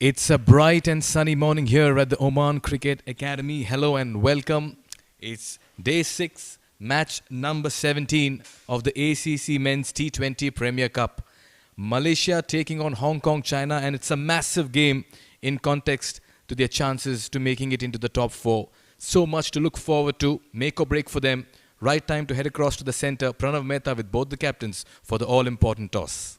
It's a bright and sunny morning here at the Oman Cricket Academy. Hello and welcome. It's day 6, match number 17 of the ACC Men's T20 Premier Cup. Malaysia taking on Hong Kong, China, and it's a massive game in context to their chances to making it into the top 4. So much to look forward to, make or break for them. Right time to head across to the centre. Pranav Mehta with both the captains for the all-important toss.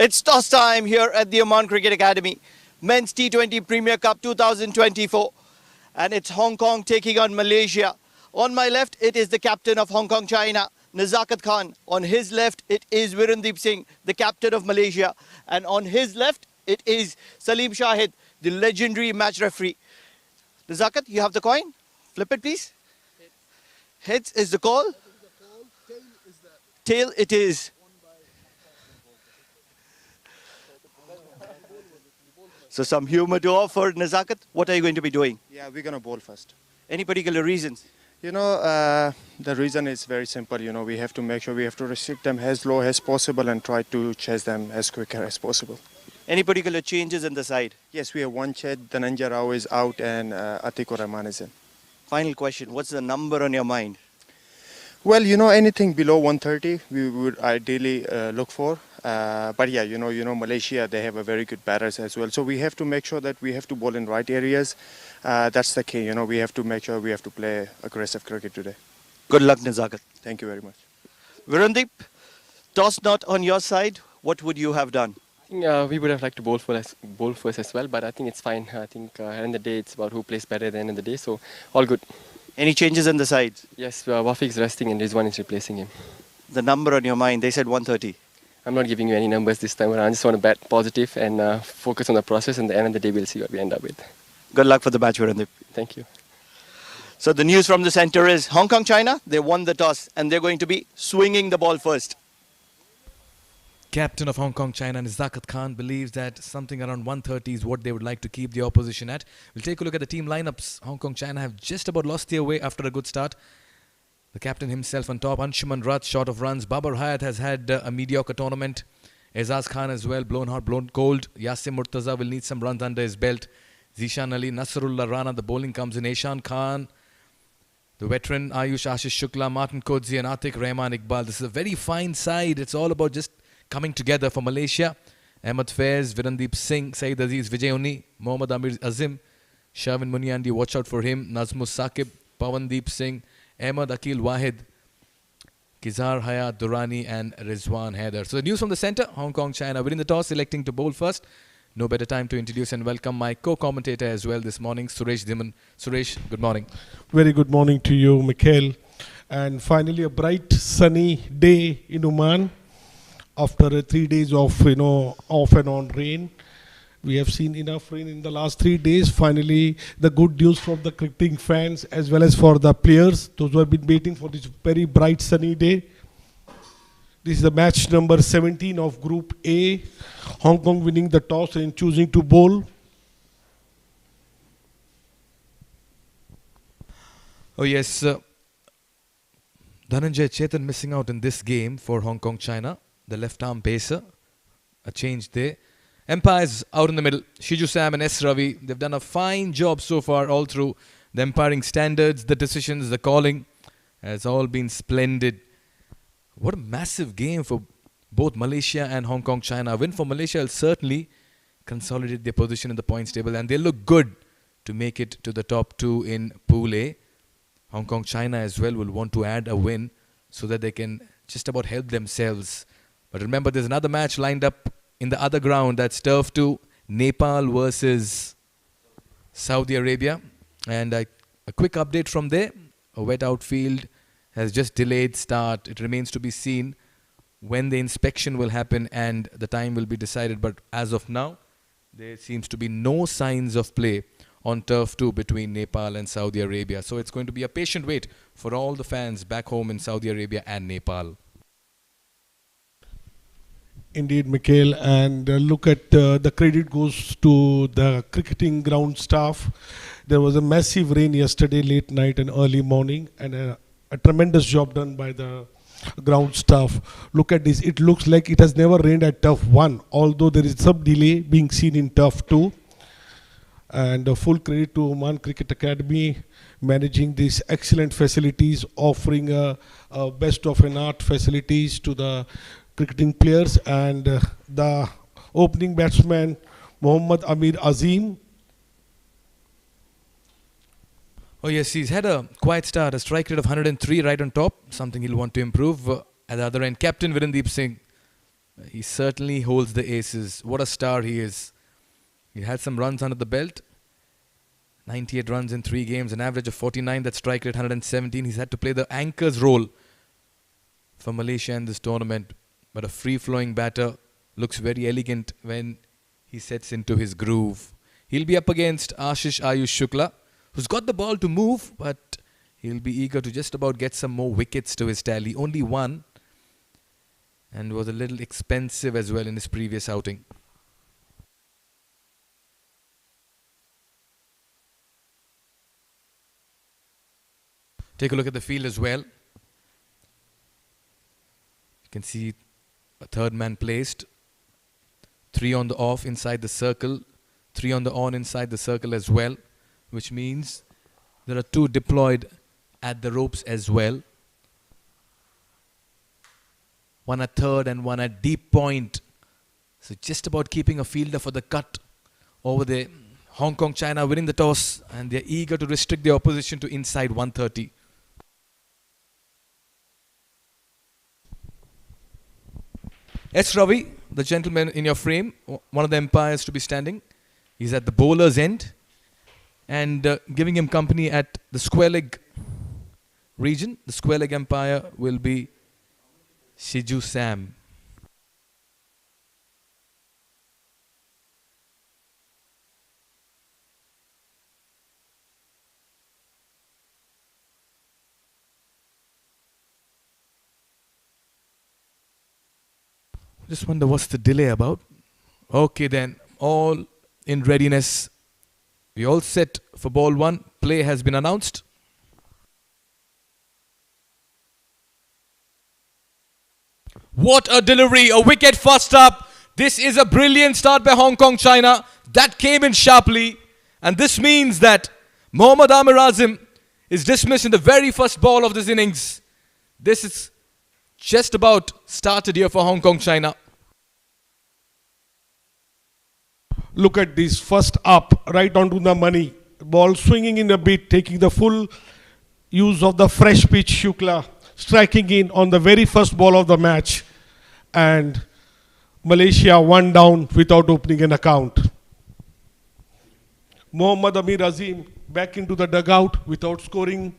It's toss time here at the Oman Cricket Academy. Men's T20 Premier Cup 2024. And it's Hong Kong taking on Malaysia. On my left, it is the captain of Hong Kong, China, Nazakat Khan. On his left, it is Virendeep Singh, the captain of Malaysia. And on his left, it is Salim Shahid, the legendary match referee. Nazakat, you have the coin. Flip it, please. Heads is the call. Tail it is. So some humor to offer. Nazakat, what are you going to be doing? Yeah, we're going to bowl first. Any particular reasons? You know, the reason is very simple. You know, we have to make sure we have to restrict them as low as possible and try to chase them as quicker as possible. Any particular changes in the side? Yes, we have one Ched, Dhananjay Rao is out and Atikur Rahman is in. Final question, what's the number on your mind? Well, you know, anything below 130 we would ideally look for. But yeah, you know, Malaysia, they have a very good batters as well. So we have to make sure that we have to bowl in right areas. That's the key. You know, we have to make sure we have to play aggressive cricket today. Good luck, Nazakat. Thank you very much. Virendeep, toss not on your side. What would you have done? I think we would have liked to bowl first as well, but I think it's fine. I think at the end of the day, it's about who plays better at the end of the day, so all good. Any changes in the sides? Yes, Wafiq's resting and Rizwan is replacing him. The number on your mind, they said 130. I'm not giving you any numbers this time around. I just want to bat positive and focus on the process, and at the end of the day, we'll see what we end up with. Good luck for the match, Virendeep. Thank you. So the news from the centre is Hong Kong, China, they won the toss and they're going to be swinging the ball first. Captain of Hong Kong, China, Nazakat Khan believes that something around 130 is what they would like to keep the opposition at. We'll take a look at the team lineups. Hong Kong, China have just about lost their way after a good start. The captain himself on top, Anshuman Rath, short of runs. Babar Hayat has had a mediocre tournament. Aizaz Khan as well, blown hot, blown cold. Yasim Murtaza will need some runs under his belt. Zishan Ali, Nasrullah Rana, the bowling comes in. Eshan Khan, the veteran, Ayush Ashish Shukla, Martin Kodzi and Atik Rahman Iqbal. This is a very fine side. It's all about just coming together for Malaysia. Ahmed Faiz, Virendeep Singh, Saeed Aziz, Vijay Uni, Mohammad Amir Azim, Shavin Muniandi, watch out for him. Nazmus Saqib, Pawandeep Singh, Ahmed Akil Wahid, Kizar Hayat Durrani and Rizwan Haider. So the news from the centre, Hong Kong, China winning the toss, electing to bowl first. No better time to introduce and welcome my co-commentator as well this morning, Suresh Dhiman. Suresh, good morning. Very good morning to you, Mikhail. And finally a bright sunny day in Oman after 3 days of off and on rain. We have seen enough rain in the last 3 days. Finally, the good news for the cricketing fans as well as for the players, those who have been waiting for this very bright sunny day. This is the match number 17 of Group A. Hong Kong winning the toss and choosing to bowl. Oh yes, Dhananjay Chetan missing out in this game for Hong Kong, China. The left arm pacer, a change there. Umpires out in the middle, Shiju Sam and S. Ravi. They've done a fine job so far all through. The umpiring standards, the decisions, the calling has all been splendid. What a massive game for both Malaysia and Hong Kong, China. A win for Malaysia will certainly consolidate their position in the points table and they look good to make it to the top 2 in Pool A. Hong Kong, China as well will want to add a win so that they can just about help themselves. But remember, there's another match lined up in the other ground. That's Turf 2, Nepal versus Saudi Arabia. And a quick update from there. A wet outfield has just delayed start. It remains to be seen when the inspection will happen and the time will be decided. But as of now, there seems to be no signs of play on Turf 2 between Nepal and Saudi Arabia. So it's going to be a patient wait for all the fans back home in Saudi Arabia and Nepal. Indeed, Mikhail, and look at the credit goes to the cricketing ground staff. There was a massive rain yesterday, late night and early morning, and a tremendous job done by the ground stuff. Look at this. It looks like it has never rained at turf 1, although there is some delay being seen in turf 2. And full credit to Oman Cricket Academy managing these excellent facilities, offering a best of an art facilities to the cricketing players. And the opening batsman Mohammad Amir Azim. Oh yes, he's had a quiet start, a strike rate of 103 right on top, something he'll want to improve. At the other end, Captain Virendeep Singh, he certainly holds the aces. What a star he is. He had some runs under the belt. 98 runs in 3 games, an average of 49, that strike rate 117. He's had to play the anchor's role for Malaysia in this tournament. But a free-flowing batter, looks very elegant when he sets into his groove. He'll be up against Ashish Ayush Shukla, who's got the ball to move, but he'll be eager to just about get some more wickets to his tally. Only one, and was a little expensive as well in his previous outing. Take a look at the field as well. You can see a third man placed. 3 on the off inside the circle. 3 on the on inside the circle as well. Which means there are 2 deployed at the ropes as well. 1 at third and 1 at deep point. So just about keeping a fielder for the cut over there. Hong Kong, China winning the toss, and they're eager to restrict their opposition to inside 130. S. Ravi, the gentleman in your frame, one of the umpires to be standing. He's at the bowler's end. And giving him company at the square leg region. The square leg umpire will be Shiju Sam. Just wonder what's the delay about. Okay then, all in readiness. We all set for ball 1. Play has been announced. What a delivery, a wicket first up. This is a brilliant start by Hong Kong, China. That came in sharply. And this means that Mohammad Amir Azim is dismissed in the very first ball of this innings. This is just about started here for Hong Kong, China. Look at this, first up, right onto the money. Ball swinging in a bit, taking the full use of the fresh pitch. Shukla striking in on the very first ball of the match. And Malaysia 1 down without opening an account. Mohammad Amir Azim back into the dugout without scoring.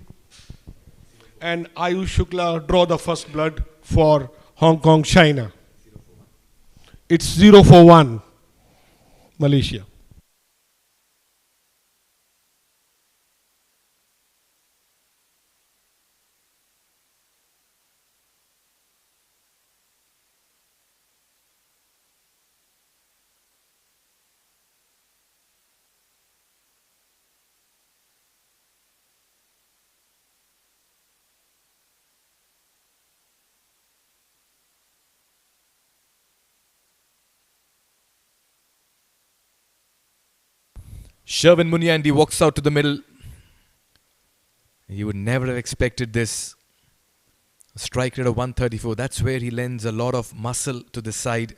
And Ayush Shukla draw the first blood for Hong Kong, China. It's 0-for-1. Malaysia. Sherwin Munyandi walks out to the middle. You would never have expected this. A strike rate of 134. That's where he lends a lot of muscle to the side.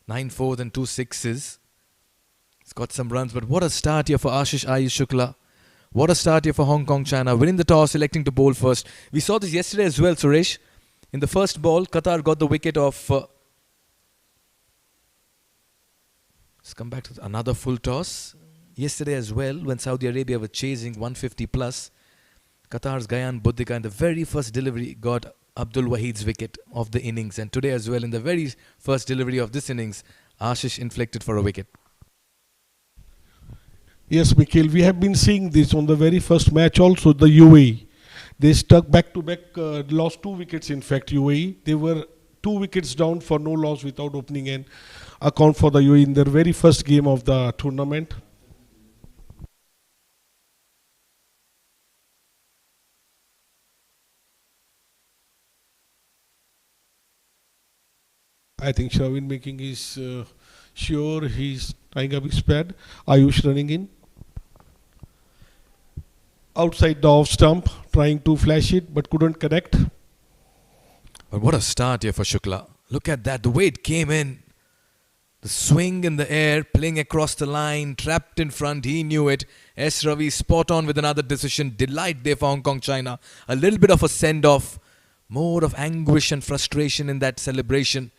9 fours and 2 sixes. He's got some runs, but what a start here for Ashish Ayush Shukla. What a start here for Hong Kong, China. Winning the toss, electing to bowl first. We saw this yesterday as well, Suresh. In the first ball, Qatar got the wicket of... let's come back to another full toss. Yesterday as well, when Saudi Arabia were chasing 150 plus, Qatar's Gayan Buddhika in the very first delivery got Abdul Wahid's wicket of the innings. And today as well, in the very first delivery of this innings, Ashish inflected for a wicket. Yes, Mikhail, we have been seeing this on the very first match also, the UAE. They stuck back-to-back, lost 2 wickets in fact, UAE. They were 2 wickets down for no loss without opening an account for the UAE in their very first game of the tournament. I think Shavin making his sure he's tying up his pad. Ayush running in. Outside the off stump, trying to flash it but couldn't connect. But what a start here for Shukla. Look at that, the way it came in. The swing in the air, playing across the line, trapped in front, he knew it. S. Ravi spot on with another decision. Delight there for Hong Kong China. A little bit of a send-off. More of anguish and frustration in that celebration.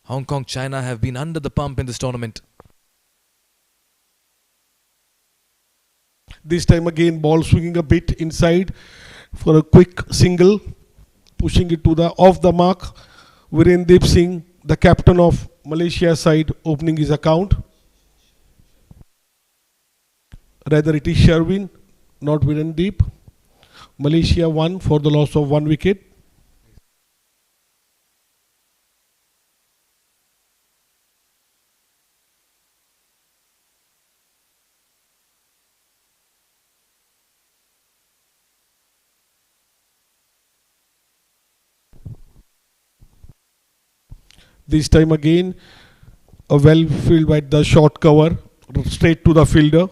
Hong Kong China have been under the pump in this tournament. This time again, ball swinging a bit inside for a quick single, pushing it to the off the mark. Virendip Singh, the captain of Malaysia side, opening his account. Rather, it is Sherwin, not Virendip. Malaysia won for the loss of 1 wicket. This time again, a well filled by the short cover, straight to the fielder.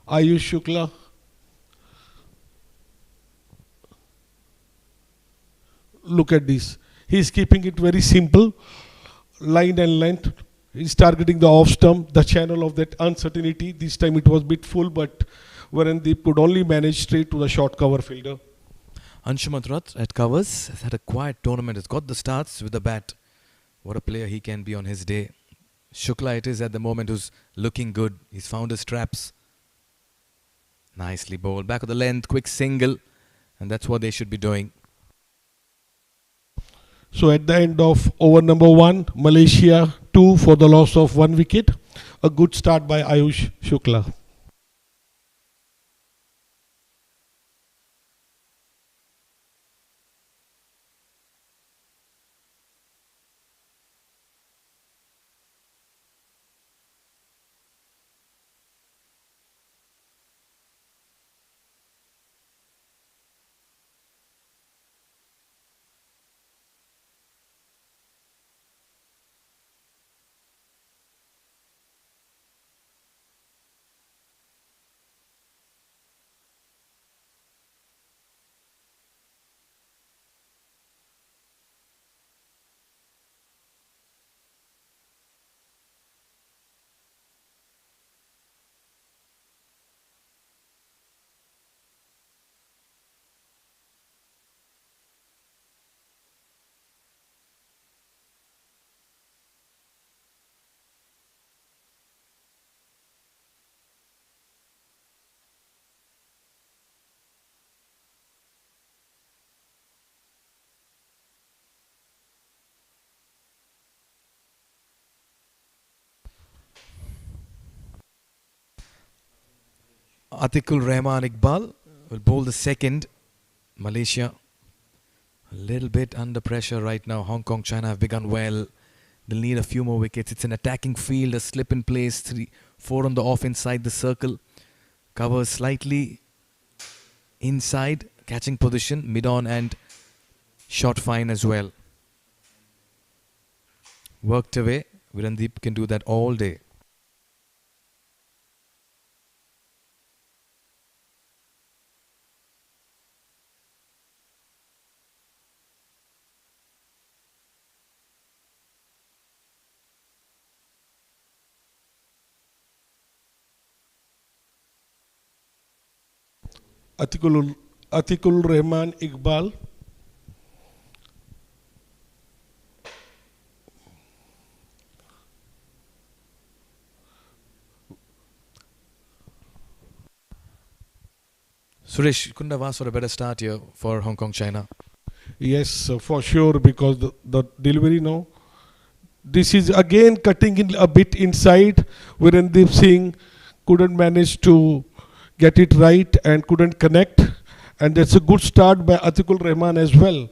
Ayush Shukla. Look at this. He's keeping it very simple. Line and length. He's targeting the off stump, the channel of that uncertainty. This time it was a bit full, but Virendip could only manage straight to the short cover fielder. Anshuman Rath at covers has had a quiet tournament. Has got the starts with the bat. What a player he can be on his day. Shukla it is at the moment who's looking good. He's found his traps. Nicely bowled. Back of the length, quick single. And that's what they should be doing. So at the end of over number 1, Malaysia 2 for the loss of 1 wicket. A good start by Ayush Shukla. Atikul Rahman Iqbal will bowl the second. Malaysia a little bit under pressure right now. Hong Kong, China have begun well. They'll need a few more wickets. It's an attacking field, a slip in place, 4 on the off inside the circle. Cover slightly inside, catching position, mid-on and shot fine as well. Worked away. Virendip can do that all day. Atikul Rahman Iqbal. Suresh, couldn't have asked for a better start here for Hong Kong, China. Yes, for sure, because the delivery now. This is again cutting in a bit inside. Virendip Singh couldn't manage to get it right and couldn't connect. And that's a good start by Atikul Rahman as well.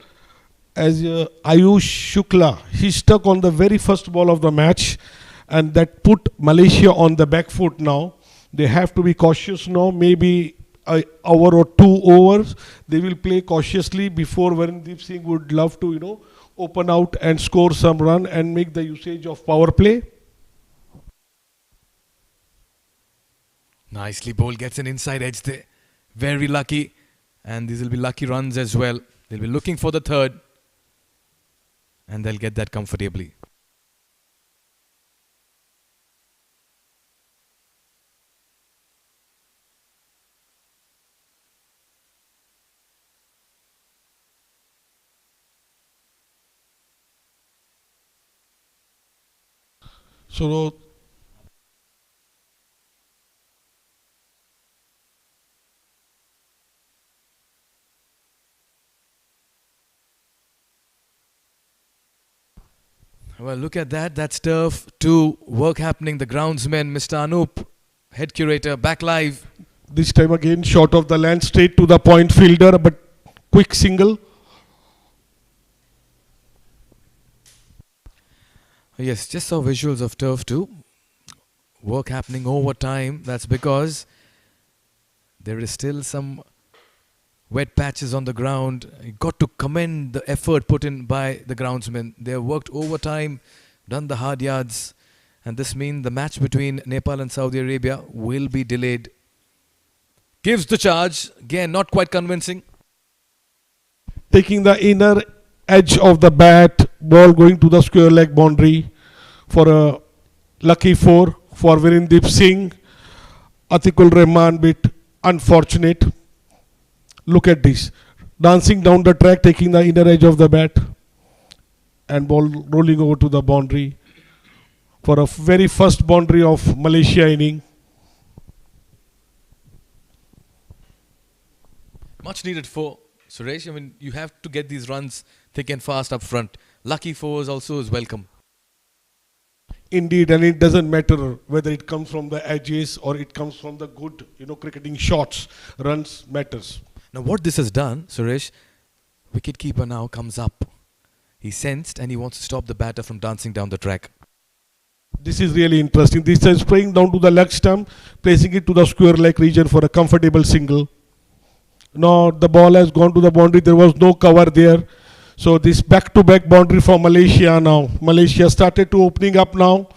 As Ayush Shukla, he stuck on the very first ball of the match, and that put Malaysia on the back foot now. They have to be cautious now. Maybe an hour or 2 overs, they will play cautiously before Virendip Singh would love to, open out and score some run and make the usage of power play. Nicely bowled, gets an inside edge there. Very lucky. And these will be lucky runs as well. They'll be looking for the third. And they'll get that comfortably. So Well, look at that. That's turf 2. Work happening. The groundsman, Mr. Anup, head curator, back live. this time again, short of the land, straight to the point fielder, but quick single. Yes, just saw visuals of turf 2. Work happening over time. That's because there is still some wet patches on the ground. You got to commend the effort put in by the groundsmen. They have worked overtime, done the hard yards, and this means the match between Nepal and Saudi Arabia will be delayed. Gives the charge. Again, not quite convincing. Taking the inner edge of the bat, ball going to the square leg boundary for a lucky 4 for Virendip Singh. Atikul Rahman bit unfortunate. Look at this. Dancing down the track, taking the inner edge of the bat and ball rolling over to the boundary for a very first boundary of Malaysia inning. Much needed 4. Suresh, I mean, you have to get these runs thick and fast up front. Lucky 4s also is welcome. Indeed, and it doesn't matter whether it comes from the edges or it comes from the good, cricketing shots. Runs matters. Now what this has done, Suresh, wicketkeeper now comes up. He sensed and he wants to stop the batter from dancing down the track. This is really interesting. This is spraying down to the leg stump, placing it to the square leg region for a comfortable single. Now the ball has gone to the boundary. There was no cover there. So this back-to-back boundary for Malaysia now. Malaysia started to opening up now.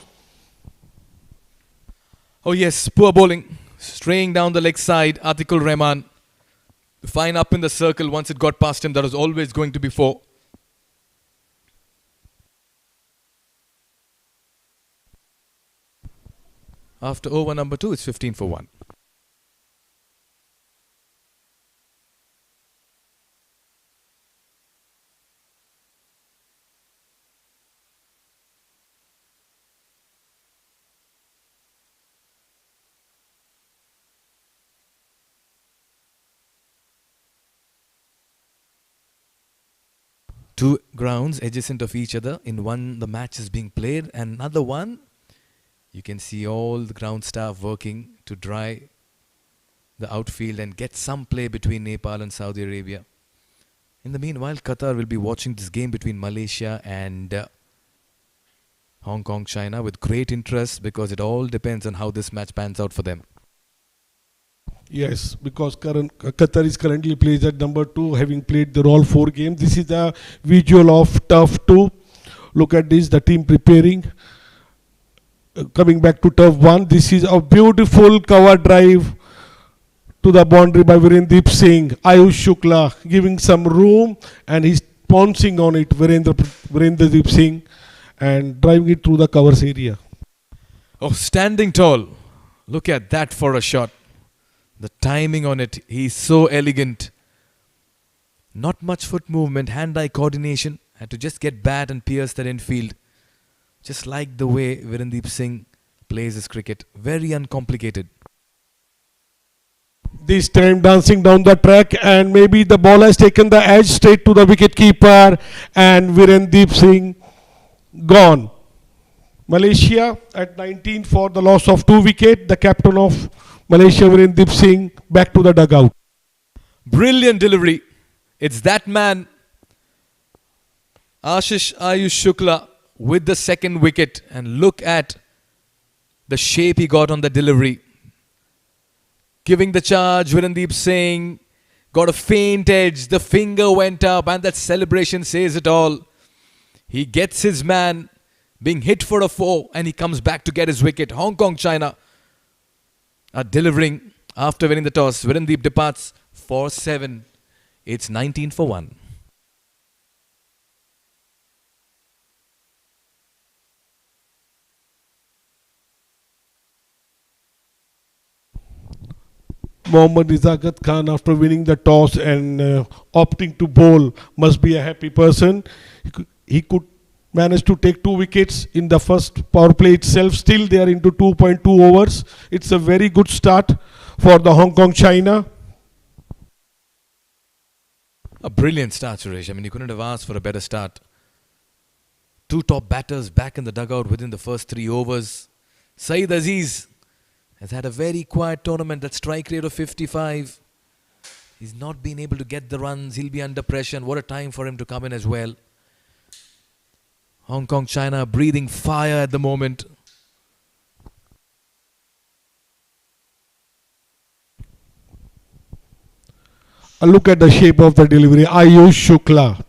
Oh yes, poor bowling. Straying down the leg side, Atikul Rahman. Fine up in the circle. Once it got past him, that was always going to be 4. After over number 2, it's 15 for 1. Two grounds adjacent of each other. In one, the match is being played, and another one, you can see all the ground staff working to dry the outfield and get some play between Nepal and Saudi Arabia. In the meanwhile, Qatar will be watching this game between Malaysia and Hong Kong, China with great interest, because it all depends on how this match pans out for them. Yes, because Qatar is currently plays at number 2, having played their all 4 games. This is the visual of turf 2. Look at this, the team preparing. Coming back to turf 1, this is a beautiful cover drive to the boundary by Virendip Singh. Ayush Shukla giving some room and he's pouncing on it, Virendip Singh, and driving it through the covers area. Oh, standing tall. Look at that for a shot. The timing on it, he's so elegant. Not much foot movement, hand-eye coordination. Had to just get bat and pierce that infield. Just like the way Virendip Singh plays his cricket. Very uncomplicated. This time dancing down the track, and maybe the ball has taken the edge straight to the wicket keeper, and Virendip Singh gone. Malaysia at 19 for the loss of 2 wickets. The captain of Malaysia, Virendip Singh, back to the dugout. Brilliant delivery. It's that man, Ayush Shukla, with the second wicket. And look at the shape he got on the delivery. Giving the charge, Virendip Singh got a faint edge. The finger went up, and that celebration says it all. He gets his man being hit for a 4 and he comes back to get his wicket. Hong Kong China are delivering after winning the toss. Virendeep departs for 7. It's 19 for 1. Mohammad Izagat Khan, after winning the toss and opting to bowl, must be a happy person. He could manage to take 2 wickets in the first power play itself. Still, they are into 2.2 overs. It's a very good start for the Hong Kong China. A brilliant start, Suresh. I mean, you couldn't have asked for a better start. 2 top batters back in the dugout within the first 3 overs. Saeed Aziz has had a very quiet tournament. That strike rate of 55. He's not been able to get the runs. He'll be under pressure. And what a time for him to come in as well. Hong Kong China breathing fire at the moment. A look at the shape of the delivery. Ayush Shukla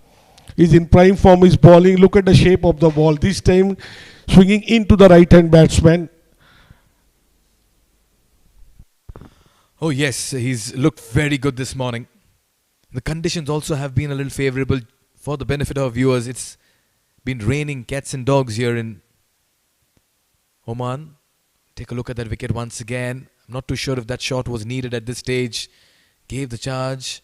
is in prime form. Is bowling. Look at the shape of the ball. This time swinging into the right hand batsman. Oh yes, he's looked very good this morning. The conditions also have been a little favourable for the benefit of viewers. It's been raining cats and dogs here in Oman. Take a look at that wicket once again. I'm not too sure if that shot was needed at this stage. Gave the charge.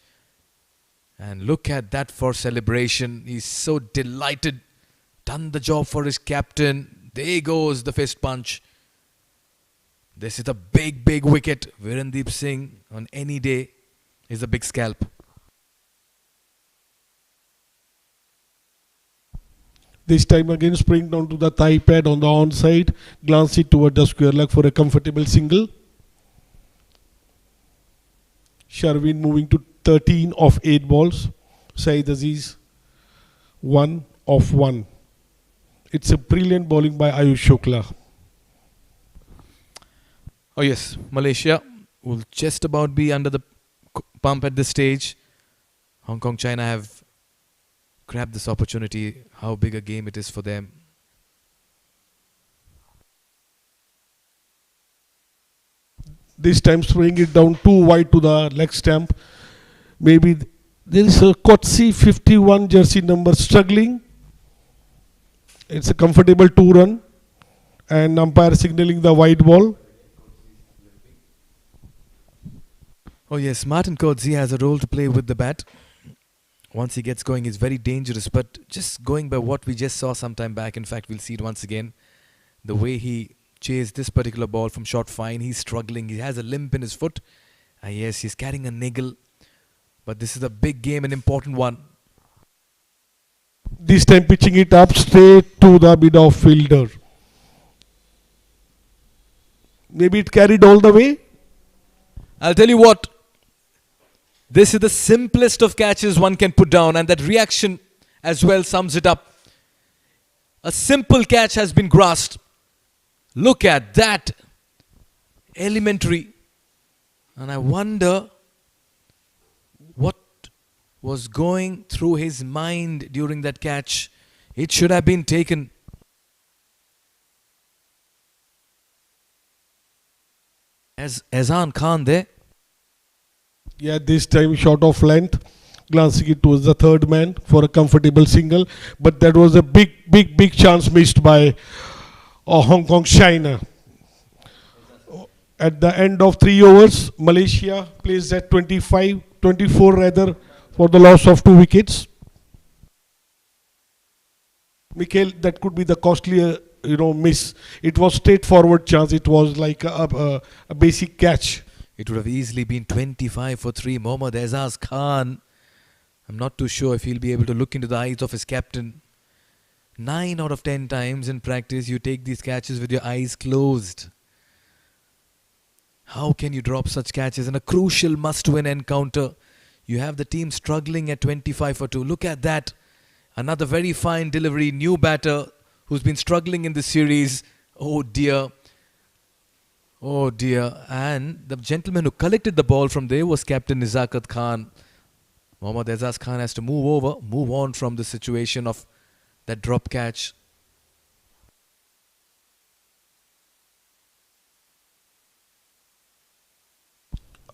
And look at that for celebration. He's so delighted. Done the job for his captain. There goes the fist punch. This is a big, big wicket. Virendeep Singh on any day is a big scalp. This time again spring down to the thigh pad on the onside. Glance it toward the square leg for a comfortable single. Sharvin moving to 13 of 8 balls. Saeed Aziz 1 of 1. It's a brilliant bowling by Ayush Shukla. Oh yes, Malaysia will just about be under the pump at this stage. Hong Kong China have grabbed this opportunity. How big a game it is for them. This time swinging it down too wide to the leg stump. Maybe there is a Kotsi 51 jersey number struggling. It's a comfortable 2-run. And umpire signaling the wide ball. Oh yes, Martin Coetzee has a role to play with the bat. Once he gets going, he's very dangerous. But just going by what we just saw some time back, in fact, we'll see it once again. The way he chased this particular ball from short fine, he's struggling. He has a limp in his foot. Yes, he's carrying a niggle. But this is a big game, an important one. This time pitching it up straight to the mid-off fielder. Maybe it carried all the way. I'll tell you what. This is the simplest of catches one can put down, and that reaction as well sums it up. A simple catch has been grasped. Look at that. Elementary. And I wonder what was going through his mind during that catch. It should have been taken. As Azan Khan there. Yeah, this time short of length. Glancing it towards the third man for a comfortable single. But that was a big chance missed by Hong Kong China. At the end of 3 overs, Malaysia plays at 24 rather, for the loss of 2 wickets. Mikhail, that could be the costlier miss. It was straightforward chance. It was like a basic catch. It would have easily been 25 for 3. Mohammad Azaz Khan. I'm not too sure if he'll be able to look into the eyes of his captain. 9 out of 10 times in practice, you take these catches with your eyes closed. How can you drop such catches in a crucial must-win encounter? You have the team struggling at 25 for 2. Look at that. Another very fine delivery. New batter who's been struggling in this series. Oh dear. Oh dear. And the gentleman who collected the ball from there was Captain Nizakat Khan. Mohammad Azaz Khan has to move on from the situation of that drop catch.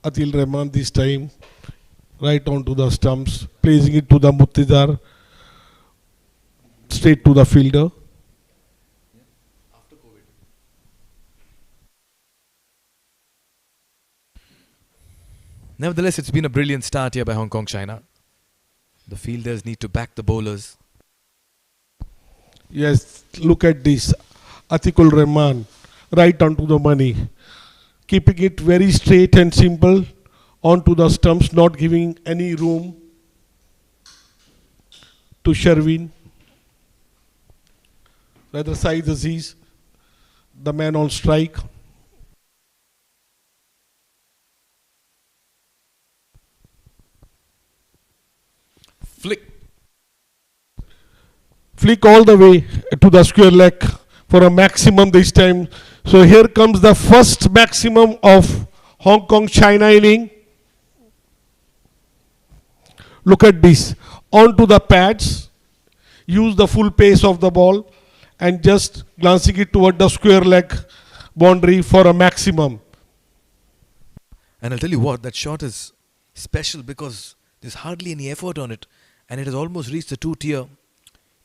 Atil Rahman this time right onto the stumps, placing it to the Muttidar, straight to the fielder. Nevertheless, it's been a brilliant start here by Hong Kong China. The fielders need to back the bowlers. Yes, look at this. Atikul Rahman right onto the money, keeping it very straight and simple onto the stumps, not giving any room to Sherwin. Rather Saeed Aziz, the man on strike. Flick all the way to the square leg for a maximum this time. So here comes the first maximum of Hong Kong China inning. Look at this. Onto the pads. Use the full pace of the ball and just glancing it toward the square leg boundary for a maximum. And I'll tell you what, that shot is special because there's hardly any effort on it, and it has almost reached the 2-tier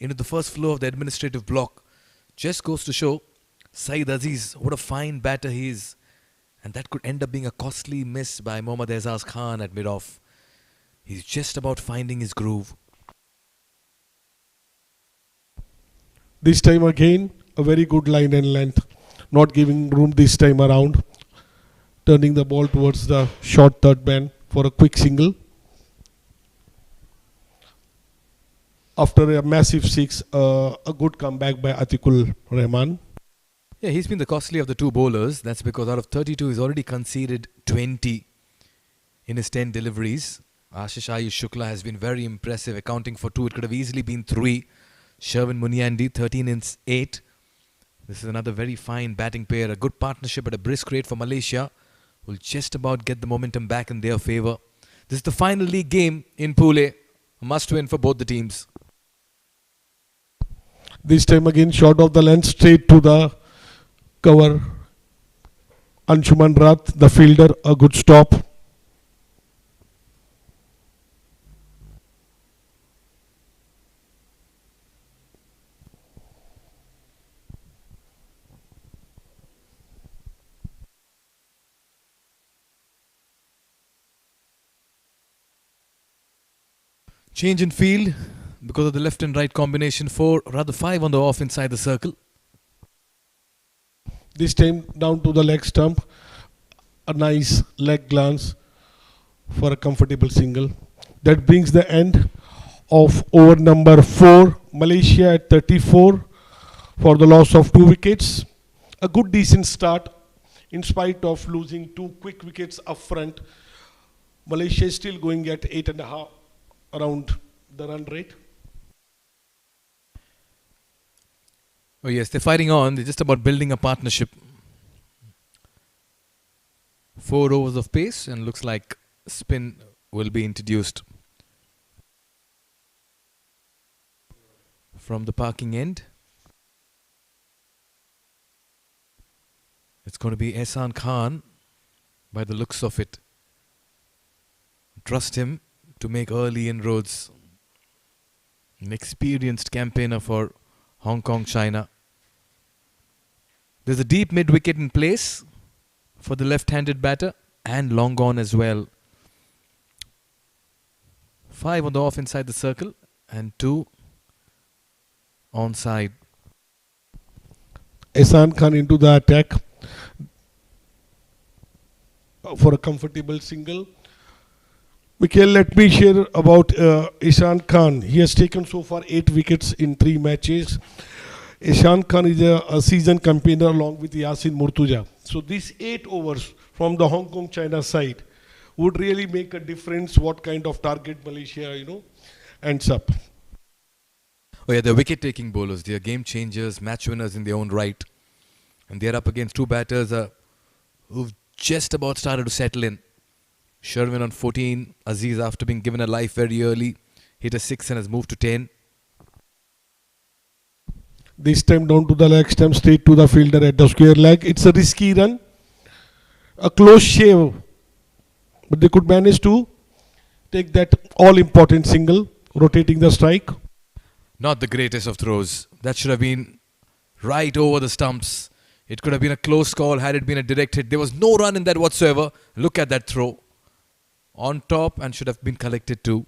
into the first floor of the administrative block. Just goes to show Saeed Aziz, what a fine batter he is. And that could end up being a costly miss by Mohammad Aizaz Khan at mid-off. He's just about finding his groove. This time again, a very good line and length. Not giving room this time around. Turning the ball towards the short third man for a quick single. After a massive six, a good comeback by Atikul Rahman. Yeah, he's been the costly of the two bowlers. That's because out of 32, he's already conceded 20 in his 10 deliveries. Ashish Ayush Shukla has been very impressive, accounting for 2. It could have easily been 3. Sherwin Muniandi, 13 in 8. This is another very fine batting pair. A good partnership at a brisk rate for Malaysia. Will just about get the momentum back in their favour. This is the final league game in Pool A. A must win for both the teams. This time again, short of the length, straight to the cover. Anshuman Rath, the fielder, a good stop. Change in field because of the left and right combination. 4, rather 5 on the off inside the circle. This time down to the leg stump. A nice leg glance for a comfortable single. That brings the end of over number 4. Malaysia at 34 for the loss of 2 wickets. A good decent start in spite of losing 2 quick wickets up front. Malaysia is still going at 8.5 around the run rate. Oh yes, they're fighting on. They're just about building a partnership. 4 overs of pace, and looks like spin will be introduced from the parking end. It's going to be Ehsan Khan by the looks of it. Trust him to make early inroads. An experienced campaigner for Hong Kong China. There's a deep mid-wicket in place for the left-handed batter and long gone as well. 5 on the off inside the circle and 2 onside. Ehsan Khan into the attack for a comfortable single. Mikhail, let me share about Ehsan Khan. He has taken so far 8 wickets in 3 matches. Ehsan Khan is a seasoned campaigner along with Yasin Murtuja. So these 8 overs from the Hong Kong China side would really make a difference what kind of target Malaysia, ends up. Oh yeah, they're wicket-taking bowlers. They are game changers, match winners in their own right. And they're up against 2 batters who've just about started to settle in. Sherwin on 14, Aziz after being given a life very early, hit a 6 and has moved to 10. This time down to the leg stump, straight to the fielder at the square leg. It's a risky run, a close shave, but they could manage to take that all-important single, rotating the strike. Not the greatest of throws. That should have been right over the stumps. It could have been a close call had it been a direct hit. There was no run in that whatsoever. Look at that throw. On top and should have been collected too.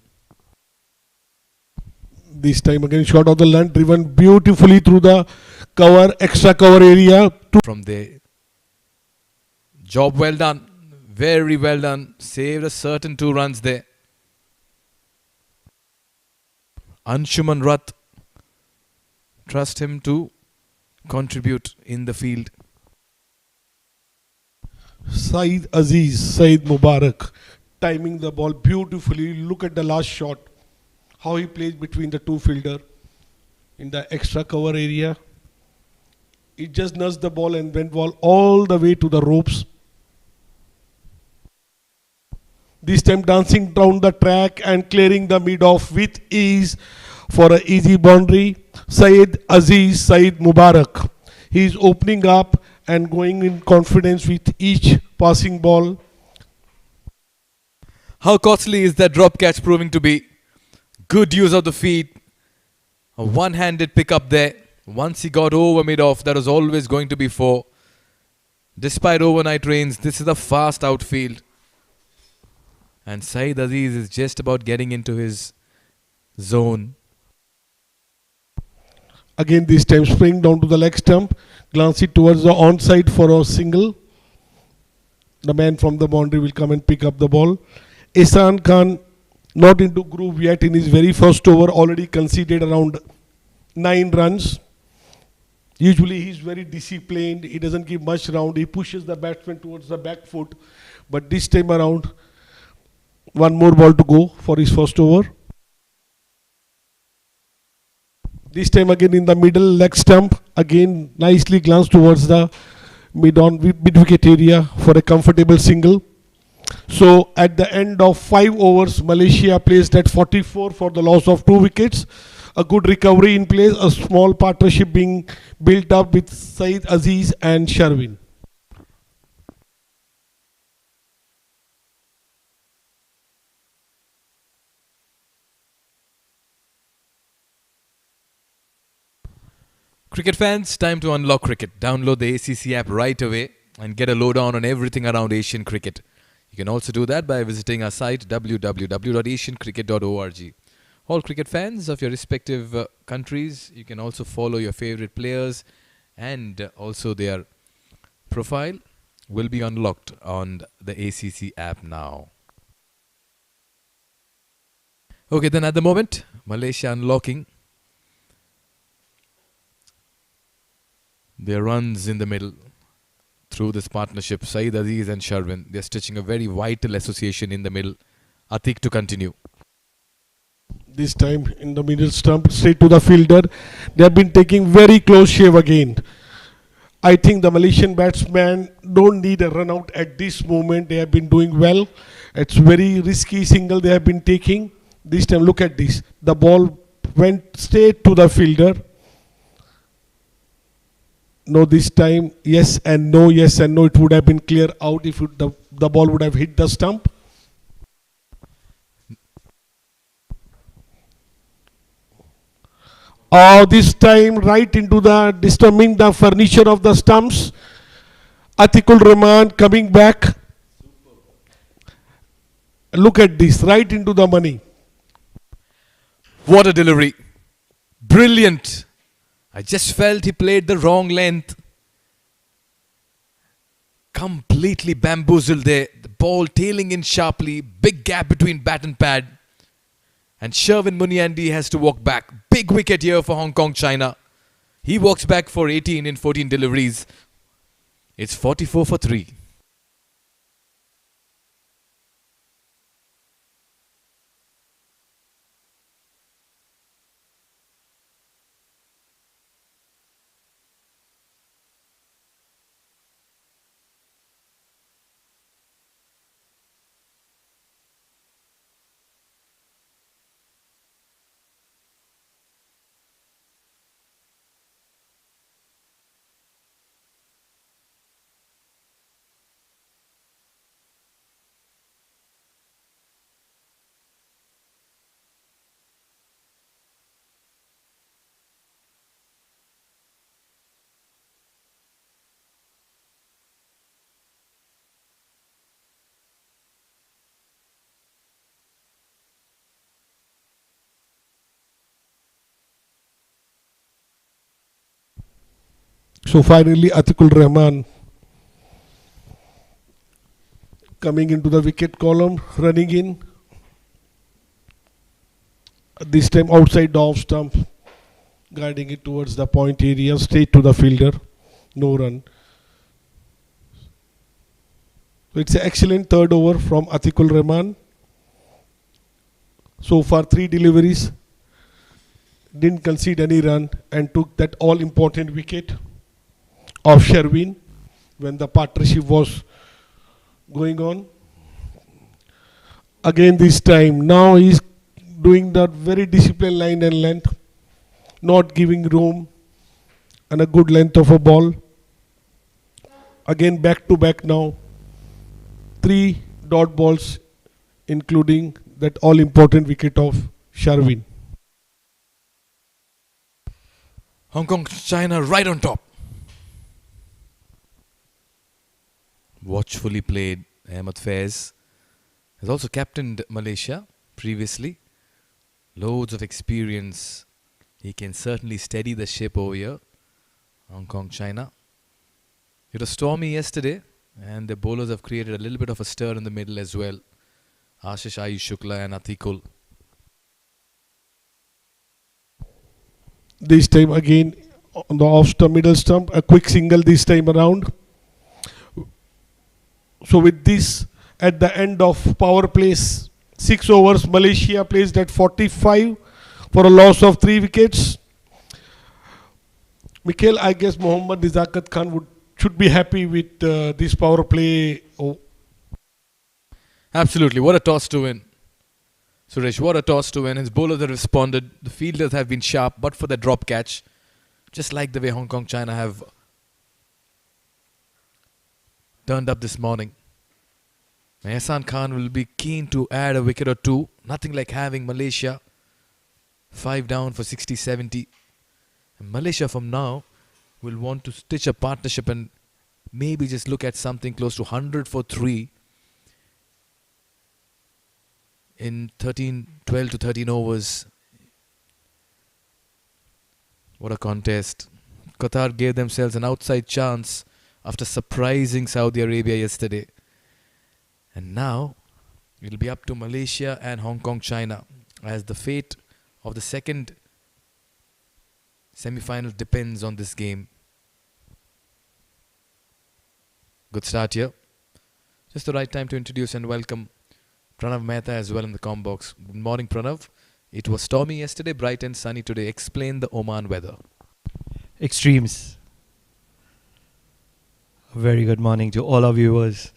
This time again, shot of the length, driven beautifully through the cover, extra cover area. From there. Job well done. Very well done. Saved a certain 2 runs there. Anshuman Rath. Trust him to contribute in the field. Saeed Aziz, Saeed Mubarak, timing the ball beautifully. Look at the last shot. How he plays between the two fielder in the extra cover area. He just nursed the ball and went ball all the way to the ropes. This time dancing down the track and clearing the mid off with ease for an easy boundary. Saeed Aziz, Saeed Mubarak. He is opening up and going in confidence with each passing ball. How costly is that drop catch proving to be? Good use of the feet. A one-handed pickup there. Once he got over mid-off, that was always going to be 4. Despite overnight rains, this is a fast outfield. And Saeed Aziz is just about getting into his zone. Again this time spring down to the leg stump. Glance it towards the onside for a single. The man from the boundary will come and pick up the ball. Ihsan Khan not into groove yet in his very first over, already conceded around 9 runs. Usually he's very disciplined, he doesn't give much round, he pushes the batsman towards the back foot. But this time around, one more ball to go for his first over. This time again in the middle leg stump, again nicely glanced towards the mid wicket area for a comfortable single. So at the end of 5 overs, Malaysia placed at 44 for the loss of 2 wickets. A good recovery in place, a small partnership being built up with Saeed Aziz and Sharwin. Cricket fans, time to unlock cricket. Download the ACC app right away and get a lowdown on everything around Asian cricket. You can also do that by visiting our site www.asiancricket.org. All cricket fans of your respective countries, you can also follow your favorite players and also their profile will be unlocked on the ACC app now. Okay, then at the moment, Malaysia unlocking their runs in the middle. Through this partnership, Saeed Aziz and Sharwin, they're stitching a very vital association in the middle. Atik to continue. This time in the middle stump, straight to the fielder. They have been taking very close shave again. I think the Malaysian batsmen don't need a run out at this moment. They have been doing well. It's very risky single they have been taking. This time, look at this. The ball went straight to the fielder. No, this time, yes and no, yes and no. It would have been clear out if the ball would have hit the stump. This time right into the disturbing the furniture of the stumps. Atikul Rahman coming back. Look at this, right into the money. What a delivery. Brilliant. I just felt he played the wrong length. Completely bamboozled there. The ball tailing in sharply. Big gap between bat and pad. And Sherwin Muniandi has to walk back. Big wicket here for Hong Kong, China. He walks back for 18 in 14 deliveries. It's 44 for 3. So finally, Atikul Rahman coming into the wicket column, running in. This time outside the off stump, guiding it towards the point area, straight to the fielder. No run. So it's an excellent third over from Atikul Rahman. So far, 3 deliveries, didn't concede any run, and took that all-important wicket of Sherwin when the partnership was going on. Again this time, now he's doing that very disciplined line and length, not giving room and a good length of a ball. Again back to back now, 3 dot balls, including that all-important wicket of Sherwin. Hong Kong, China right on top. Watchfully played. Ahmed Faiz has also captained Malaysia previously. Loads of experience. He can certainly steady the ship over here. Hong Kong, China. It was stormy yesterday, and the bowlers have created a little bit of a stir in the middle as well. Ashish Ayush Shukla and Atikul. This time again on the off stump, middle stump, a quick single this time around. So with this, at the end of power plays, 6 overs, Malaysia placed at 45 for a loss of 3 wickets. Mikhail, I guess Mohammad Nizakat Khan should be happy with this power play. Absolutely. What a toss to win. Suresh, what a toss to win. His bowlers have responded. The fielders have been sharp, but for the drop catch. Just like the way Hong Kong, China have turned up this morning. Ehsan Khan will be keen to add a wicket or 2. Nothing like having Malaysia 5 down for 60-70. And Malaysia from now will want to stitch a partnership and maybe just look at something close to 100 for 3 in 12 to 13 overs. What a contest. Qatar gave themselves an outside chance after surprising Saudi Arabia yesterday. And now it'll be up to Malaysia and Hong Kong, China, as the fate of the second semi-final depends on this game. Good start here. Just the right time to introduce and welcome Pranav Mehta as well in the comm box. Good morning, Pranav. It was stormy yesterday, bright and sunny today. Explain the Oman weather. Extremes. Very good morning to all our viewers.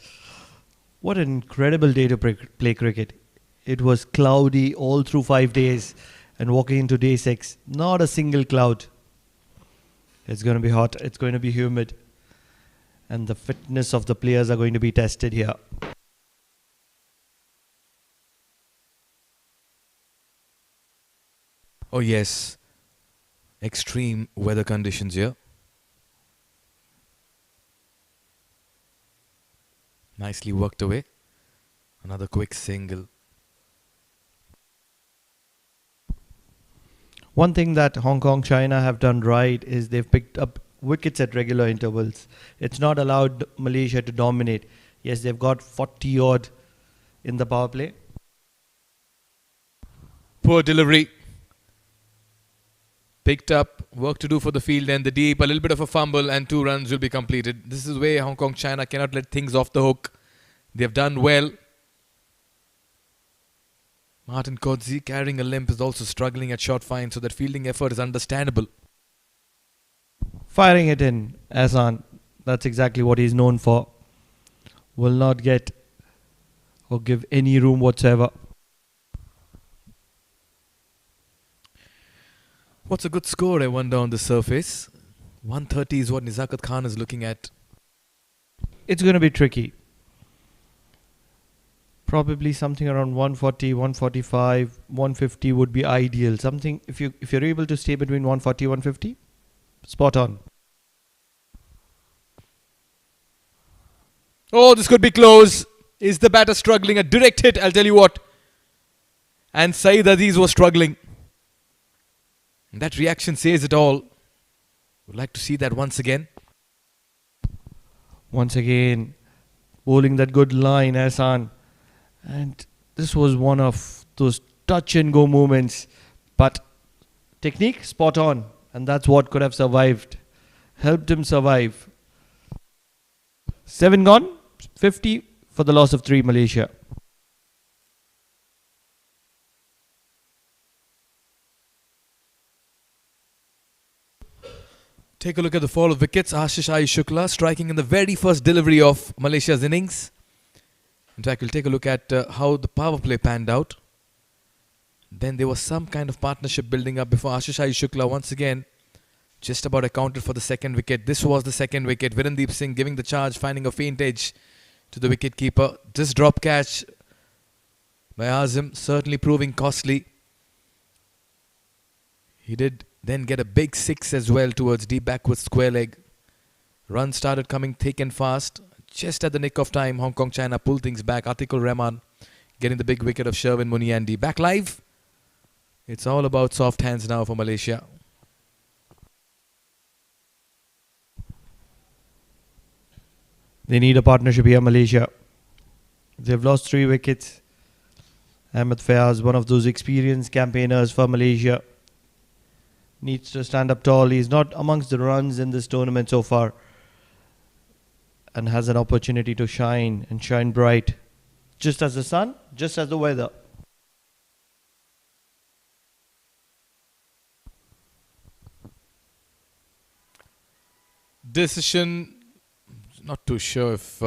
What an incredible day to play cricket. It was cloudy all through 5 days, and walking into day 6, not a single cloud. It's going to be hot, it's going to be humid, and the fitness of the players are going to be tested here. Oh yes, extreme weather conditions here. Nicely worked away. Another quick single. One thing that Hong Kong, China have done right is they've picked up wickets at regular intervals. It's not allowed Malaysia to dominate. Yes, they've got 40 odd in the power play. Poor delivery. Picked up, work to do for the field and the deep, a little bit of a fumble and 2 runs will be completed. This is where Hong Kong, China cannot let things off the hook. They've done well. Martin Kodzi carrying a limp is also struggling at short fine, so that fielding effort is understandable. Firing it in, Ahsan. That's exactly what he's known for. Will not get or give any room whatsoever. What's a good score, I wonder, on the surface? 130 is what Nizakat Khan is looking at. It's going to be tricky. Probably something around 140, 145, 150 would be ideal. Something, if you're able to stay between 140, 150, spot on. Oh, this could be close. Is the batter struggling? A direct hit, I'll tell you what. And Saeed Aziz was struggling. That reaction says it all. Would like to see that once again. Once again, bowling that good line, Ehsan. And this was one of those touch and go moments. But technique, spot on. And that's what could have survived. Helped him survive. 7 gone, 50 for the loss of 3, Malaysia. Take a look at the fall of wickets. Ashish Shukla striking in the very first delivery of Malaysia's innings. In fact, we'll take a look at how the power play panned out. Then there was some kind of partnership building up before Ashish Shukla once again just about accounted for the second wicket. This was the second wicket. Virendeep Singh giving the charge, finding a faint edge to the wicket keeper. This drop catch by Azim certainly proving costly. He did then get a big 6 as well towards deep backward square leg. Runs started coming thick and fast. Just at the nick of time, Hong Kong China pulled things back. Atikul Rahman getting the big wicket of Sherwin Muniandi. Back live. It's all about soft hands now for Malaysia. They need a partnership here, Malaysia. They've lost 3 wickets. Ahmed Fayaz, one of those experienced campaigners for Malaysia, needs to stand up tall. He's not amongst the runs in this tournament so far and has an opportunity to shine and shine bright. Just as the sun, just as the weather. Decision, not too sure if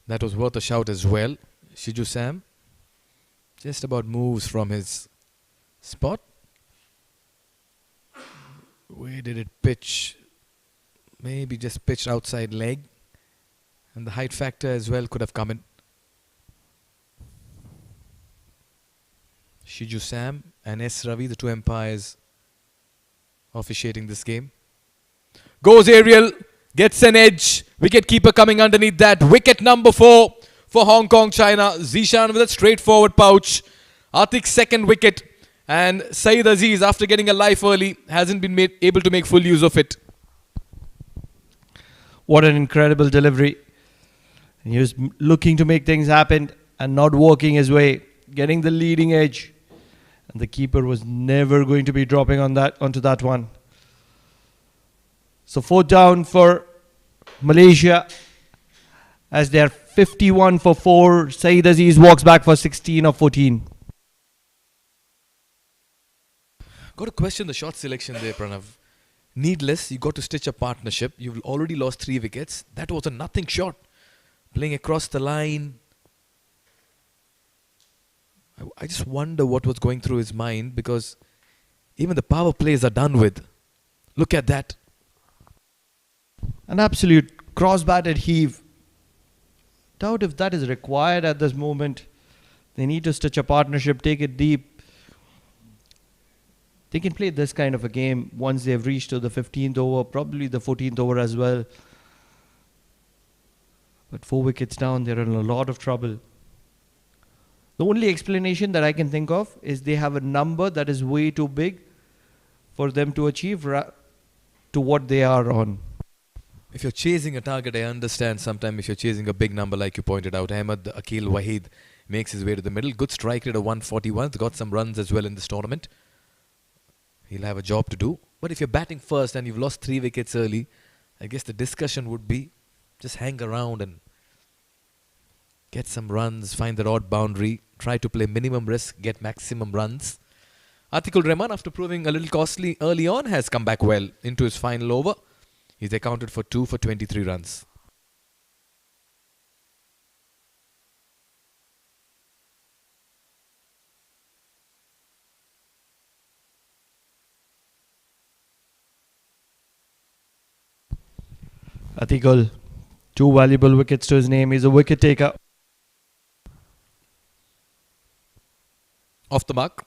that was worth a shout as well. Shiju Sam just about moves from his spot. Where did it pitch? Maybe just pitched outside leg. And the height factor as well could have come in. Shiju Sam and S. Ravi, the 2 umpires officiating this game. Goes aerial, gets an edge. Wicket keeper coming underneath that. Wicket number 4 for Hong Kong China. Zishan with a straightforward pouch. Atik's second wicket. And Saeed Aziz, after getting a life early, hasn't been able to make full use of it. What an incredible delivery. He was looking to make things happen and not working his way, getting the leading edge. And the keeper was never going to be dropping onto that one. So 4 down for Malaysia as they are 51 for 4. Saeed Aziz walks back for 16 of 14. Got to question the shot selection there, Pranav. Needless, you got to stitch a partnership. You've already lost 3 wickets. That was a nothing shot. Playing across the line. I just wonder what was going through his mind, because even the power plays are done with. Look at that. An absolute cross-batted heave. Doubt if that is required at this moment. They need to stitch a partnership, take it deep. They can play this kind of a game once they've reached to the 15th over, probably the 14th over as well. But 4 wickets down, they're in a lot of trouble. The only explanation that I can think of is they have a number that is way too big for them to achieve to what they are on. If you're chasing a target, I understand sometimes if you're chasing a big number like you pointed out. Ahmed Akil Wahid makes his way to the middle. Good strike rate of 141. He's got some runs as well in this tournament. He'll have a job to do. But if you're batting first and you've lost 3 wickets early, I guess the discussion would be just hang around and get some runs, find the odd boundary, try to play minimum risk, get maximum runs. Atikul Rahman, after proving a little costly early on, has come back well into his final over. He's accounted for 2 for 23 runs. Atikul, 2 valuable wickets to his name. He's a wicket taker. Off the mark.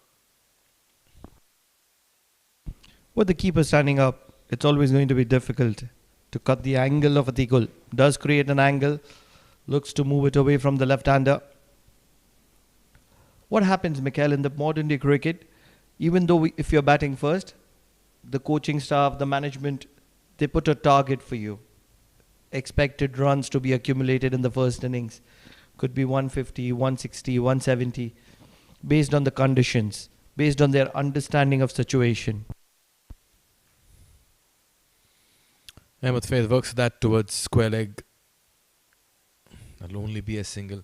With the keeper standing up, it's always going to be difficult to cut the angle of Atikul. Does create an angle. Looks to move it away from the left-hander. What happens, Mikhail, in the modern day cricket, even though if you're batting first, the coaching staff, the management, They put a target for you. Expected runs to be accumulated in the first innings could be 150, 160, 170, based on the conditions, based on their understanding of situation. Ahmed Faith works that towards square leg. That'll only be a single.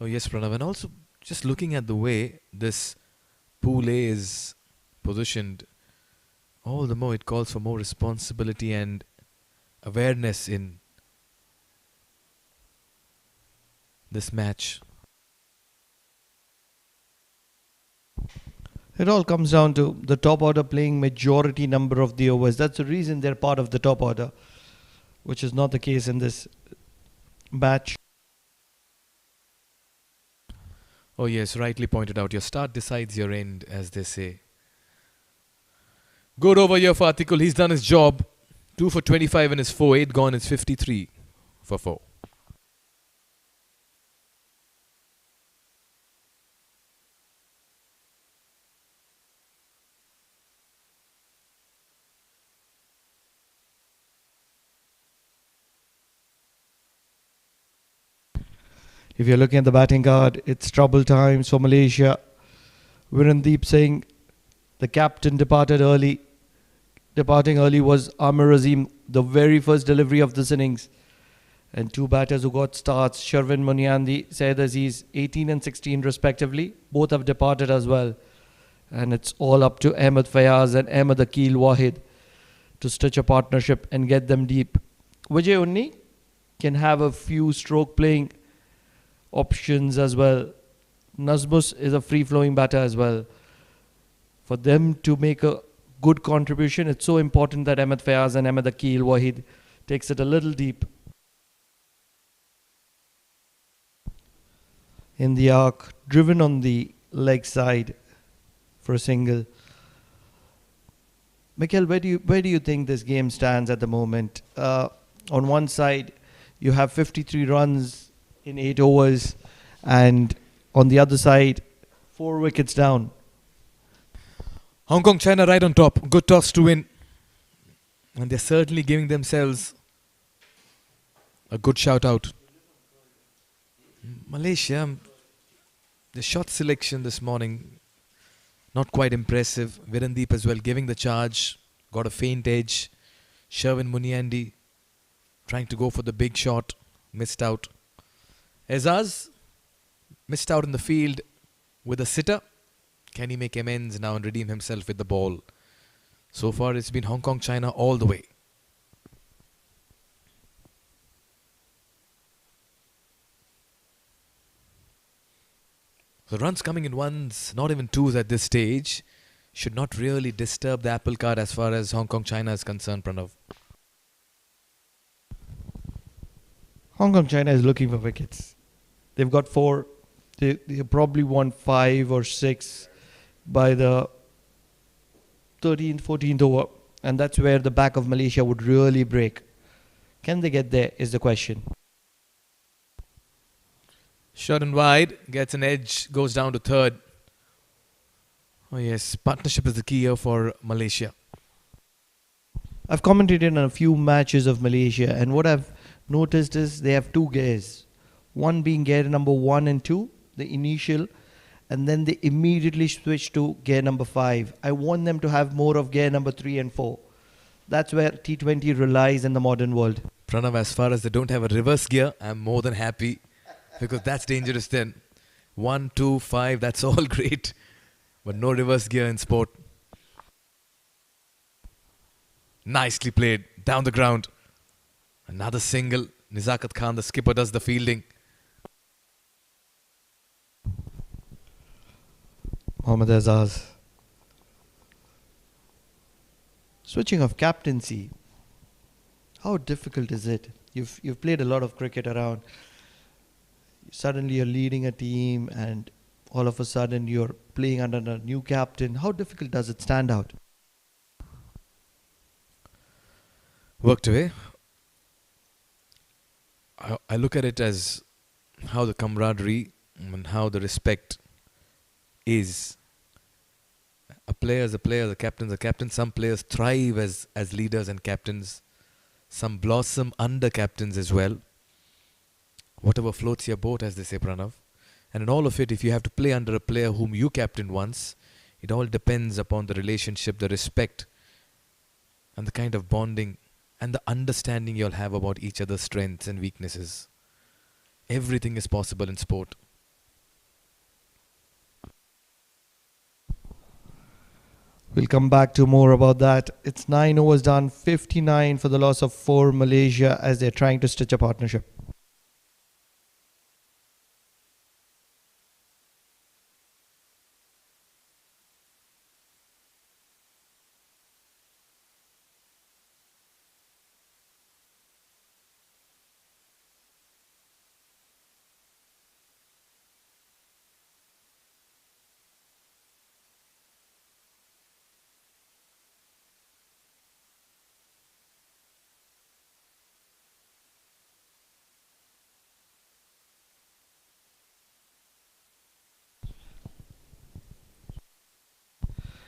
Oh yes, Pranav. And also, just looking at the way this pool A is positioned, all the more it calls for more responsibility and awareness in this match. It all comes down to the top order playing majority number of the overs. That's the reason they're part of the top order, which is not the case in this match. Oh yes, rightly pointed out. Your start decides your end, as they say. Good over here for Atikul. He's done his job. 2 for 25 in his 4. 8 gone. It's 53 for 4. If you're looking at the batting card, it's trouble times for Malaysia. Virendeep Singh, the captain, departed early. Departing early was Amir Azim, the very first delivery of this innings. And two batters who got starts, Sharvin Munyandi, Syed Aziz, 18 and 16 respectively. Both have departed as well. And it's all up to Ahmed Fayaz and Ahmed Akil Wahid to stitch a partnership and get them deep. Vijay Unni can have a few stroke playing options as well. Nazmus is a free-flowing batter as well. For them to make a good contribution, it's so important that Ahmed Fayaz and Ahmed Akil Wahid takes it a little deep. In the arc, driven on the leg side for a single. Mikhail, where do you think this game stands at the moment? On one side, you have 53 runs in 8 overs, and on the other side, 4 wickets down. Hong Kong, China right on top. Good toss to win. And they're certainly giving themselves a good shout out. Malaysia, the shot selection this morning, not quite impressive. Virendeep as well giving the charge. Got a faint edge. Sherwin Munyandi trying to go for the big shot. Missed out. Ezaz missed out in the field with a sitter. Can he make amends now and redeem himself with the ball? So far it's been Hong Kong, China all the way. The runs coming in ones, not even twos at this stage, should not really disturb the apple cart as far as Hong Kong, China is concerned, Pranav. Hong Kong, China is looking for wickets. They've got 4. They probably won 5 or 6 by the 13th, 14th over. And that's where the back of Malaysia would really break. Can they get there is the question. Shot and wide, gets an edge, goes down to third. Oh yes, partnership is the key here for Malaysia. I've commentated on a few matches of Malaysia, and what I've noticed is they have 2 gears. One being gear number 1 and 2, the initial, and then they immediately switch to gear number 5. I want them to have more of gear number 3 and 4. That's where T20 relies in the modern world. Pranav, as far as they don't have a reverse gear, I'm more than happy. Because that's dangerous then. 1, 2, 5, that's all great. But no reverse gear in sport. Nicely played. Down the ground. Another single. Nizakat Khan, the skipper, does the fielding. Mohammad Azaz. Switching of captaincy. How difficult is it? You've played a lot of cricket around. Suddenly you're leading a team and all of a sudden you're playing under a new captain. How difficult does it stand out? Worked away. I look at it as how the camaraderie and how the respect is. A player is a player, the captain's a captain. Some players thrive as leaders and captains. some blossom under captains as well. Whatever floats your boat, as they say, Pranav. And in all of it, if you have to play under a player whom you captained once, it all depends upon the relationship, the respect, and the kind of bonding and the understanding you'll have about each other's strengths and weaknesses. Everything is possible in sport. We'll come back to more about that. It's 9 overs done, 59 for the loss of 4 Malaysia as they're trying to stitch a partnership.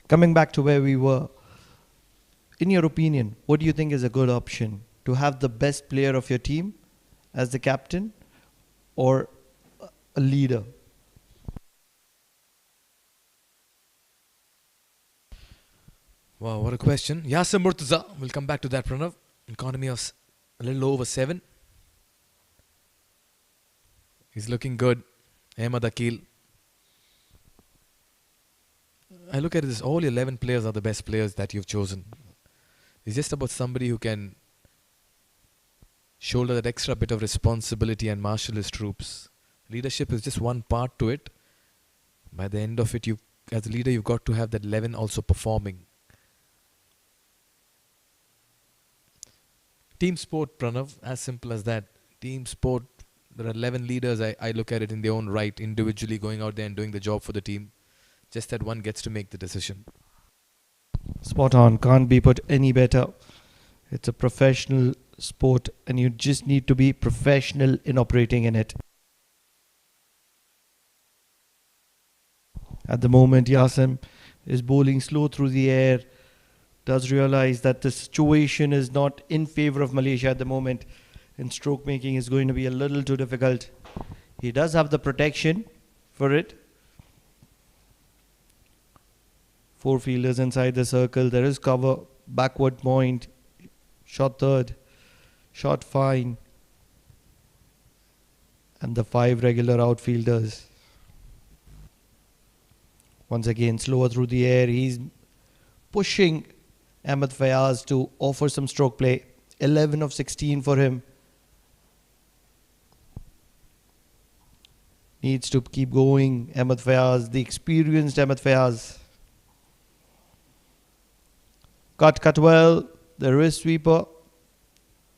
Coming back to where we were, in your opinion, what do you think is a good option? To have the best player of your team as the captain or a leader? Wow, what a question. Yasser Murtaza, we'll come back to that, Pranav. Economy of a little over 7. He's looking good. Ahmad Akil. I look at this, all 11 players are the best players that you've chosen. It's just about somebody who can shoulder that extra bit of responsibility and marshal his troops. Leadership is just one part to it. By the end of it, you, as a leader, you've got to have that 11 also performing. Team sport, Pranav, as simple as that. Team sport, there are 11 leaders. I look at it in their own right, individually going out there and doing the job for the team. Just that one gets to make the decision. Spot on. Can't be put any better. It's a professional sport and you just need to be professional in operating in it. At the moment, Yasim is bowling slow through the air. Does realize that the situation is not in favor of Malaysia at the moment. And stroke making is going to be a little too difficult. He does have the protection for it. 4 fielders inside the circle. There is cover. Backward point. Shot third. Shot fine. And the 5 regular outfielders. Once again, slower through the air. He's pushing Ahmed Fayaz to offer some stroke play. 11 of 16 for him. Needs to keep going. Ahmed Fayaz, the experienced Ahmed Fayaz. Cut well. The wrist sweeper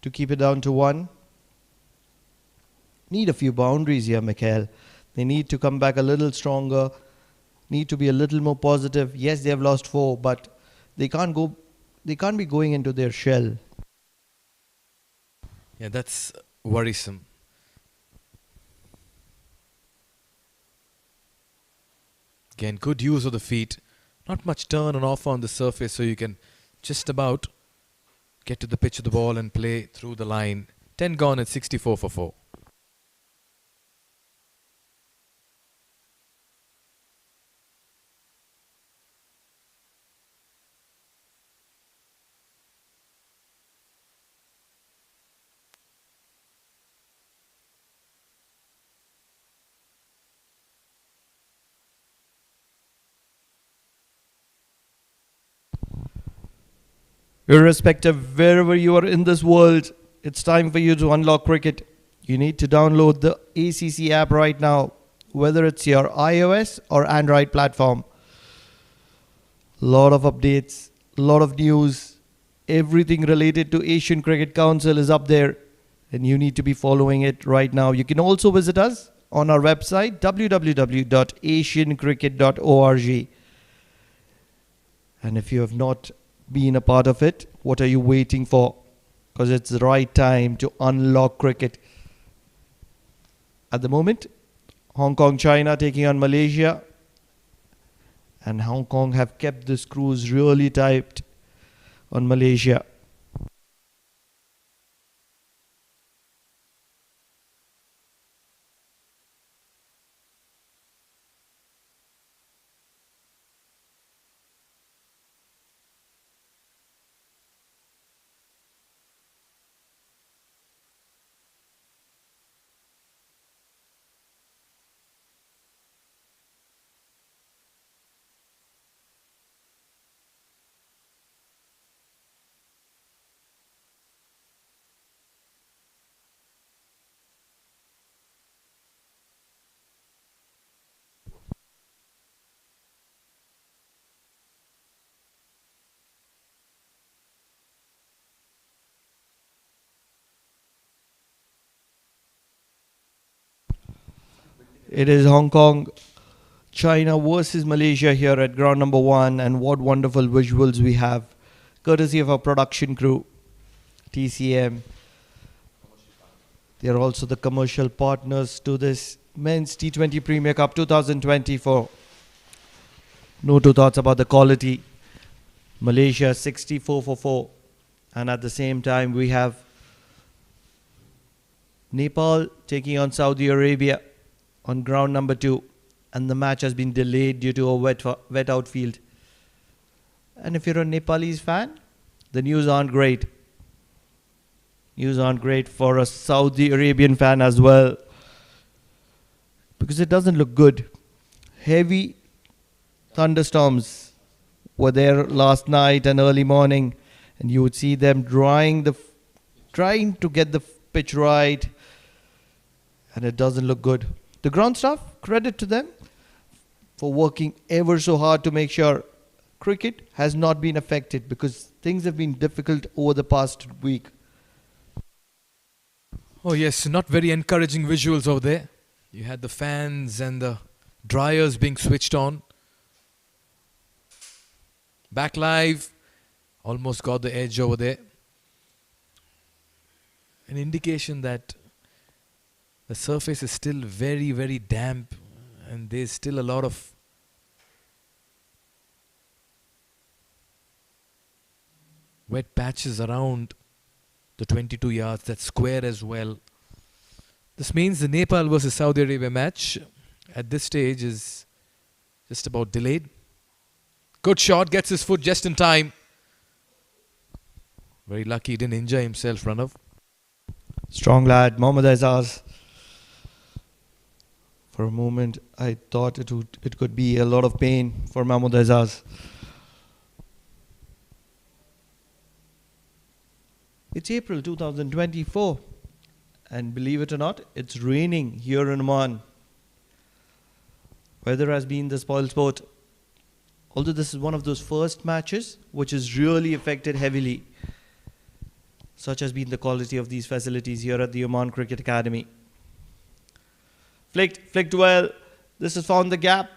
to keep it down to 1. Need a few boundaries here, Mikhail. They need to come back a little stronger. Need to be a little more positive. Yes, they have lost 4, but they can't be going into their shell. Yeah, that's worrisome. Again, good use of the feet. Not much turn and off on the surface, so you can just about get to the pitch of the ball and play through the line. 10 gone at 64 for 4. Irrespective wherever you are in this world, it's time for you to unlock cricket. You need to download the ACC app right now, whether it's your iOS or Android platform. Lot of updates, lot of news, everything related to Asian Cricket Council is up there and you need to be following it right now. You can also visit us on our website www.asiancricket.org. And if you have not been a part of it, what are you waiting for? Because it's the right time to unlock cricket. At the moment, Hong Kong, China taking on Malaysia. And Hong Kong have kept the screws really tight on Malaysia. It is Hong Kong, China versus Malaysia here at ground number 1, and what wonderful visuals we have, courtesy of our production crew, TCM. They are also the commercial partners to this Men's T20 Premier Cup 2024. No two thoughts about the quality. Malaysia 64 for 4. And at the same time, we have Nepal taking on Saudi Arabia on ground number 2. And the match has been delayed due to a wet outfield. And if you're a Nepalese fan, the news aren't great. News aren't great for a Saudi Arabian fan as well, because it doesn't look good. Heavy thunderstorms were there last night and early morning, and you would see them trying to get the pitch right, and it doesn't look good. The ground staff, credit to them for working ever so hard to make sure cricket has not been affected, because things have been difficult over the past week. Oh yes, not very encouraging visuals over there. You had the fans and the dryers being switched on. Back live, almost got the edge over there. An indication that the surface is still very, very damp, and there's still a lot of wet patches around the 22 yards, that square as well. This means the Nepal versus Saudi Arabia match at this stage is just about delayed. Good shot, gets his foot just in time. Very lucky he didn't injure himself, Pranav. Strong lad, Mohammad Aizaz. For a moment, I thought it could be a lot of pain for Mohammad Aizaz. It's April 2024, and believe it or not, it's raining here in Oman. Weather has been the spoil sport. Although this is one of those first matches which is really affected heavily. Such has been the quality of these facilities here at the Oman Cricket Academy. Flicked well. This has found the gap.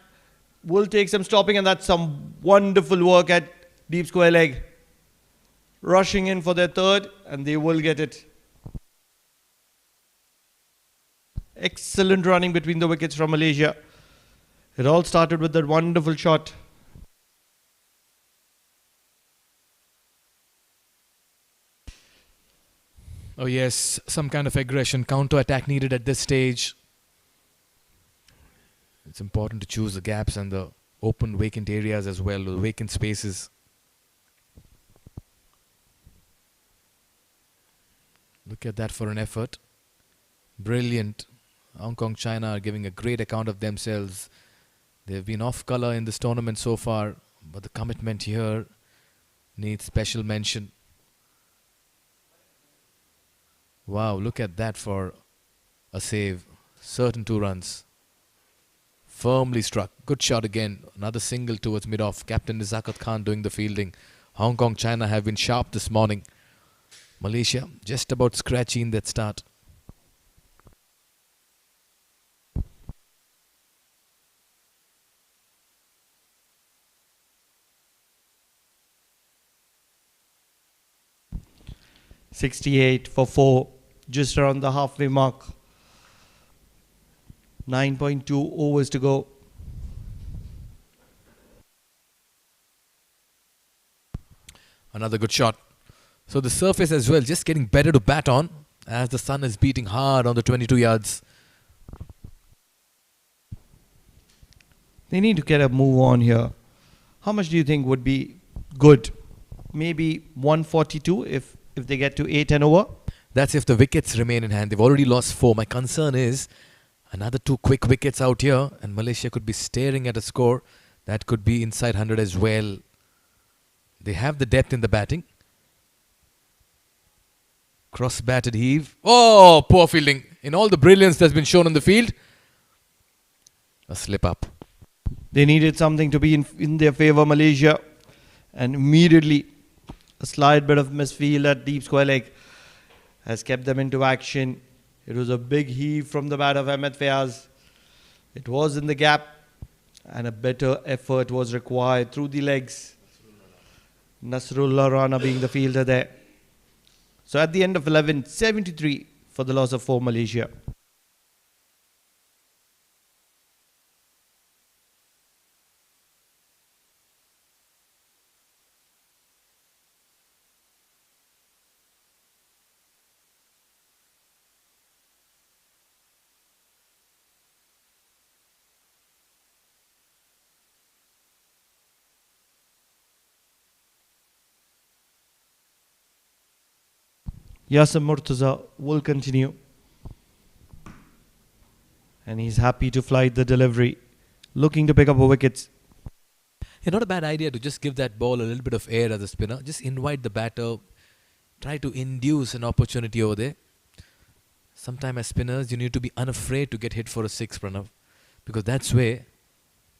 Will take some stopping, and that's some wonderful work at deep square leg. Rushing in for their third, and they will get it. Excellent running between the wickets from Malaysia. It all started with that wonderful shot. Oh yes, some kind of aggression, counter-attack needed at this stage. It's important to choose the gaps and the open vacant areas as well, the vacant spaces. Look at that for an effort. Brilliant. Hong Kong, China are giving a great account of themselves. They've been off colour in this tournament so far, but the commitment here needs special mention. Wow, look at that for a save. Certain 2 runs. Firmly struck. Good shot again. Another single towards mid-off. Captain Nizakat Khan doing the fielding. Hong Kong, China have been sharp this morning. Malaysia just about scratchy in that start. .68 for 4, just around the halfway mark. 9.2 overs to go. Another good shot. So the surface as well, just getting better to bat on as the sun is beating hard on the 22 yards. They need to get a move on here. How much do you think would be good? Maybe 142 if they get to 8-10 over? That's if the wickets remain in hand. They've already lost 4. My concern is another 2 quick wickets out here, and Malaysia could be staring at a score that could be inside 100 as well. They have the depth in the batting. Cross-batted heave. Oh, poor fielding. In all the brilliance that's been shown on the field, a slip up. They needed something to be in their favour, Malaysia. And immediately, a slight bit of misfield at deep square leg has kept them into action. It was a big heave from the bat of Ahmed Fayaz. It was in the gap, and a better effort was required through the legs. Nasrullah Rana being the fielder there. So at the end of 11, 73 for the loss of 4 Malaysia. Yasir Murtaza will continue. And he's happy to fly the delivery, looking to pick up a wicket. Yeah, not a bad idea to just give that ball a little bit of air as a spinner. Just invite the batter. Try to induce an opportunity over there. Sometimes as spinners, you need to be unafraid to get hit for a 6, Pranav. Because that's where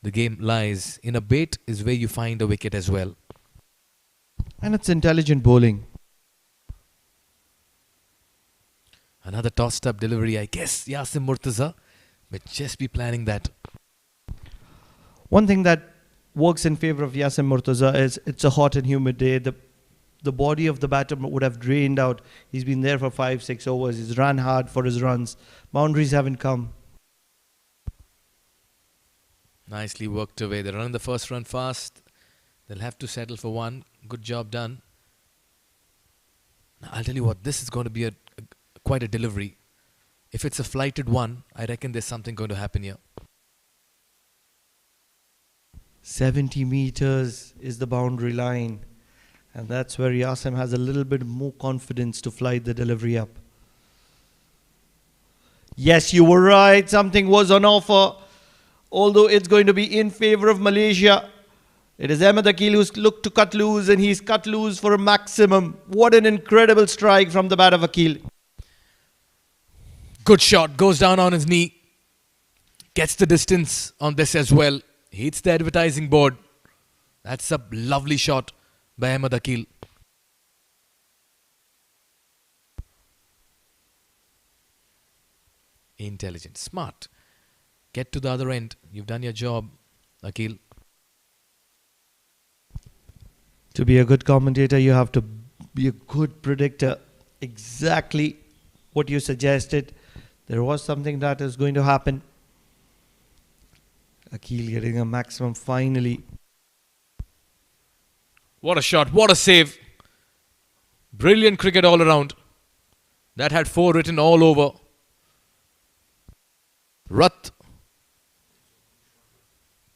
the game lies. In a bait is where you find a wicket as well. And it's intelligent bowling. Another tossed up delivery, I guess. Yasir Murtaza may just be planning that. One thing that works in favour of Yasir Murtaza is it's a hot and humid day. The body of the batter would have drained out. He's been there for 5-6 overs. He's run hard for his runs. Boundaries haven't come. Nicely worked away. They're running the first run fast. They'll have to settle for 1. Good job done. Now, I'll tell you what, this is going to be quite a delivery. If it's a flighted 1, I reckon there's something going to happen here. 70 meters is the boundary line. And that's where Yasim has a little bit more confidence to fly the delivery up. Yes, you were right. Something was on offer. Although it's going to be in favour of Malaysia. It is Ahmed Akil who's looked to cut loose, and he's cut loose for a maximum. What an incredible strike from the bat of Akil. Good shot. Goes down on his knee. Gets the distance on this as well. Hits the advertising board. That's a lovely shot by Ahmed Akil. Intelligent. Smart. Get to the other end. You've done your job, Akil. To be a good commentator, you have to be a good predictor. Exactly what you suggested. There was something that is going to happen. Akil getting a maximum finally. What a shot. What a save. Brilliant cricket all around. That had 4 written all over. Rath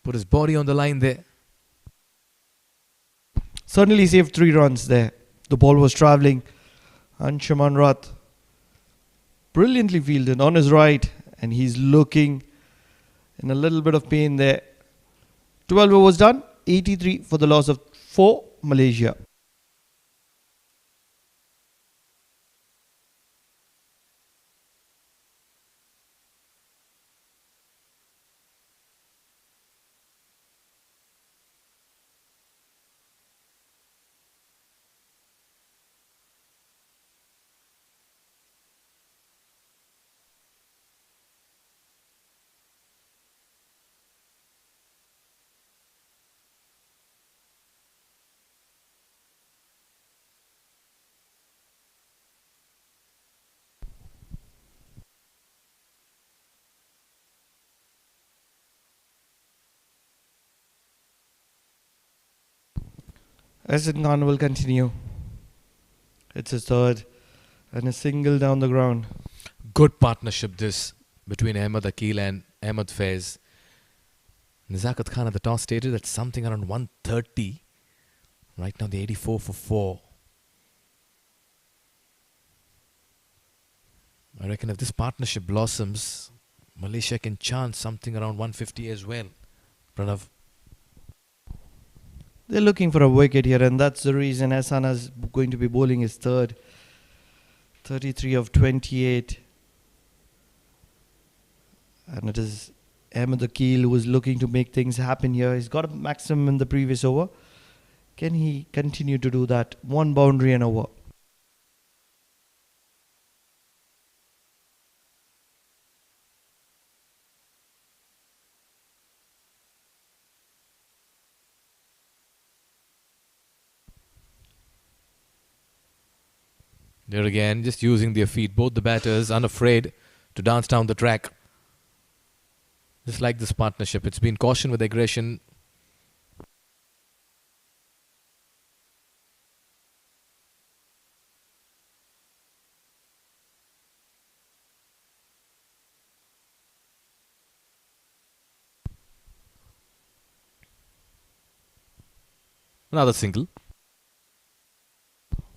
put his body on the line there. Certainly saved 3 runs there. The ball was travelling. Anshuman Rath brilliantly fielded on his right, and he's looking in a little bit of pain there. 12 overs done. 83 for the loss of 4 Malaysia. Asad Khan will continue. It's his 3rd and a single down the ground. Good partnership this between Ahmed Akil and Ahmed Faiz. Nizakat Khan at the toss stated that something around 130. Right now the 84 for 4. I reckon if this partnership blossoms, Malaysia can chance something around 150 as well. Pranav. They're looking for a wicket here, and that's the reason Hassan is going to be bowling his 3rd. 33 of 28. And it is Ahmed Akil who is looking to make things happen here. He's got a maximum in the previous over. Can he continue to do that? 1 boundary and over. There again, just using their feet. Both the batters unafraid to dance down the track. Just like this partnership. It's been caution with aggression. Another single.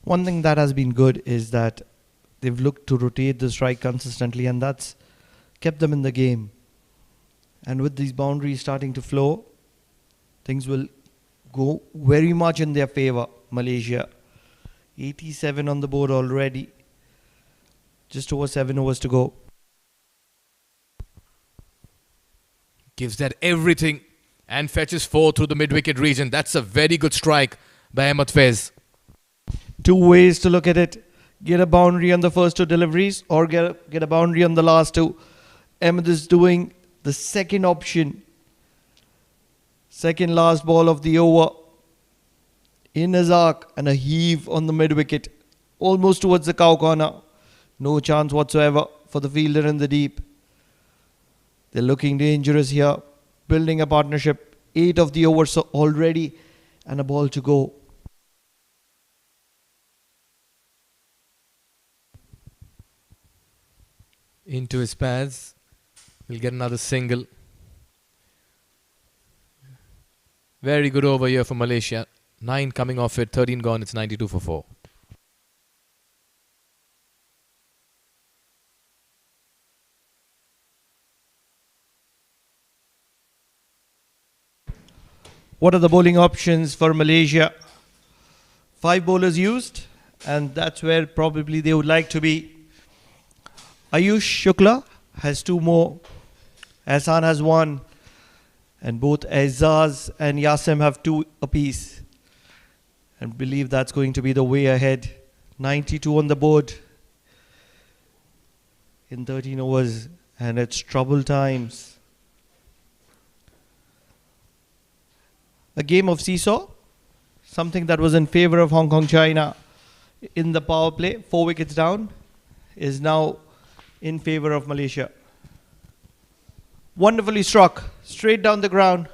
One thing that has been good is that they've looked to rotate the strike consistently, and that's kept them in the game. And with these boundaries starting to flow, things will go very much in their favor. Malaysia, 87 on the board already. Just over 7 overs to go. Gives that everything and fetches 4 through the mid-wicket region. That's a very good strike by Ahmed Faiz. Two ways to look at it. Get a boundary on the first 2 deliveries or get a boundary on the last 2. Ahmed is doing the second option. Second last ball of the over. In his arc and a heave on the mid-wicket. Almost towards the cow corner. No chance whatsoever for the fielder in the deep. They're looking dangerous here. Building a partnership. 8 of the overs already and a ball to go. Into his pads. We'll get another single. Very good over here for Malaysia. 9 coming off it, 13 gone. It's 92 for 4. What are the bowling options for Malaysia? 5 bowlers used, and that's where probably they would like to be. Ayush Shukla has 2 more. Hassan has 1. And both Aizaz and Yasim have 2 apiece. And believe that's going to be the way ahead. 92 on the board in 13 overs. And it's trouble times. A game of seesaw. Something that was in favor of Hong Kong China in the power play. 4 wickets down. Is now in favor of Malaysia. Wonderfully struck. Straight down the ground.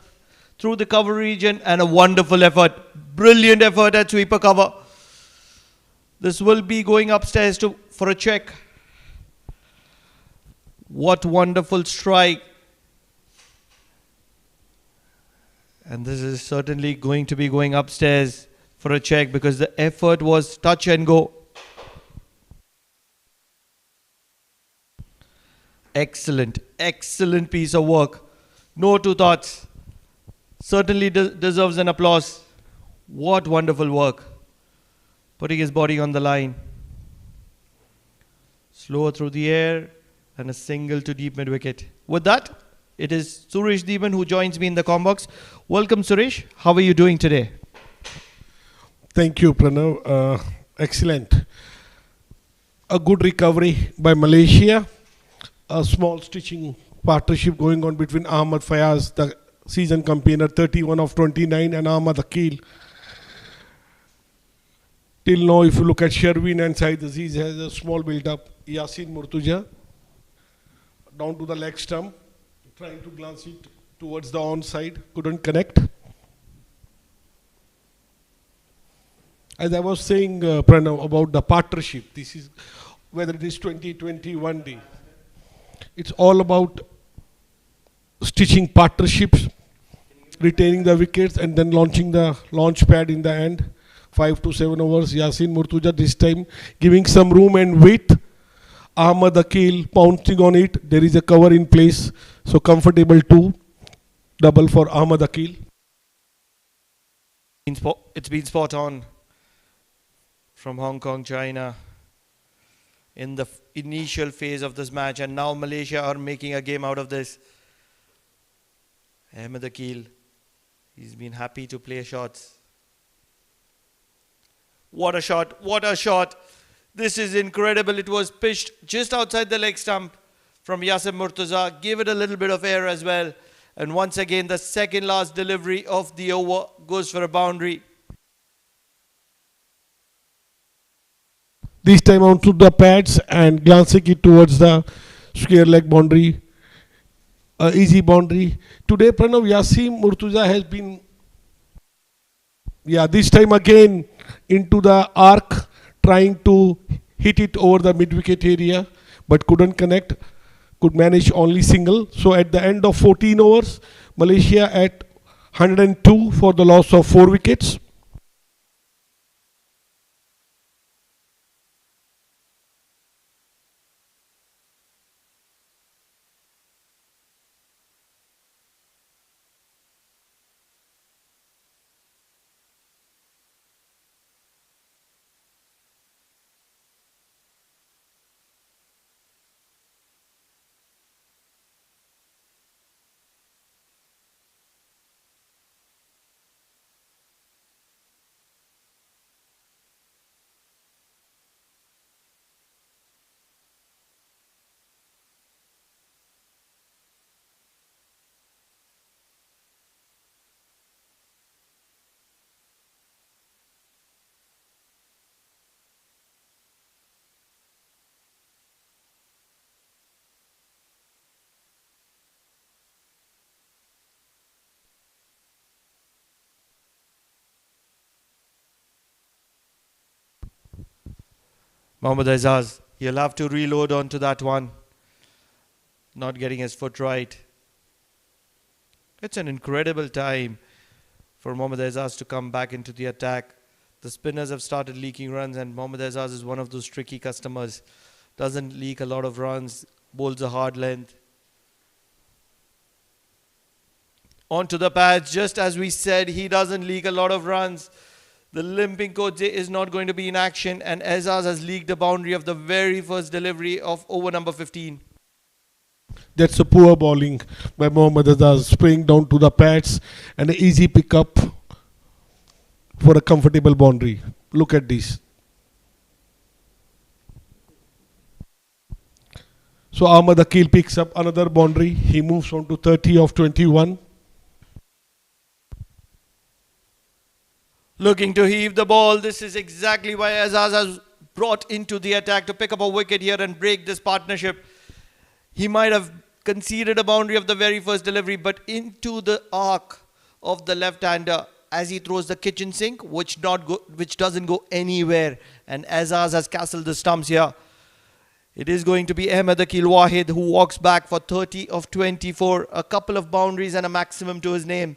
Through the cover region. And a wonderful effort. Brilliant effort at sweeper cover. This will be going upstairs for a check. What wonderful strike. And this is certainly going to be going upstairs for a check because the effort was touch and go. Excellent, excellent piece of work. No 2 thoughts. Certainly deserves an applause. What wonderful work. Putting his body on the line. Slower through the air and a single to deep mid-wicket. With that, it is Suresh Deeban who joins me in the combox. Welcome, Suresh. How are you doing today? Thank you, Pranav. Excellent. A good recovery by Malaysia. A small stitching partnership going on between Ahmed Fayaz, the season campaigner, 31 of 29, and Ahmed Akil. Till now, if you look at Sherwin and Saeed Aziz, has a small build-up. Yasin Murtuja down to the leg stump. Trying to glance it towards the onside, couldn't connect. As I was saying, Pranav, about the partnership, this is whether it is 2021 day. It's all about stitching partnerships, retaining the wickets, and then launching the launch pad in the end. 5 to 7 overs. Yasin Murtuja this time giving some room and weight. Ahmed Akil pouncing on it. There is a cover in place. So comfortable 2. Double for Ahmed Akil. It's been spot on from Hong Kong, China in the initial phase of this match. And now Malaysia are making a game out of this. Ahmed Akil, he's been happy to play shots. What a shot, what a shot. This is incredible. It was pitched just outside the leg stump from Yasim Murtaza. Gave it a little bit of air as well. And once again, the second last delivery of the over goes for a boundary. This time onto the pads and glancing it towards the square leg boundary, easy boundary. Today, Pranav Yasim Murtuza has been, this time again into the arc, trying to hit it over the mid wicket area, but couldn't connect, could manage only single. So at the end of 14 overs, Malaysia at 102 for the loss of 4 wickets. Mohammad Azaz, he'll have to reload onto that one. Not getting his foot right. It's an incredible time for Mohammad Azaz to come back into the attack. The spinners have started leaking runs, and Mohammad Azaz is one of those tricky customers. Doesn't leak a lot of runs, bowls a hard length. Onto the pads, just as we said, he doesn't leak a lot of runs. The limping Koje is not going to be in action, and Azaz has leaked the boundary of the very first delivery of over number 15. That's a poor bowling by Mohammad Azaz, spraying down to the pads and an easy pickup for a comfortable boundary. Look at this. So Ahmad Akil picks up another boundary. He moves on to 30 of 21. Looking to heave the ball. This is exactly why Azaz has brought into the attack to pick up a wicket here and break this partnership. He might have conceded a boundary of the very first delivery, but into the arc of the left-hander as he throws the kitchen sink, which doesn't go anywhere. And Azaz has castled the stumps here. It is going to be Ahmed Akil Wahid who walks back for 30 of 24, a couple of boundaries and a maximum to his name.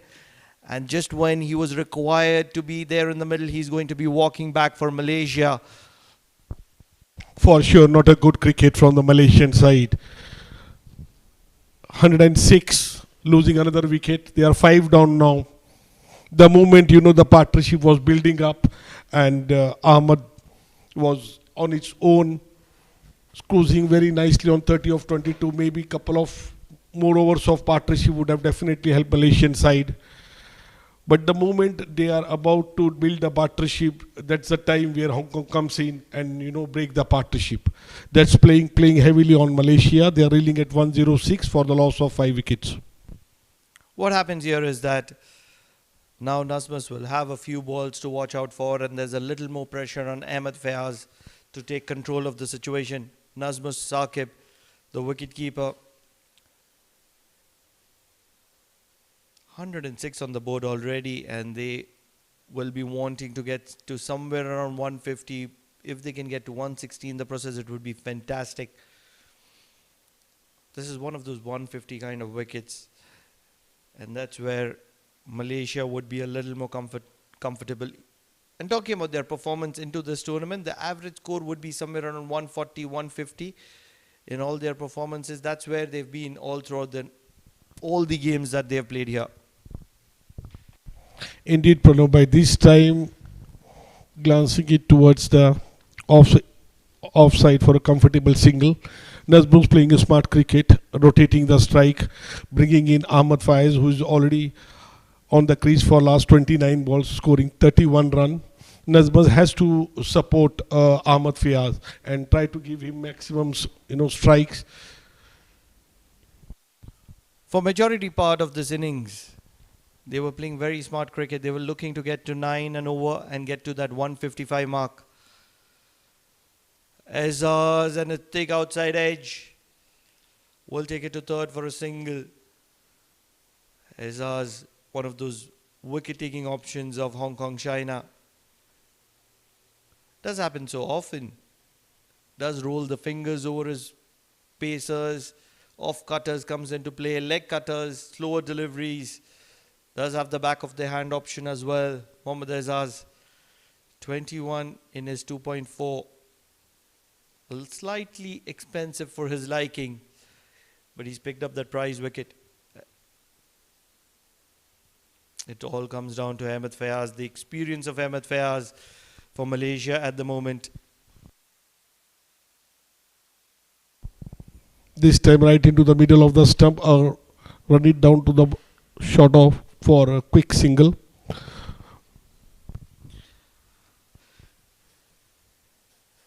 And just when he was required to be there in the middle, he's going to be walking back for Malaysia. For sure, not a good cricket from the Malaysian side. 106, losing another wicket. They are 5 down now. The moment, the partnership was building up and Ahmad was on its own, cruising very nicely on 30 of 22. Maybe a couple of more overs of partnership would have definitely helped Malaysian side. But the moment they are about to build a partnership, that's the time where Hong Kong comes in and break the partnership. That's playing heavily on Malaysia. They are reeling at 106 for the loss of 5 wickets. What happens here is that now Nazmus will have a few balls to watch out for, and there's a little more pressure on Ahmed Fayaz to take control of the situation. Nazmus Saqib, the wicketkeeper, 106 on the board already, and they will be wanting to get to somewhere around 150. If they can get to 160 in the process, it would be fantastic. This is one of those 150 kind of wickets, and that's where Malaysia would be a little more comfortable. And talking about their performance into this tournament, the average score would be somewhere around 140, 150 in all their performances. That's where they've been all throughout all the games that they've played here. Indeed, Pranav, by this time, glancing it towards the offside for a comfortable single. Nazmus playing a smart cricket, rotating the strike, bringing in Ahmad Faiz, who is already on the crease for last 29 balls, scoring 31 run. Nazmus has to support Ahmad Faiz and try to give him maximum, strikes. For majority part of this innings, they were playing very smart cricket. They were looking to get to 9 and over and get to that 155 mark. Azaz and a thick outside edge. Will take it to third for a single. Azaz, one of those wicket-taking options of Hong Kong China. Does happen so often. Does roll the fingers over his pacers. Off cutters comes into play. Leg cutters, slower deliveries. Does have the back of the hand option as well. Mohammad Azaz, 21 in his 2.4. Slightly expensive for his liking, but he's picked up that prize wicket. It all comes down to Ahmed Fayaz, the experience of Ahmed Fayaz for Malaysia at the moment. This time right into the middle of the stump or run it down to the short off for a quick single.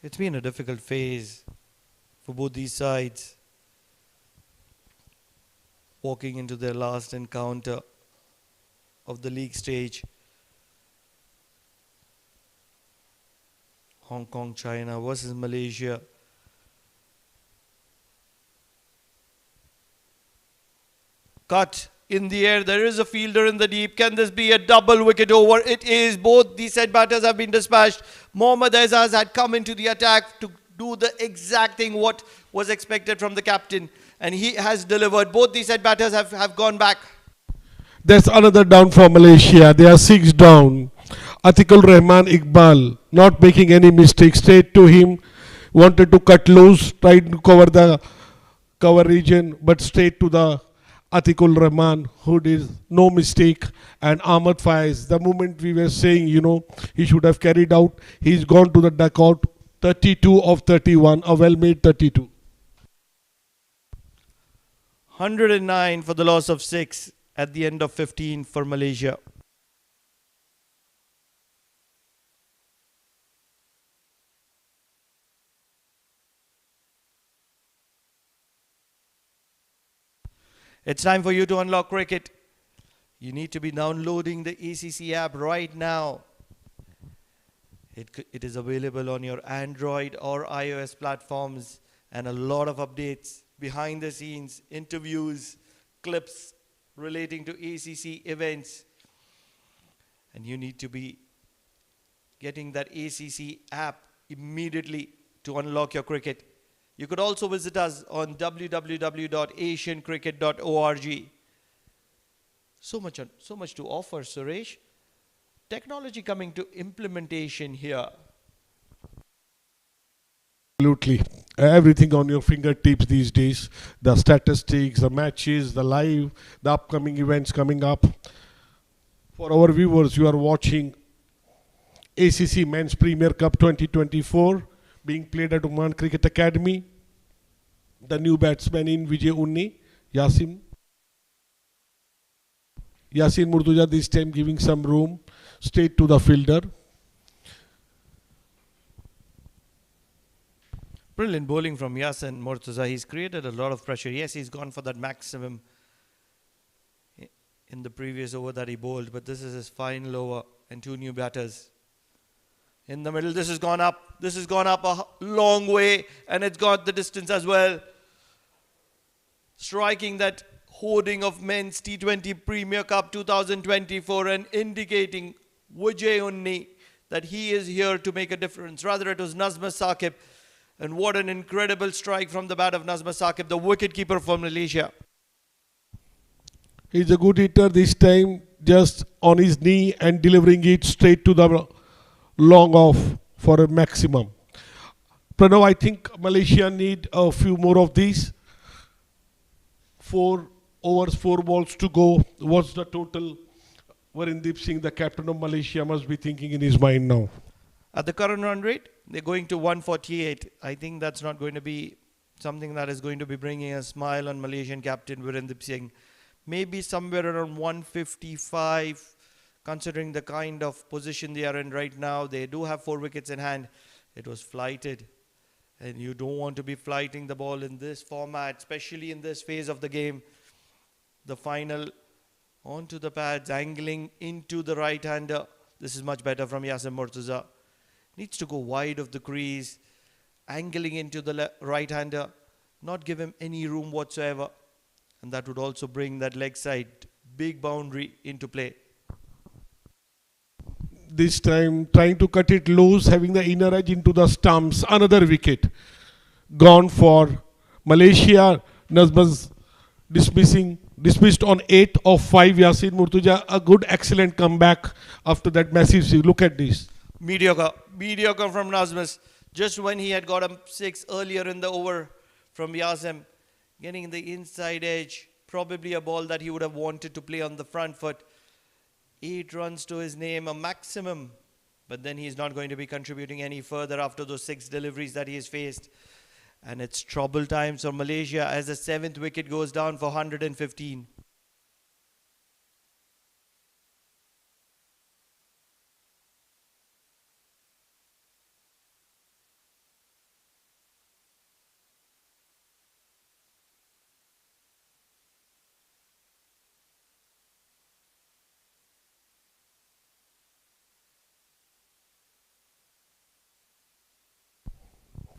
It's been a difficult phase for both these sides, walking into their last encounter of the league stage. Hong Kong, China versus Malaysia. Cut in the air. There is a fielder in the deep. Can this be a double wicket over? It is. Both the set batters have been dispatched. Mohammad Azaz had come into the attack to do the exact thing what was expected from the captain. And he has delivered. Both the set batters have gone back. That's another down for Malaysia. They are 6 down. Atiqul Rahman Iqbal not making any mistake. Straight to him. Wanted to cut loose. Tried to cover the cover region. But straight to the Atiqul Rahman, who did no mistake, and Ahmed Faiz. The moment we were saying, he should have carried out, he's gone to the dugout. 32 of 31, a well-made 32. 109 for the loss of 6 at the end of 15 for Malaysia. It's time for you to unlock cricket. You need to be downloading the ACC app right now. It is available on your Android or iOS platforms, and a lot of updates, behind the scenes, interviews, clips relating to ACC events. And you need to be getting that ACC app immediately to unlock your cricket. You could also visit us on www.asiancricket.org. So much to offer, Suresh. Technology coming to implementation here. Absolutely. Everything on your fingertips these days. The statistics, the matches, the live, the upcoming events coming up. For our viewers, you are watching ACC Men's Premier Cup 2024 being played at Oman Cricket Academy. The new batsman in Vijay Unni, Yasin Murtuja, this time giving some room straight to the fielder. Brilliant bowling from Yasin Murtuza. He's created a lot of pressure. Yes, he's gone for that maximum in the previous over that he bowled, but this is his final over and 2 new batters. In the middle, this has gone up. This has gone up a long way, and it's got the distance as well. Striking that hoarding of Men's T20 Premier Cup 2024 and indicating Vijay Unni that he is here to make a difference. Rather, it was Nazma Saqib. And what an incredible strike from the bat of Nazma Saqib, the wicketkeeper for Malaysia. He's a good hitter this time, just on his knee and delivering it straight to the long off for a maximum. Pranav, I think Malaysia need a few more of these. 4 overs, 4 balls to go. What's the total? Warindeep Singh, the captain of Malaysia, must be thinking in his mind now. At the current run rate, they're going to 148. I think that's not going to be something that is going to be bringing a smile on Malaysian captain Warindeep Singh. Maybe somewhere around 155, considering the kind of position they are in right now. They do have 4 wickets in hand. It was flighted. And you don't want to be flighting the ball in this format, especially in this phase of the game. The final onto the pads, angling into the right-hander. This is much better from Yasin Murtuza. Needs to go wide of the crease. angling into the right-hander, not give him any room whatsoever. And that would also bring that leg side big boundary into play. This time trying to cut it loose, having the inner edge into the stumps. Another wicket gone for Malaysia. Nazmaz dismissed on 8 of 5. Yasin Murtuja, a good excellent comeback after that massive save. Look at this. Mediocre from Nazmus. Just when he had got a 6 earlier in the over from Yasim, getting the inside edge, probably a ball that he would have wanted to play on the front foot. 8 runs to his name, a maximum. But then he's not going to be contributing any further after those 6 deliveries that he has faced. And it's trouble times for Malaysia as the 7th wicket goes down for 115.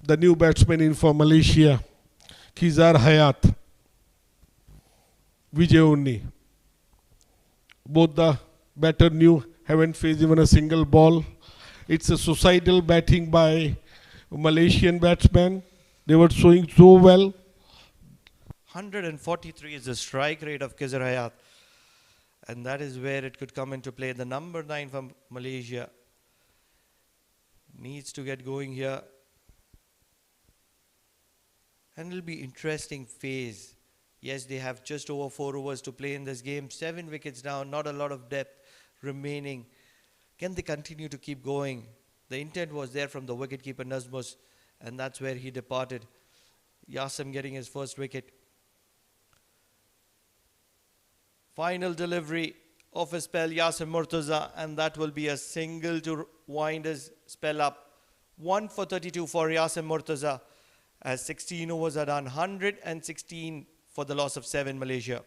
The new batsman in for Malaysia, Khizar Hayat, Vijay Unni. Both the batter new haven't faced even a single ball. It's a suicidal batting by Malaysian batsmen. They were showing so well. 143 is the strike rate of Khizar Hayat. And that is where it could come into play. The number 9 from Malaysia needs to get going here. And it'll be interesting phase. Yes, they have just over 4 overs to play in this game. 7 wickets down, not a lot of depth remaining. Can they continue to keep going? The intent was there from the wicketkeeper Nazmus, and that's where he departed. Yasim getting his first wicket. Final delivery of a spell, Yasim Murtaza, and that will be a single to wind his spell up. 1 for 32 for Yasim Murtaza. As 16 overs are done, 116 for the loss of 7 Malaysia.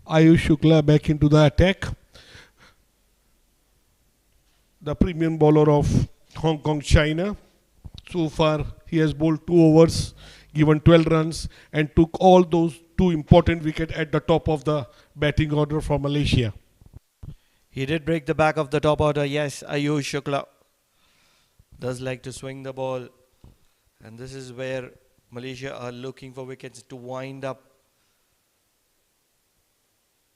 Ayush Shukla back into the attack. The premium bowler of Hong Kong, China. So far, he has bowled 2 overs, given 12 runs, and took all those 2 important wickets at the top of the batting order for Malaysia. He did break the back of the top order. Yes, Ayush Shukla does like to swing the ball. And this is where Malaysia are looking for wickets to wind up.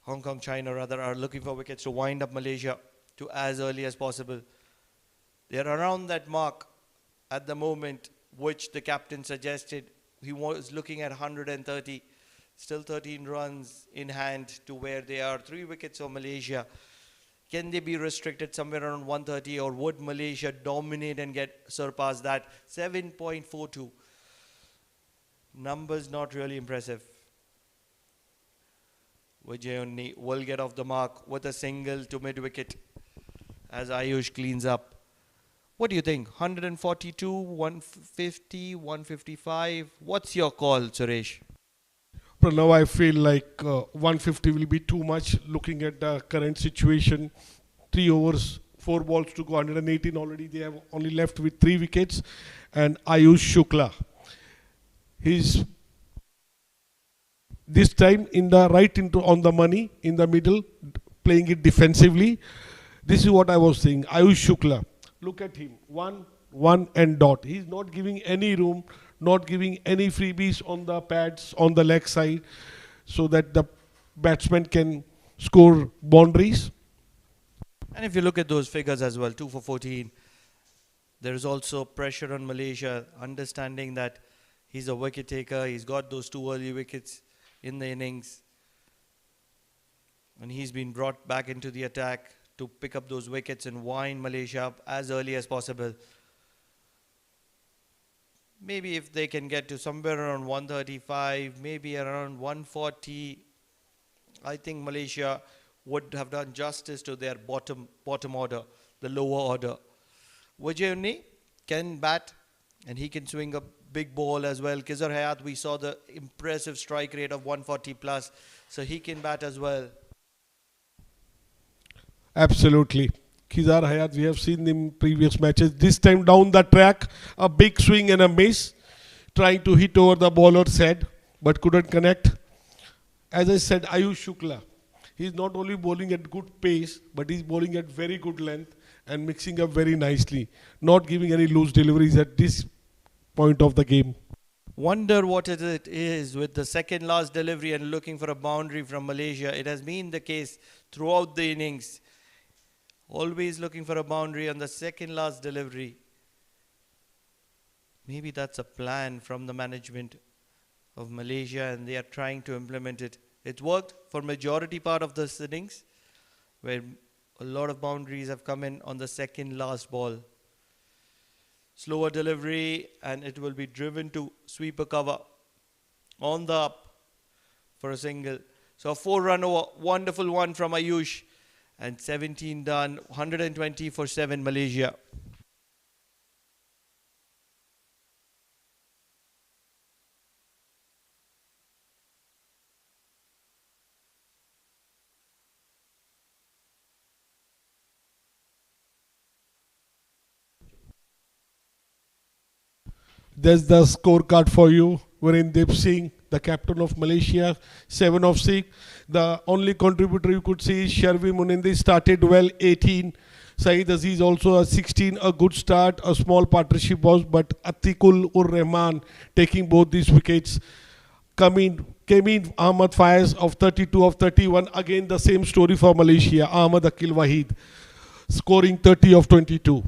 Hong Kong, China rather, are looking for wickets to wind up Malaysia to as early as possible. They're around that mark at the moment, which the captain suggested. He was looking at 130. Still 13 runs in hand to where they are. 3 wickets for Malaysia. Can they be restricted somewhere around 130, or would Malaysia dominate and surpass that? 7.42. Numbers not really impressive. Vijay Unni will get off the mark with a single to mid-wicket as Ayush cleans up. What do you think? 142, 150, 155? What's your call, Suresh? Pranav, I feel like 150 will be too much looking at the current situation. 3 overs, 4 balls to go, 118 already. They have only left with 3 wickets. And Ayush Shukla, he's this time in the right into on the money, in the middle, playing it defensively. This is what I was saying. Ayush Shukla, look at him, 1 and dot. He's not giving any room, not giving any freebies on the pads, on the leg side, so that the batsman can score boundaries. And if you look at those figures as well, 2 for 14. There is also pressure on Malaysia, understanding that he's a wicket taker. He's got those 2 early wickets in the innings. And he's been brought back into the attack to pick up those wickets and wind Malaysia up as early as possible. Maybe if they can get to somewhere around 135, maybe around 140, I think Malaysia would have done justice to their bottom order, the lower order. Vijay can bat and he can swing a big ball as well. Khizar Hayat, we saw the impressive strike rate of 140 plus, so he can bat as well. Absolutely. Khizar Hayat, we have seen in previous matches. This time down the track, a big swing and a miss, trying to hit over the bowler's head, but couldn't connect. As I said, Ayush Shukla, he's not only bowling at good pace, but he's bowling at very good length and mixing up very nicely, not giving any loose deliveries at this point of the game. Wonder what it is with the second last delivery and looking for a boundary from Malaysia. It has been the case throughout the innings. Always looking for a boundary on the second last delivery. Maybe that's a plan from the management of Malaysia and they are trying to implement it. It worked for majority part of the innings where a lot of boundaries have come in on the second last ball. Slower delivery and it will be driven to sweeper cover on the up for a single. So a 4-run over, wonderful one from Ayush. And 17 done, 120 for 7 Malaysia. There's the scorecard for you. Virendip Singh, the captain of Malaysia, 7 of 6. The only contributor you could see is Sharvi Munindi, started well, 18. Saeed Aziz also a 16, a good start, a small partnership was, but Atikul ur Rahman taking both these wickets. Came in Ahmad Faiz of 32 of 31. Again the same story for Malaysia. Ahmad Akil Wahid scoring 30 of 22.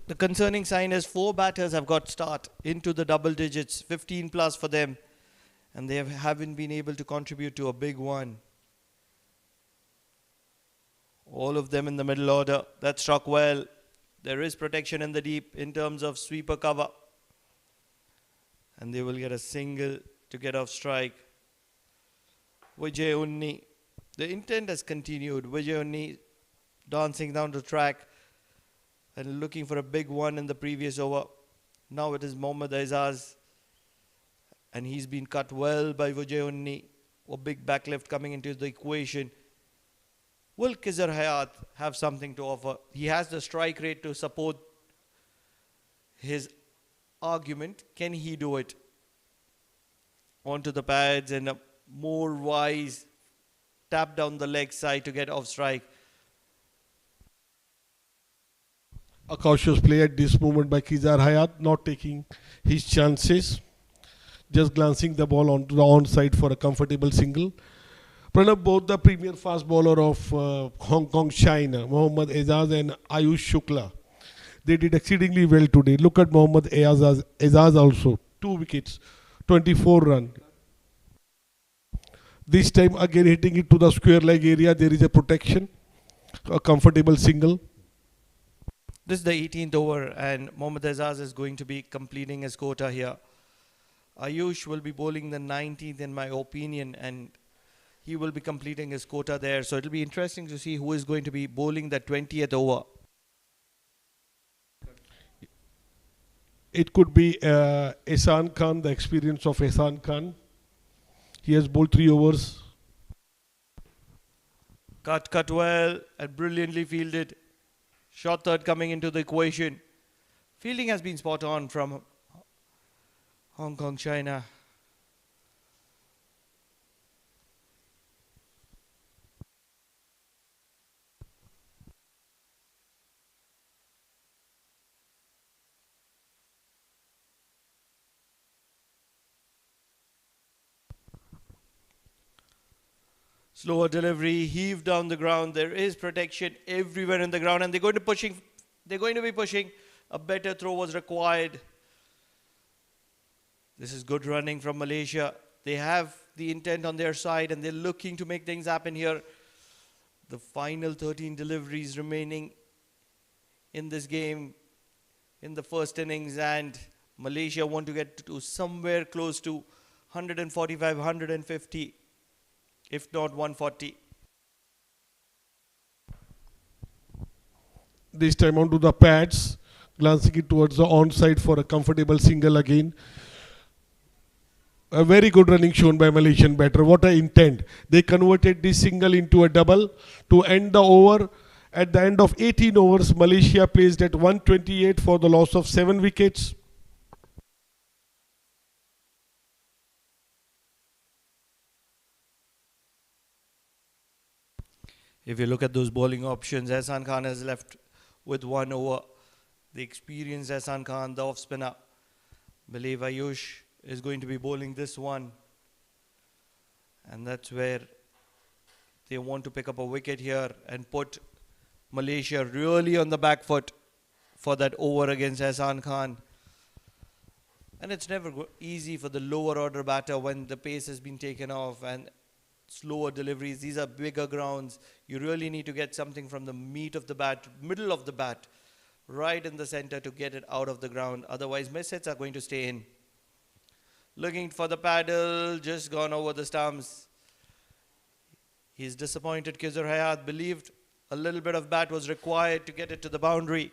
The concerning sign is 4 batters have got start into the double digits, 15 plus for them. And they haven't been able to contribute to a big one. All of them in the middle order. That struck well. There is protection in the deep in terms of sweeper cover. And they will get a single to get off strike. Vijay Unni. The intent has continued. Vijay Unni dancing down the track and looking for a big one in the previous over. Now it is Mohammad Aizaz. And he's been cut well by Vijay Unni. A big backlift coming into the equation. Will Khizar Hayat have something to offer? He has the strike rate to support his argument. Can he do it? Onto the pads and a more wise tap down the leg side to get off strike. A cautious play at this moment by Khizar Hayat, not taking his chances. Just glancing the ball onto the onside for a comfortable single. Pranab, both the premier fast bowler of Hong Kong, China, Mohammad Aizaz and Ayush Shukla, they did exceedingly well today. Look at Mohammad Aizaz also, 2 wickets, 24 run. This time again hitting it to the square leg area, there is a protection, a comfortable single. This is the 18th over and Mohammad Aizaz is going to be completing his quota here. Ayush will be bowling the 19th in my opinion and he will be completing his quota there. So it will be interesting to see who is going to be bowling the 20th over. It could be Ehsan Khan, the experience of Ehsan Khan. He has bowled 3 overs. Cut well and brilliantly fielded. Short third coming into the equation. Fielding has been spot on from Hong Kong, China. Slower delivery, heave down the ground. There is protection everywhere in the ground and they're going to be pushing A better throw was required. This is good running from Malaysia. They have the intent on their side and they're looking to make things happen here. The final 13 deliveries remaining in this game in the first innings, and Malaysia want to get to somewhere close to 145, 150, if not 140. This time onto the pads, glancing it towards the onside for a comfortable single again. A very good running shown by Malaysian batter. What an intent. They converted this single into a double to end the over. At the end of 18 overs, Malaysia placed at 128 for the loss of 7 wickets. If you look at those bowling options, Ehsan Khan has left with 1 over. The experienced Ehsan Khan, the off spinner. Believe Ayush is going to be bowling this one. And that's where they want to pick up a wicket here and put Malaysia really on the back foot for that over against Ehsan Khan. And it's never easy for the lower order batter when the pace has been taken off and slower deliveries. These are bigger grounds. You really need to get something from the meat of the bat, middle of the bat, right in the center to get it out of the ground. Otherwise, miss hits are going to stay in. Looking for the paddle, just gone over the stumps. He's disappointed. Kizar Hayat believed a little bit of bat was required to get it to the boundary.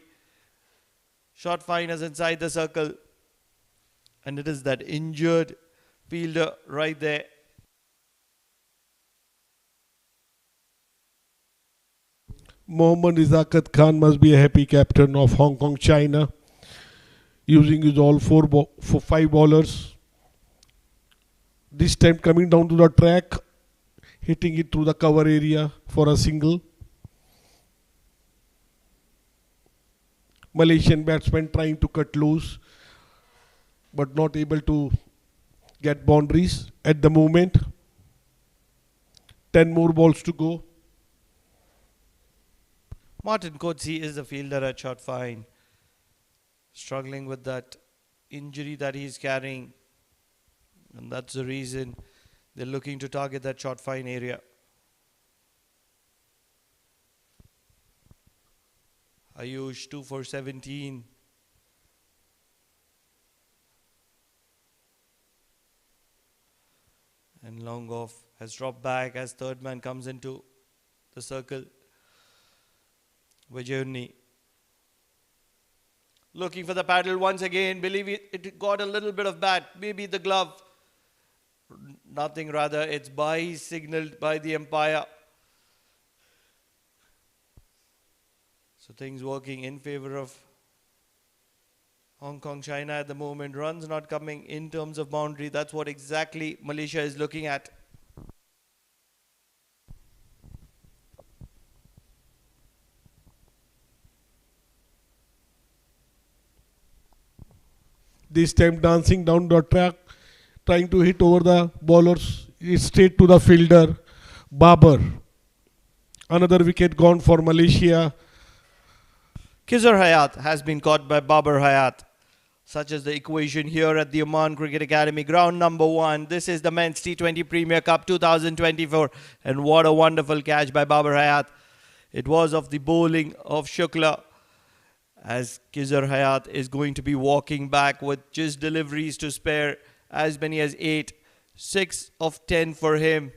Shot fine is inside the circle. And it is that injured fielder right there. Mohammad Izakat Khan must be a happy captain of Hong Kong, China, using his all 5 bowlers. This time coming down to the track, hitting it through the cover area for a single. Malaysian batsmen trying to cut loose, but not able to get boundaries at the moment. 10 more balls to go. Martin Coetzee is the fielder at short fine, struggling with that injury that he's carrying, and that's the reason they're looking to target that short fine area. Ayush 2 for 17. And long off has dropped back as third man comes into the circle. Vijayuni looking for the paddle once again. Believe it got a little bit of bat, maybe the glove. Nothing, rather it's bye signaled by the umpire. So things working in favor of Hong Kong, China at the moment. Runs not coming in terms of boundary. That's what exactly Malaysia is looking at. This time dancing down the track, trying to hit over the bowlers, straight to the fielder, Babar. Another wicket gone for Malaysia. Kizar Hayat has been caught by Babar Hayat. Such is the equation here at the Oman Cricket Academy. Ground number 1. This is the Men's T20 Premier Cup 2024. And what a wonderful catch by Babar Hayat. It was of the bowling of Shukla, as Kizar Hayat is going to be walking back with just deliveries to spare, as many as 8. 6 of 10 for him.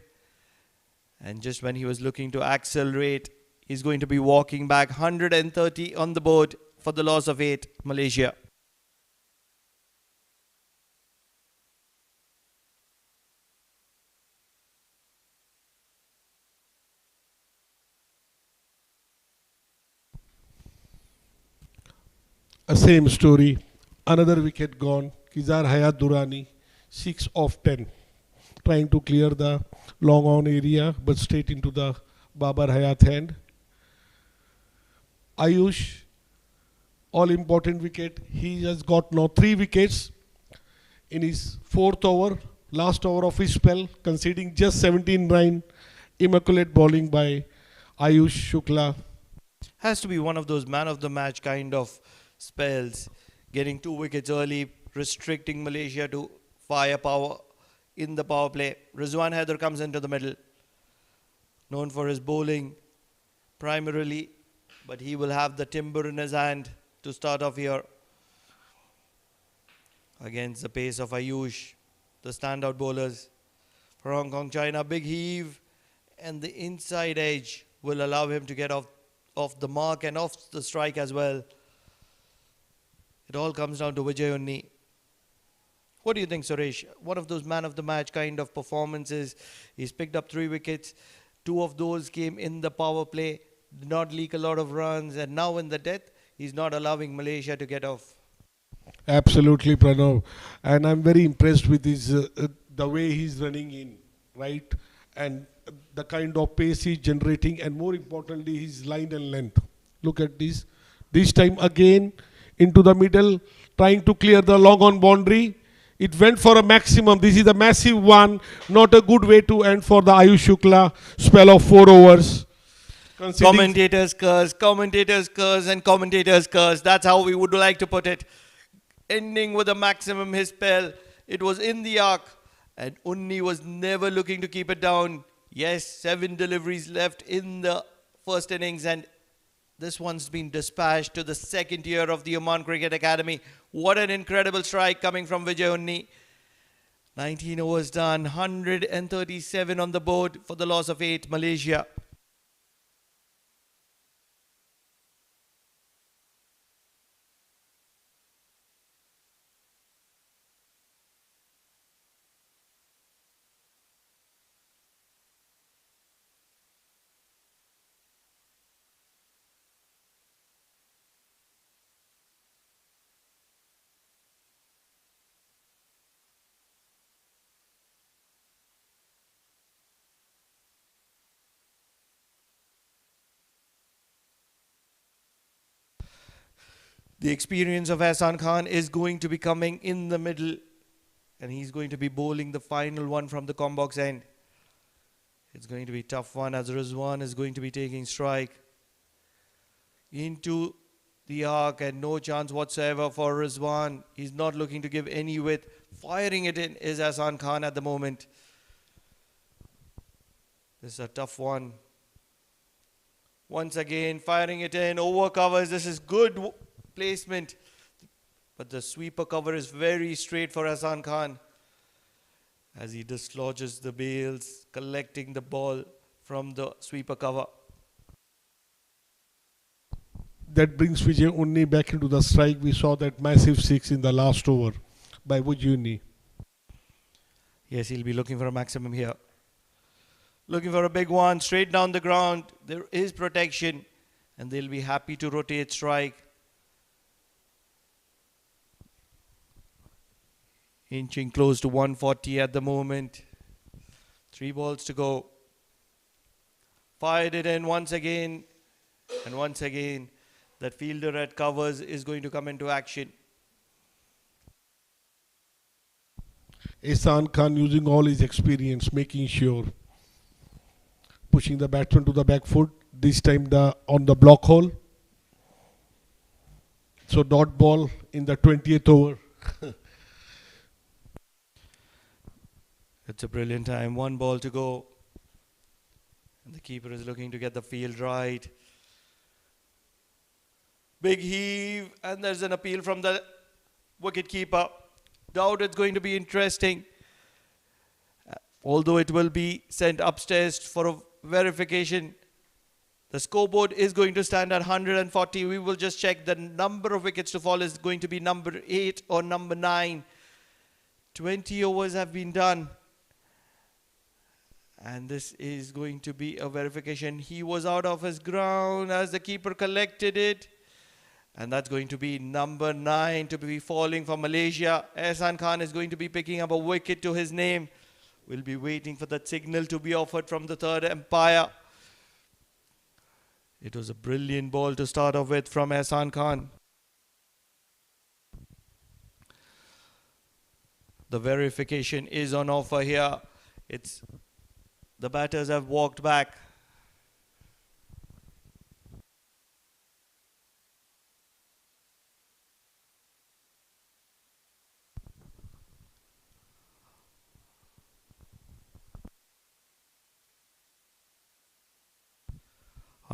And just when he was looking to accelerate, he's going to be walking back. 130 on the board for the loss of 8, Malaysia. Same story. Another wicket gone. Kizar Hayat Durrani, 6 of 10. Trying to clear the long on area, but straight into the Babar Hayat hand. Ayush, all important wicket. He has got now 3 wickets in his 4th over, last over of his spell, conceding just 17 runs. Immaculate bowling by Ayush Shukla. Has to be one of those man of the match kind of spells, getting 2 wickets early, restricting Malaysia to firepower in the power play. Rizwan Haider comes into the middle, known for his bowling primarily, but he will have the timber in his hand to start off here against the pace of Ayush, the standout bowlers. For Hong Kong China, big heave and the inside edge will allow him to get off the mark and off the strike as well. It all comes down to Vijay Unni. What do you think, Suresh? One of those man of the match kind of performances. He's picked up 3 wickets. 2 of those came in the power play, did not leak a lot of runs, and now in the death, he's not allowing Malaysia to get off. Absolutely, Pranav. And I'm very impressed with his the way he's running in, right? And the kind of pace he's generating, and more importantly, his line and length. Look at this. This time again into the middle, trying to clear the long on boundary. It went for a maximum. This is a massive one. Not a good way to end for the Ayush Shukla spell of 4 overs. Commentators curse, and commentators curse. That's how we would like to put it. Ending with a maximum his spell. It was in the arc, and Unni was never looking to keep it down. Yes, 7 deliveries left in the first innings, and this one's been dispatched to the second tier of the Oman Cricket Academy. What an incredible strike coming from Vijay Unni. 19 overs done, 137 on the board for the loss of 8, Malaysia. The experience of Ehsan Khan is going to be coming in the middle, and he's going to be bowling the final one from the combox end. It's going to be a tough one as Rizwan is going to be taking strike into the arc, and no chance whatsoever for Rizwan. He's not looking to give any width. Firing it in is Ehsan Khan at the moment. This is a tough one. Once again, firing it in, over covers. This is good placement, but the sweeper cover is very straight for Ehsan Khan as he dislodges the bails, collecting the ball from the sweeper cover. That brings Vijay Unni back into the strike. We saw that massive 6 in the last over by Vijay Unni. Yes, he'll be looking for a maximum here. Looking for a big one, straight down the ground. There is protection, and they'll be happy to rotate strike. Inching close to 140 at the moment. 3 balls to go. Fired it in once again. And once again, that fielder at covers is going to come into action. Ehsan Khan using all his experience, making sure. Pushing the batsman to the back foot. This time on the block hole. So dot ball in the 20th over. It's a brilliant time. 1 ball to go. And the keeper is looking to get the field right. Big heave. And there's an appeal from the wicket keeper. Doubt it's going to be interesting. Although it will be sent upstairs for a verification. The scoreboard is going to stand at 140. We will just check the number of wickets to fall is going to be number 8 or number 9. 20 overs have been done. And this is going to be a verification. He was out of his ground as the keeper collected it. And that's going to be number 9 to be falling for Malaysia. Ehsan Khan is going to be picking up a wicket to his name. We'll be waiting for that signal to be offered from the third umpire. It was a brilliant ball to start off with from Ehsan Khan. The verification is on offer here. The batters have walked back.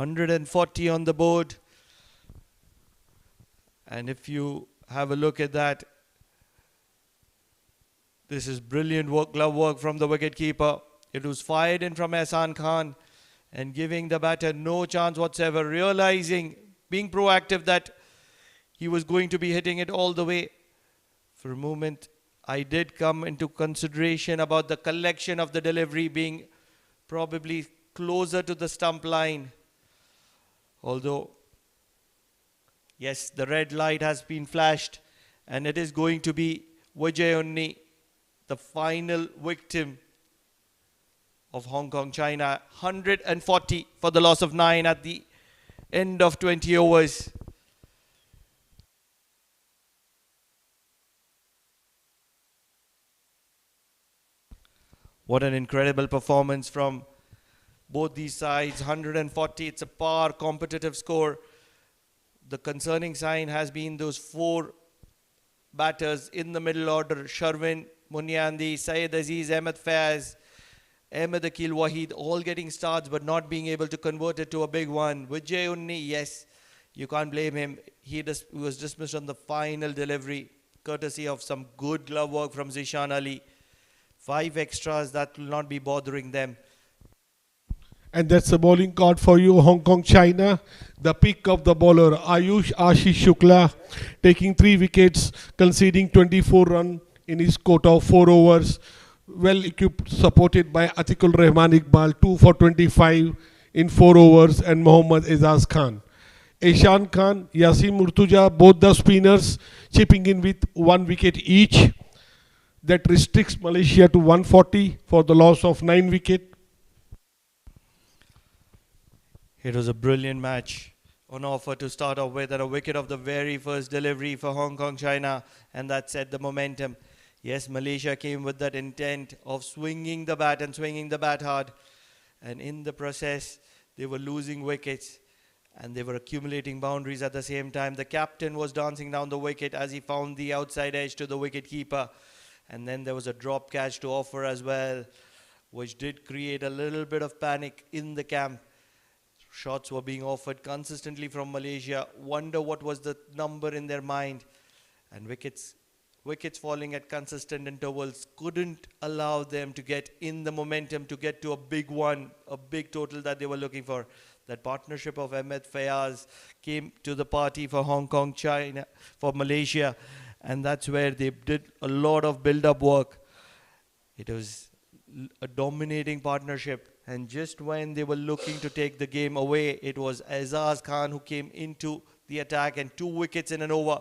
140 on the board. And if you have a look at that, this is brilliant work, glove work from the wicketkeeper. It was fired in from Ehsan Khan and giving the batter no chance whatsoever, realizing, being proactive that he was going to be hitting it all the way. For a moment, I did come into consideration about the collection of the delivery being probably closer to the stump line. Although, yes, the red light has been flashed and it is going to be Vijay Unni, the final victim of Hong Kong China. 140 for the loss of 9 at the end of 20 overs. What an incredible performance from both these sides. 140, it's a par competitive score. The concerning sign has been those 4 batters in the middle order: Sharvin, Munyandi, Syed Aziz, Ahmed Faiz, Ahmed Akil Wahid, all getting starts but not being able to convert it to a big one. Vijay Unni, yes, you can't blame him. He was dismissed on the final delivery, courtesy of some good glove work from Zishan Ali. 5 extras, that will not be bothering them. And that's a bowling card for you, Hong Kong China. The pick of the bowler, Ayush Ashish Shukla, taking 3 wickets, conceding 24 runs in his quota of 4 overs. Well equipped, supported by Atikul Rahman Iqbal, 2 for 25 in 4 overs, and Mohammad Ezaz Khan. Eshan Khan, Yasin Murtuja, both the spinners chipping in with 1 wicket each. That restricts Malaysia to 140 for the loss of 9 wickets. It was a brilliant match on offer to start off with, and a wicket of the very first delivery for Hong Kong China, and that set the momentum. Yes, Malaysia came with that intent of swinging the bat and swinging the bat hard, and in the process they were losing wickets and they were accumulating boundaries at the same time. The captain was dancing down the wicket as he found the outside edge to the wicket keeper, and then there was a drop catch to offer as well, which did create a little bit of panic in the camp. Shots were being offered consistently from Malaysia. Wonder what was the number in their mind. And wickets falling at consistent intervals couldn't allow them to get in the momentum to get to a big one, a big total that they were looking for. That partnership of Ahmed Fayaz came to the party for Hong Kong, China, for Malaysia. And that's where they did a lot of build-up work. It was a dominating partnership. And just when they were looking to take the game away, it was Ezaz Khan who came into the attack, and 2 wickets in an over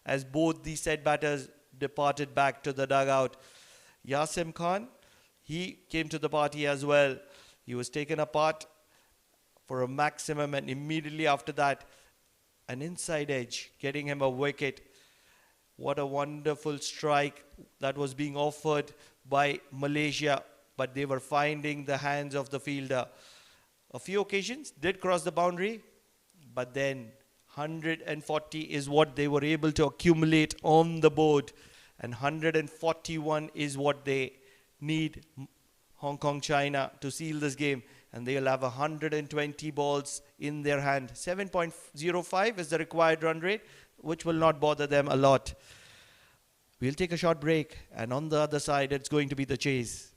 as both the set batters departed back to the dugout. Yasim Khan, he came to the party as well. He was taken apart for a maximum, and immediately after that, an inside edge, getting him a wicket. What a wonderful strike that was being offered by Malaysia, but they were finding the hands of the fielder. A few occasions did cross the boundary, but then 140 is what they were able to accumulate on the board, and 141 is what they need, Hong Kong China, to seal this game, and they'll have 120 balls in their hand. 7.05 is the required run rate, which will not bother them a lot. We'll take a short break, and on the other side, it's going to be the chase.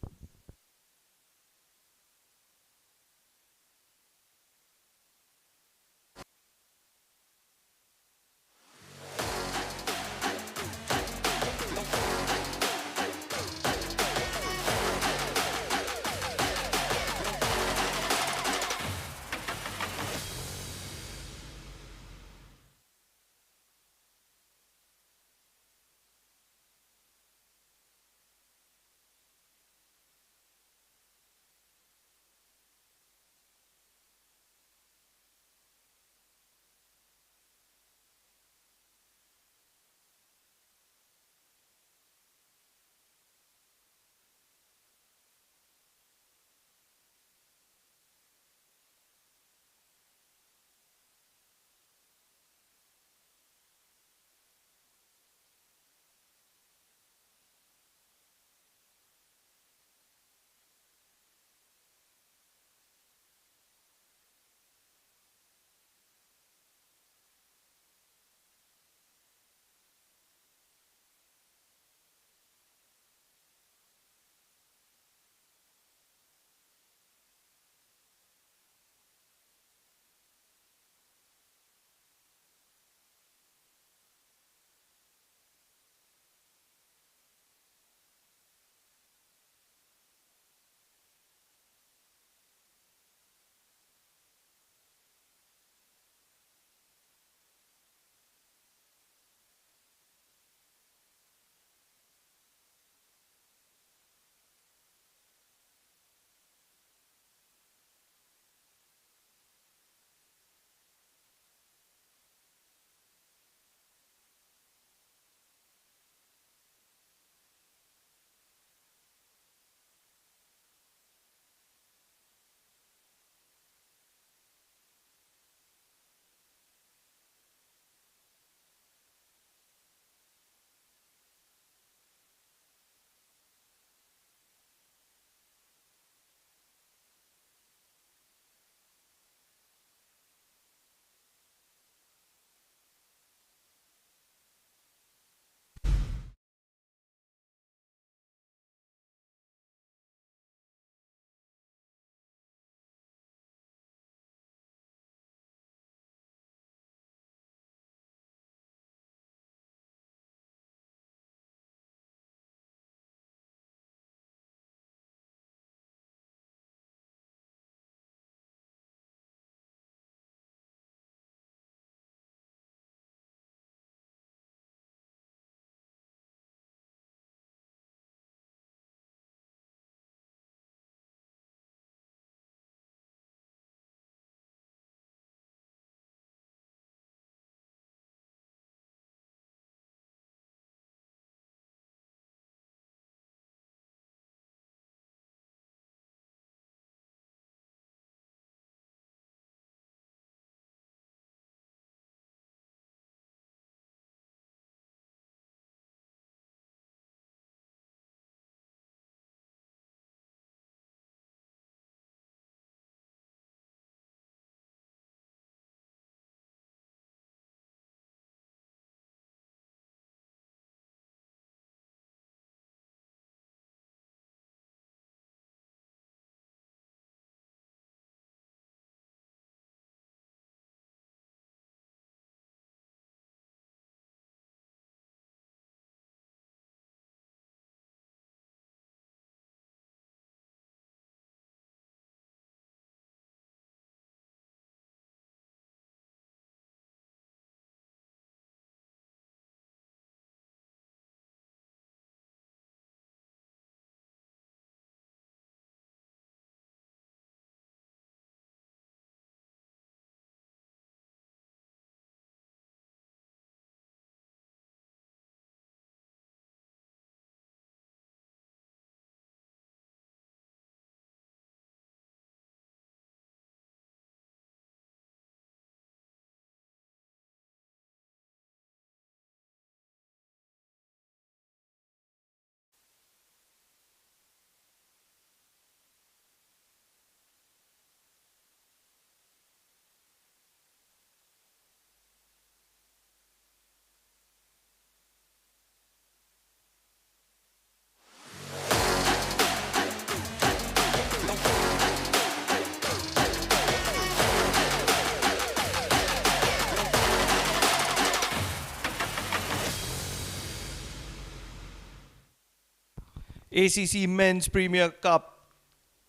ACC Men's Premier Cup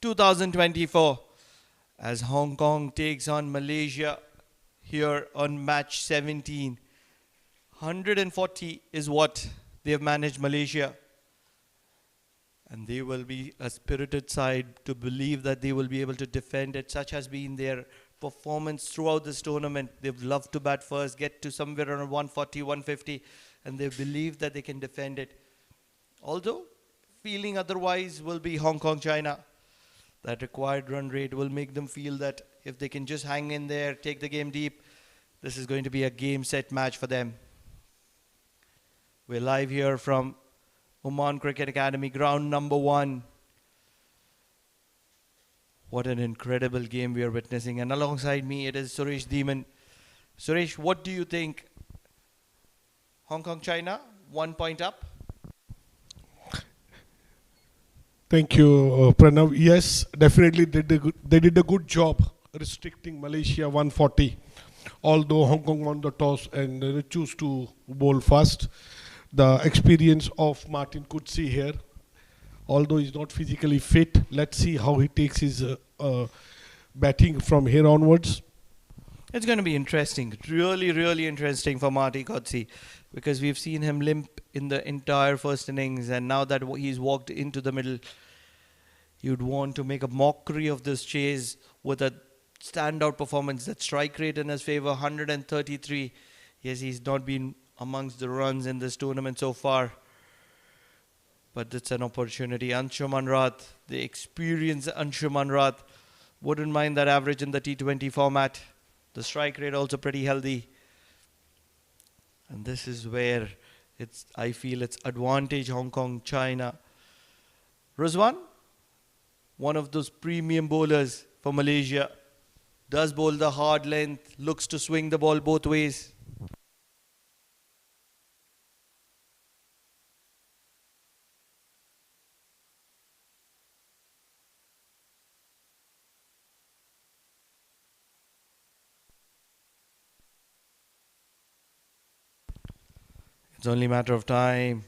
2024 as Hong Kong takes on Malaysia here on match 17. 140 is what they have managed Malaysia. And they will be a spirited side to believe that they will be able to defend it. Such has been their performance throughout this tournament. They've loved to bat first, get to somewhere around 140, 150, and they believe that they can defend it. Although, feeling otherwise will be Hong Kong, China. That required run rate will make them feel that if they can just hang in there, take the game deep, this is going to be a game set match for them. We're live here from Oman Cricket Academy, ground number 1. What an incredible game we are witnessing. And alongside me, it is Suresh Demon. Suresh, what do you think? Hong Kong, China, 1 point up? Thank you, Pranav. Yes, definitely they did a good job restricting Malaysia 140. Although Hong Kong won the toss and chose to bowl first. The experience of Martin Coetzee here, although he's not physically fit, let's see how he takes his batting from here onwards. It's going to be interesting, really, really interesting for Martin Coetzee, because we've seen him limp in the entire first innings, and now that he's walked into the middle, you'd want to make a mockery of this chase with a standout performance. That strike rate in his favor, 133. Yes, he's not been amongst the runs in this tournament so far, but it's an opportunity. Anshuman Rath, the experienced Anshuman Rath, wouldn't mind that average in the T20 format. The strike rate also pretty healthy, and this is where I feel it's advantage Hong Kong, China. Rizwan, one of those premium bowlers for Malaysia, does bowl the hard length, looks to swing the ball both ways. It's only a matter of time.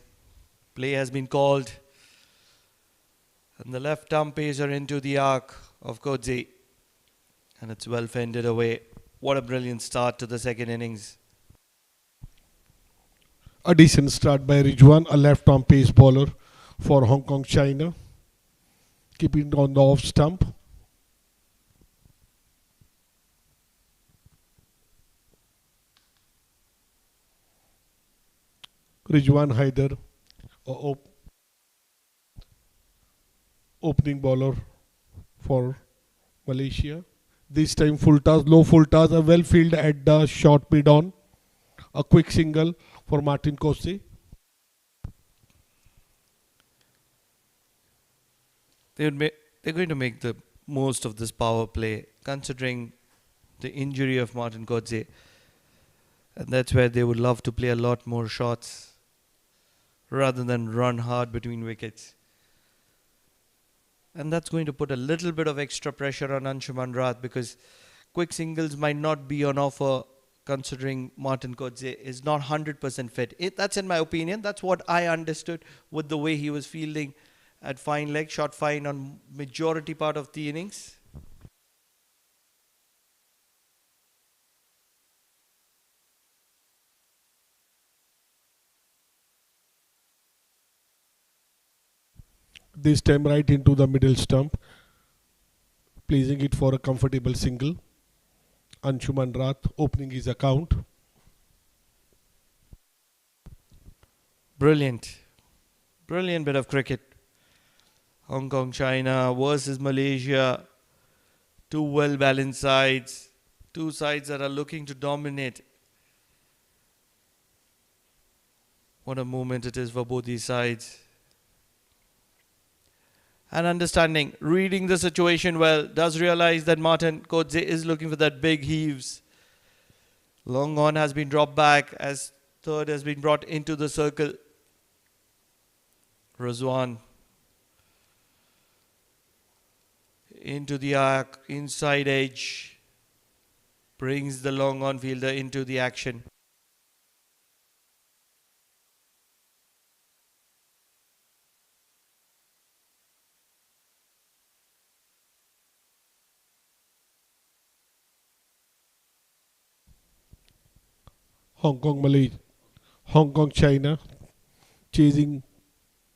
Play has been called. And the left arm pacer into the arc of Coetzee. And it's well fended away. What a brilliant start to the second innings. A decent start by Rizwan, a left arm pace bowler for Hong Kong, China. Keeping it on the off stump. Rizwan Haider, opening bowler for Malaysia. This time full toss, low full toss, a well fielded at the short mid on. A quick single for Martin Coetzee. They're going to make the most of this power play, considering the injury of Martin Coetzee. And that's where they would love to play a lot more shots rather than run hard between wickets. And that's going to put a little bit of extra pressure on Anshuman Rath, because quick singles might not be on offer considering Martin Coetzee is not 100% fit. That's in my opinion. That's what I understood with the way he was fielding at fine leg, shot fine on majority part of the innings. This time right into the middle stump, placing it for a comfortable single. Anshuman Rath opening his account. Brilliant. Brilliant bit of cricket. Hong Kong, China versus Malaysia. Two well-balanced sides. Two sides that are looking to dominate. What a moment it is for both these sides. And understanding, reading the situation well, does realize that Martin Coetzee is looking for that big heaves. Long on has been dropped back as third has been brought into the circle. Rizwan into the arc, inside edge, brings the long on fielder into the action. Hong Kong, Malaysia, Hong Kong, China, chasing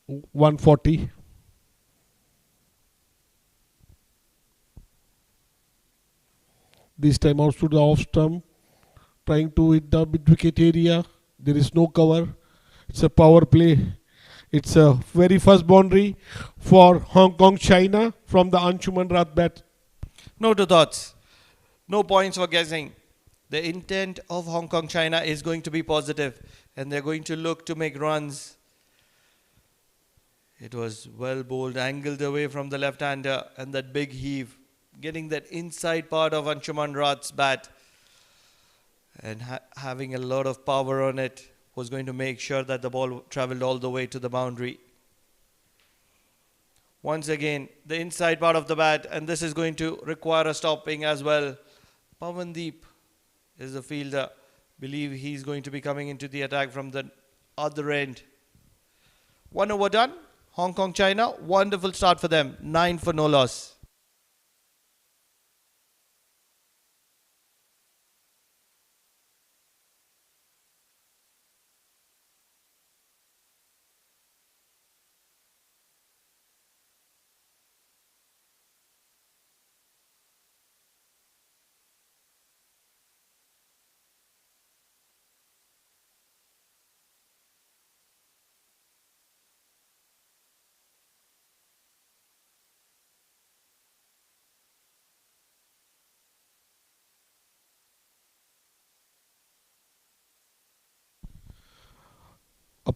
140. This time out to the off stump, trying to hit the mid wicket area. There is no cover. It's a power play. It's a very first boundary for Hong Kong, China from the Anshuman Rath bat. No two thoughts. No points for guessing. The intent of Hong Kong, China is going to be positive, and they're going to look to make runs. It was well bowled, angled away from the left-hander, and that big heave, getting that inside part of Anshuman Rath's bat, and having a lot of power on it, was going to make sure that the ball travelled all the way to the boundary. Once again, the inside part of the bat, and this is going to require a stopping as well. Pawandeep is a fielder. Believe he's going to be coming into the attack from the other end. 1 over done. Hong Kong, China. Wonderful start for them. 9 for no loss.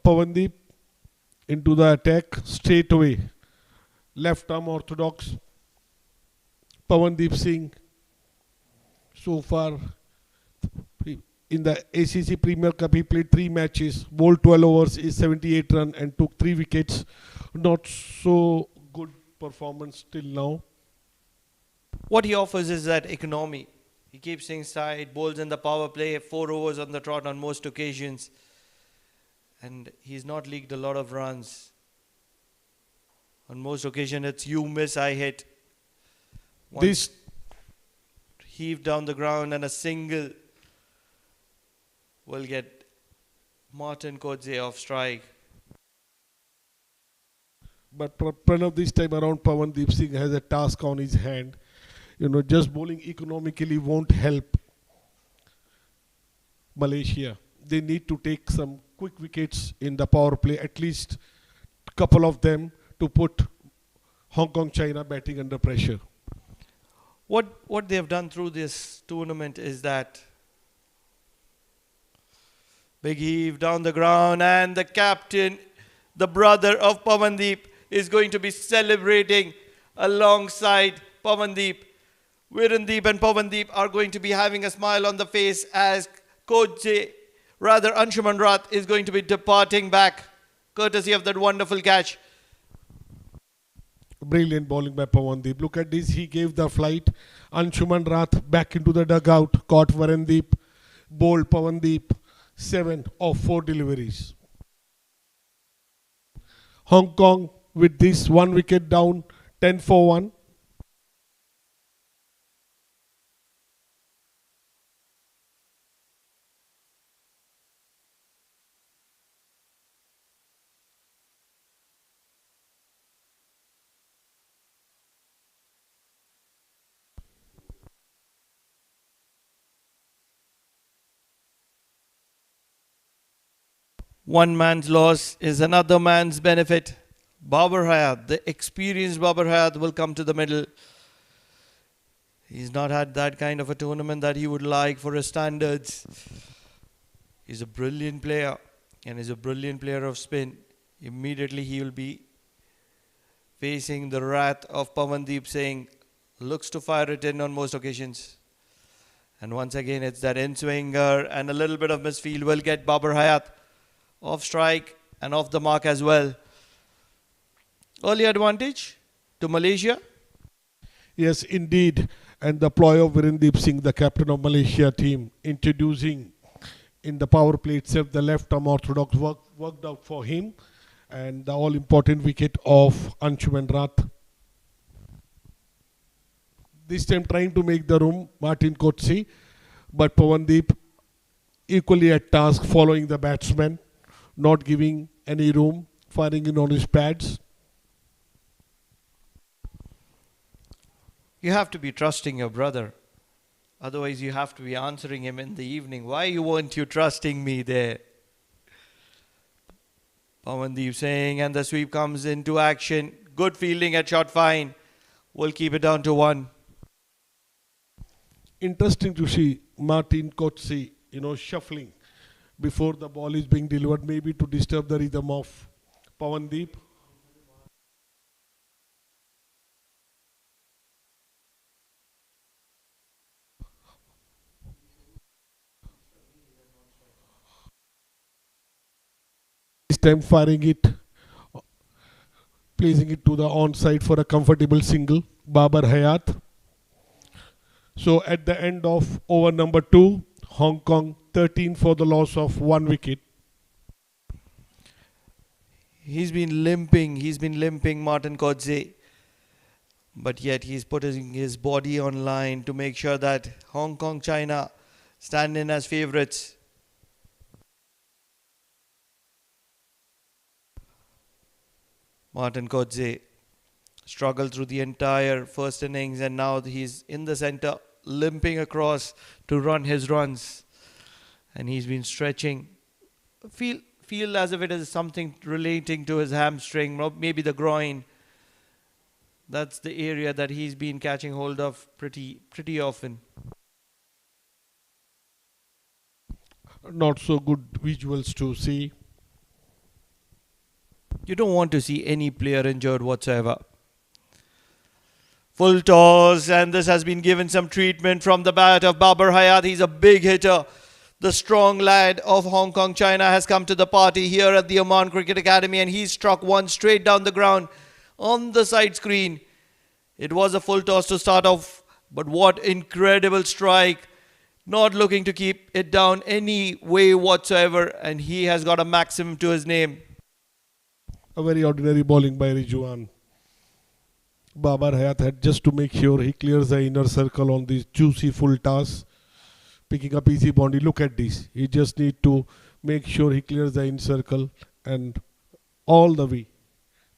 Pawandeep into the attack straight away. Left arm orthodox. Pawandeep Singh so far in the ACC Premier Cup he played 3 matches, bowled 12 overs, is 78 runs and took 3 wickets. Not so good performance till now. What he offers is that economy. He keeps things tight, bowls in the power play, 4 overs on the trot on most occasions. And he's not leaked a lot of runs. On most occasions, it's you miss, I hit. This Heave down the ground and a single will get Martin Kodze off strike. But Pranav this time around, Pawandeep Singh has a task on his hand. Just bowling economically won't help Malaysia. They need to take some quick wickets in the power play, at least a couple of them, to put Hong Kong, China batting under pressure. What they have done through this tournament is that big heave down the ground, and the captain, the brother of Pawandeep, is going to be celebrating alongside Pawandeep. Virendeep and Pawandeep are going to be having a smile on the face as Anshuman Rath is going to be departing back, courtesy of that wonderful catch. Brilliant bowling by Pawandeep. Look at this, he gave the flight. Anshuman Rath back into the dugout, caught Virendeep, bowled Pawandeep, 7 of 4 deliveries. Hong Kong with this 1 wicket down, 10 for 1. One man's loss is another man's benefit. Babar Hayat, the experienced Babar Hayat, will come to the middle. He's not had that kind of a tournament that he would like for his standards. He's a brilliant player, and he's a brilliant player of spin. Immediately he will be facing the wrath of Pawandeep Singh. Looks to fire it in on most occasions. And once again, it's that in-swinger, and a little bit of misfield will get Babar Hayat off strike and off the mark as well. Early advantage to Malaysia. Yes, indeed. And the ploy of Virendeep Singh, the captain of Malaysia team, introducing in the power play itself the left arm orthodox worked out for him, and the all important wicket of Anshuman Rath. This time trying to make the room, Martin Kodze, but Pawandeep equally at task following the batsman, not giving any room, firing in on his pads. You have to be trusting your brother. Otherwise, you have to be answering him in the evening. Why weren't you trusting me there? Pawandeep saying, and the sweep comes into action. Good fielding at shot fine. We'll keep it down to 1. Interesting to see Martin Kotze, shuffling before the ball is being delivered, maybe to disturb the rhythm of Pawandeep. This time firing it, placing it to the onside for a comfortable single, Babar Hayat. So at the end of over number 2, Hong Kong 13 for the loss of 1 wicket. He's been limping, Martin Kotze. But yet he's putting his body on line to make sure that Hong Kong, China stand in as favourites. Martin Kotze struggled through the entire first innings, and now he's in the centre, limping across to run his runs. And he's been stretching. Feel as if it is something relating to his hamstring, maybe the groin. That's the area that he's been catching hold of pretty often. Not so good visuals to see. You don't want to see any player injured whatsoever. Full toss, and this has been given some treatment from the bat of Babar Hayat. He's a big hitter. The strong lad of Hong Kong, China has come to the party here at the Oman Cricket Academy, and he's struck one straight down the ground on the side screen. It was a full toss to start off, but what incredible strike. Not looking to keep it down any way whatsoever, and he has got a maximum to his name. A very ordinary bowling by Rizwan. Babar Hayat had just to make sure he clears the inner circle on this juicy full toss. Picking up easy boundary. Look at this. He just need to make sure he clears the inner circle and all the way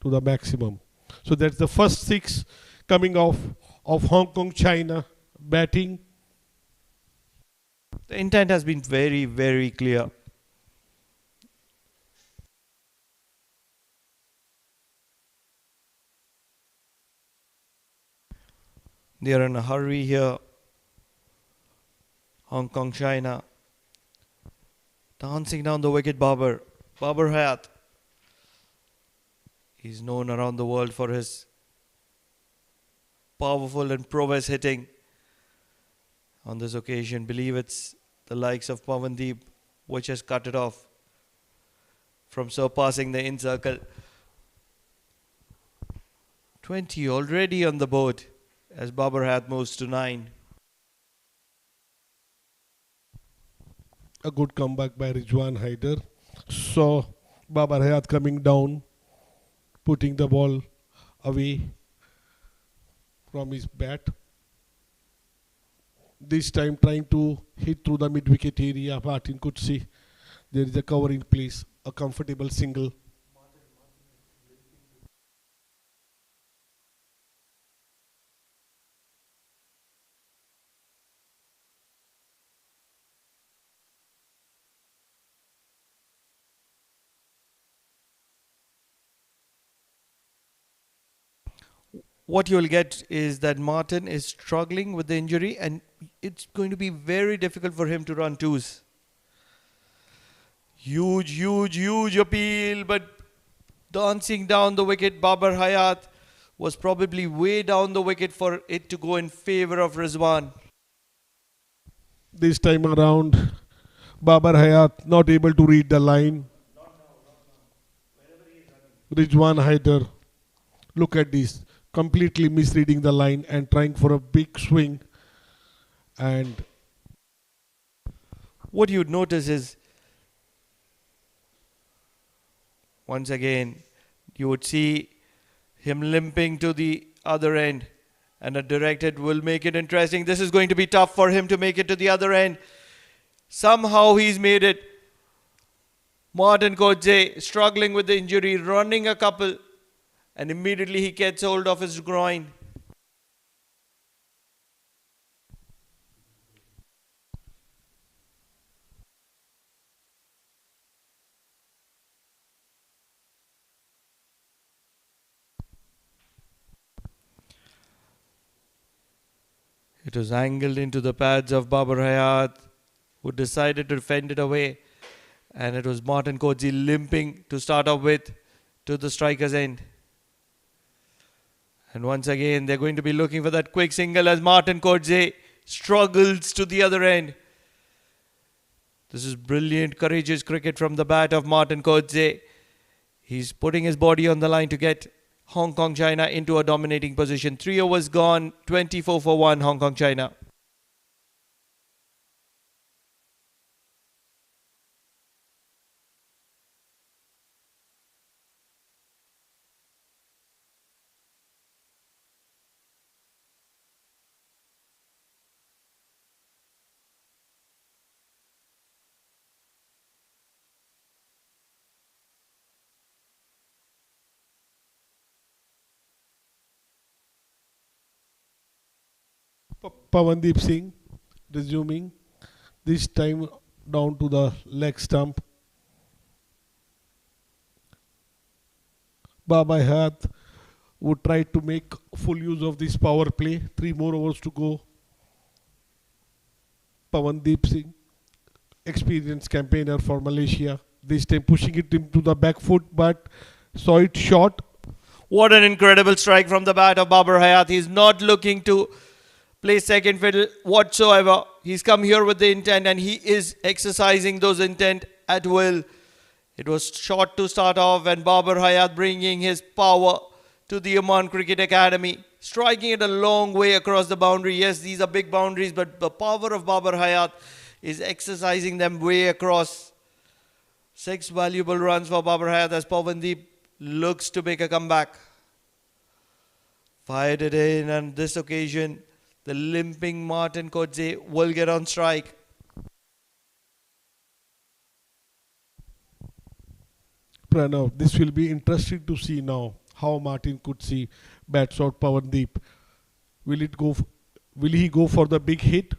to the maximum. So that's the first 6 coming off of Hong Kong, China batting. The intent has been very, very clear. They are in a hurry here. Hong Kong, China. Dancing down the wicket, Babar Hayat. He's known around the world for his powerful and prowess hitting. On this occasion, believe it's the likes of Pawandeep which has cut it off from surpassing the in-circle. 20 already on the board as Babar Hayat moves to 9. A good comeback by Rizwan Haider. So Babar Hayat coming down, putting the ball away from his bat. This time trying to hit through the mid-wicket area. Martin could see there is a cover in place, a comfortable single. What you'll get is that Martin is struggling with the injury, and it's going to be very difficult for him to run 2s. Huge appeal, but dancing down the wicket, Babar Hayat was probably way down the wicket for it to go in favor of Rizwan. This time around, Babar Hayat not able to read the line. Rizwan Haider, look at this. Completely misreading the line and trying for a big swing. And what you'd notice is, once again, you would see him limping to the other end, and a direct hit will make it interesting. This is going to be tough for him to make it to the other end. Somehow he's made it. Martin Kotze struggling with the injury, running a couple, and immediately he gets hold of his groin. It was angled into the pads of Babar Hayat, who decided to fend it away. And it was Martin Kotze limping to start off with to the striker's end. And once again, they're going to be looking for that quick single as Martin Kotze struggles to the other end. This is brilliant, courageous cricket from the bat of Martin Kotze. He's putting his body on the line to get Hong Kong China into a dominating position. 3 overs gone, 24 for 1, Hong Kong China. Pawandeep Singh resuming, this time down to the leg stump. Baba Hayat would try to make full use of this power play. 3 more overs to go. Pawandeep Singh, experienced campaigner for Malaysia, this time pushing it into the back foot, but saw it short. What an incredible strike from the bat of Babar Hayat. He's not looking to play second fiddle whatsoever. He's come here with the intent and he is exercising those intent at will. It was short to start off and Babar Hayat bringing his power to the Oman Cricket Academy, striking it a long way across the boundary. Yes, these are big boundaries, but the power of Babar Hayat is exercising them way across. 6 valuable runs for Babar Hayat as Pawandeep looks to make a comeback. Fired it in, and this occasion the limping Martin Kotze will get on strike. Pranav, this will be interesting to see now how Martin Kotze bats out Pawandeep. Will he go for the big hit?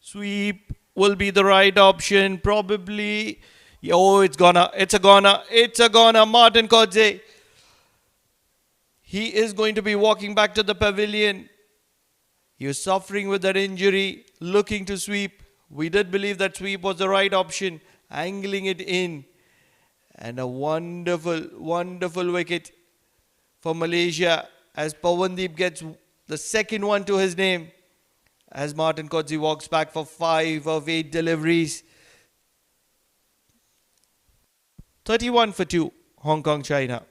Sweep will be the right option. Probably. Oh, it's a goner. Martin Kotze. He is going to be walking back to the pavilion. He was suffering with that injury, looking to sweep. We did believe that sweep was the right option, angling it in. And a wonderful, wonderful wicket for Malaysia as Pawandeep gets the second one to his name. As Martin Kotze walks back for 5 of 8 deliveries. 31 for 2, Hong Kong China.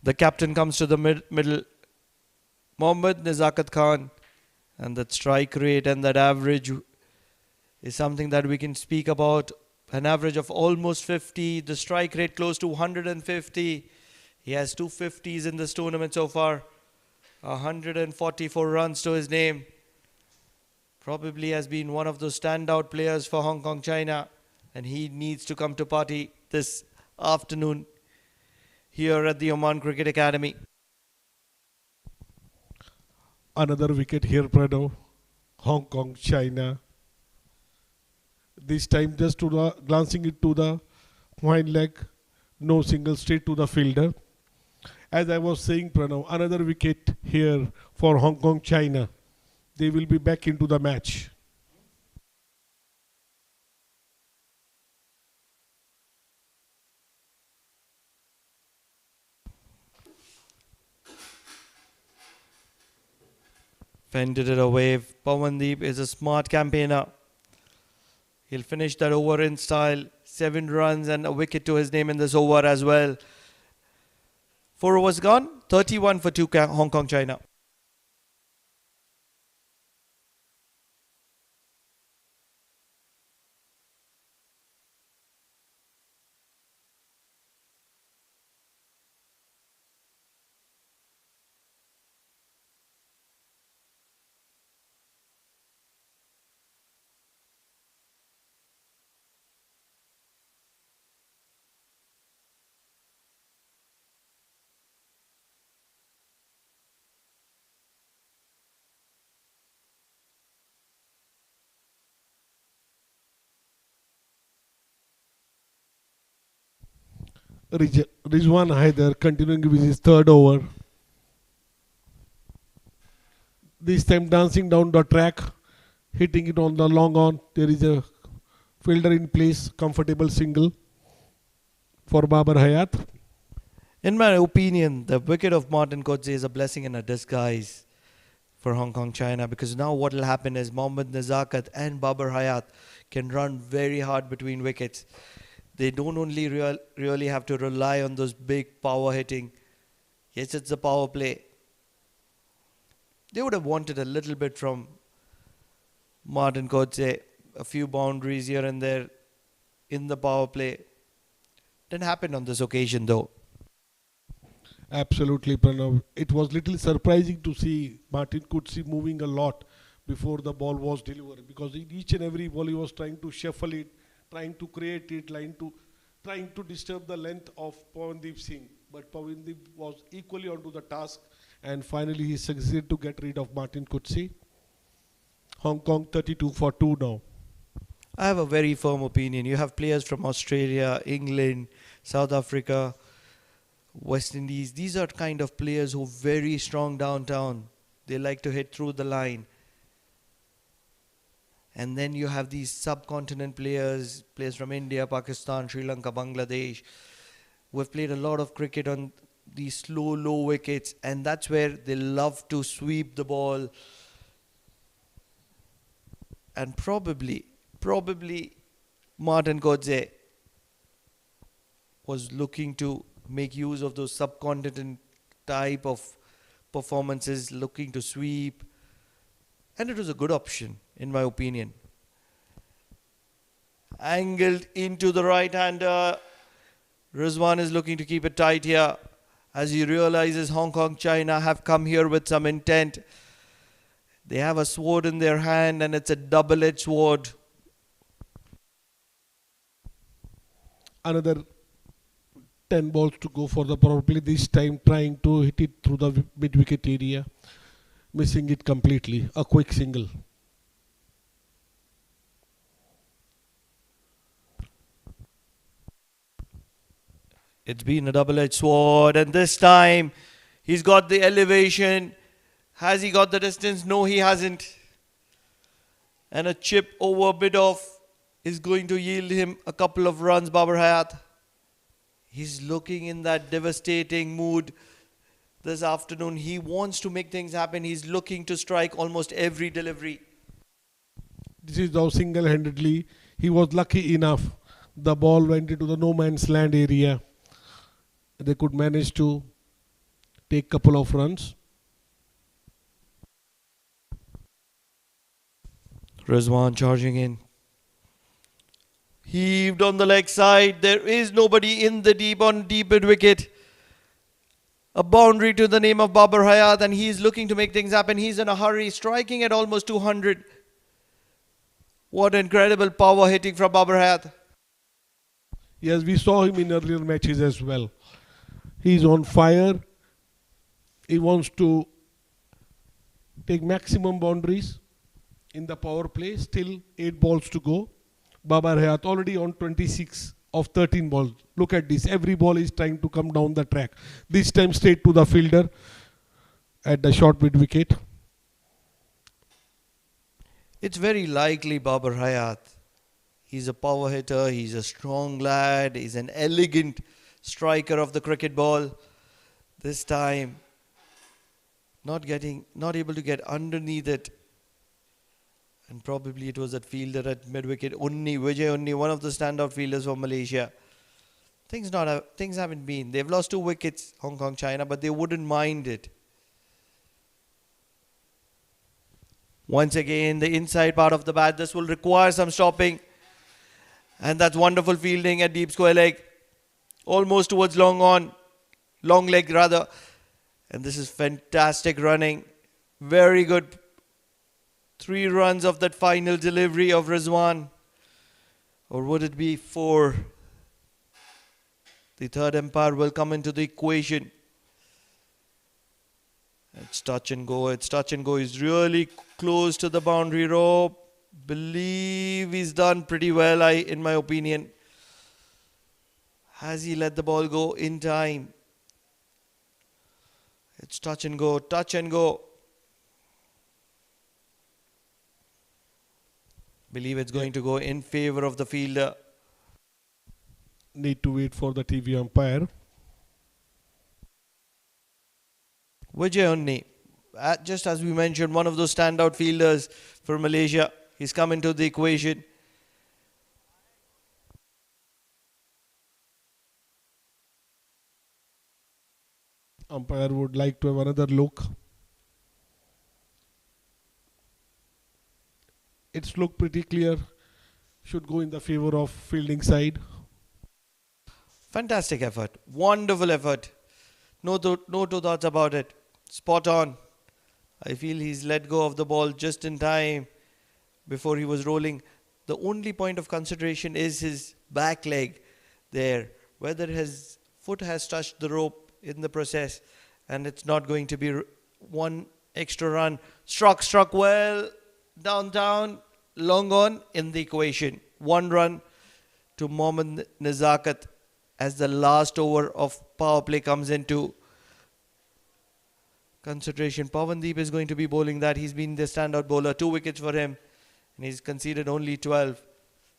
The captain comes to the middle, Mohammad Nizakat Khan, and that strike rate and that average is something that we can speak about. An average of almost 50, the strike rate close to 150. He has 250s in this tournament so far, 144 runs to his name. Probably has been one of those standout players for Hong Kong China, and he needs to come to party this afternoon here at the Oman Cricket Academy. Another wicket here, Pranav. Hong Kong, China. This time just to the glancing it to the hind leg. No single, straight to the fielder. As I was saying, Pranav, another wicket here for Hong Kong, China. They will be back into the match. Fended it away. Pawandeep is a smart campaigner. He'll finish that over in style. 7 runs and a wicket to his name in this over as well. 4 overs gone. 31 for 2 Hong Kong China. Rizwan Haider continuing with his third over. This time dancing down the track, hitting it on the long on. There is a fielder in place, comfortable single for Babar Hayat. In my opinion, the wicket of Martin Kotze is a blessing in a disguise for Hong Kong China, because now what will happen is Mohammad Nazakat and Babar Hayat can run very hard between wickets. They don't only really have to rely on those big power hitting. Yes, it's a power play. They would have wanted a little bit from Martin Kotze, a few boundaries here and there in the power play. Didn't happen on this occasion though. Absolutely, Pranav. It was little surprising to see Martin Kutsi moving a lot before the ball was delivered, because in each and every ball he was trying to shuffle it, trying to create it, trying to disturb the length of Pawandeep Singh. But Pawandeep was equally onto the task, and finally he succeeded to get rid of Martin Kutsi. Hong Kong 32 for 2 now. I have a very firm opinion. You have players from Australia, England, South Africa, West Indies. These are kind of players who are very strong downtown. They like to hit through the line. And then you have these subcontinent players from India, Pakistan, Sri Lanka, Bangladesh, who have played a lot of cricket on these slow, low wickets. And that's where they love to sweep the ball. And probably Martin Kotze was looking to make use of those subcontinent type of performances, looking to sweep. And it was a good option, in my opinion. Angled into the right-hander. Rizwan is looking to keep it tight here, as he realizes Hong Kong China have come here with some intent. They have a sword in their hand, and it's a double-edged sword. Another 10 balls to go for the power play, this time trying to hit it through the mid-wicket area, missing it completely. A quick single. It's been a double-edged sword, and this time he's got the elevation. Has he got the distance? No, he hasn't. And a chip over bit-off is going to yield him a couple of runs, Babar Hayat. He's looking in that devastating mood this afternoon. He wants to make things happen. He's looking to strike almost every delivery. This is now single-handedly. He was lucky enough. The ball went into the no man's land area. They could manage to take a couple of runs. Rizwan charging in. Heaved on the leg side. There is nobody in the deep mid wicket. A boundary to the name of Babar Hayat, and he's looking to make things happen. He's in a hurry, striking at almost 200. What incredible power hitting from Babar Hayat. Yes, we saw him in earlier matches as well. He's on fire. He wants to take maximum boundaries in the power play. Still 8 balls to go. Babar Hayat already on 26 of 13 balls. Look at this. Every ball is trying to come down the track. This time straight to the fielder at the short mid wicket. It's very likely Babar Hayat. He's a power hitter. He's a strong lad. He's an elegant striker of the cricket ball. This time not able to get underneath it. And probably it was that fielder at mid-wicket, Vijay Unni, one of the standout fielders for Malaysia. Things haven't been. They've lost 2 wickets, Hong Kong, China, but they wouldn't mind it. Once again, the inside part of the bat. This will require some stopping. And that's wonderful fielding at deep square leg. Almost towards long leg rather. And this is fantastic running. Very good. 3 runs of that final delivery of Rizwan. Or would it be 4? The third umpire will come into the equation. It's touch and go. It's touch and go. He's really close to the boundary rope. Believe he's done pretty well, in my opinion. Has he let the ball go in time? It's touch and go. Touch and go. Believe it's going to go in favor of the fielder. Need to wait for the TV umpire. Vijay Unni, just as we mentioned, one of those standout fielders for Malaysia. He's come into the equation. Umpire would like to have another look. It's looked pretty clear. Should go in the favor of fielding side. Fantastic effort. Wonderful effort. No two thoughts about it. Spot on. I feel he's let go of the ball just in time before he was rolling. The only point of consideration is his back leg there. Whether his foot has touched the rope in the process, and it's not going to be one extra run. Struck well. Down, long on in the equation. 1 run to Mohammad Nazakat as the last over of power play comes into consideration. Pawandeep is going to be bowling that. He's been the standout bowler. 2 wickets for him. And he's conceded only 12.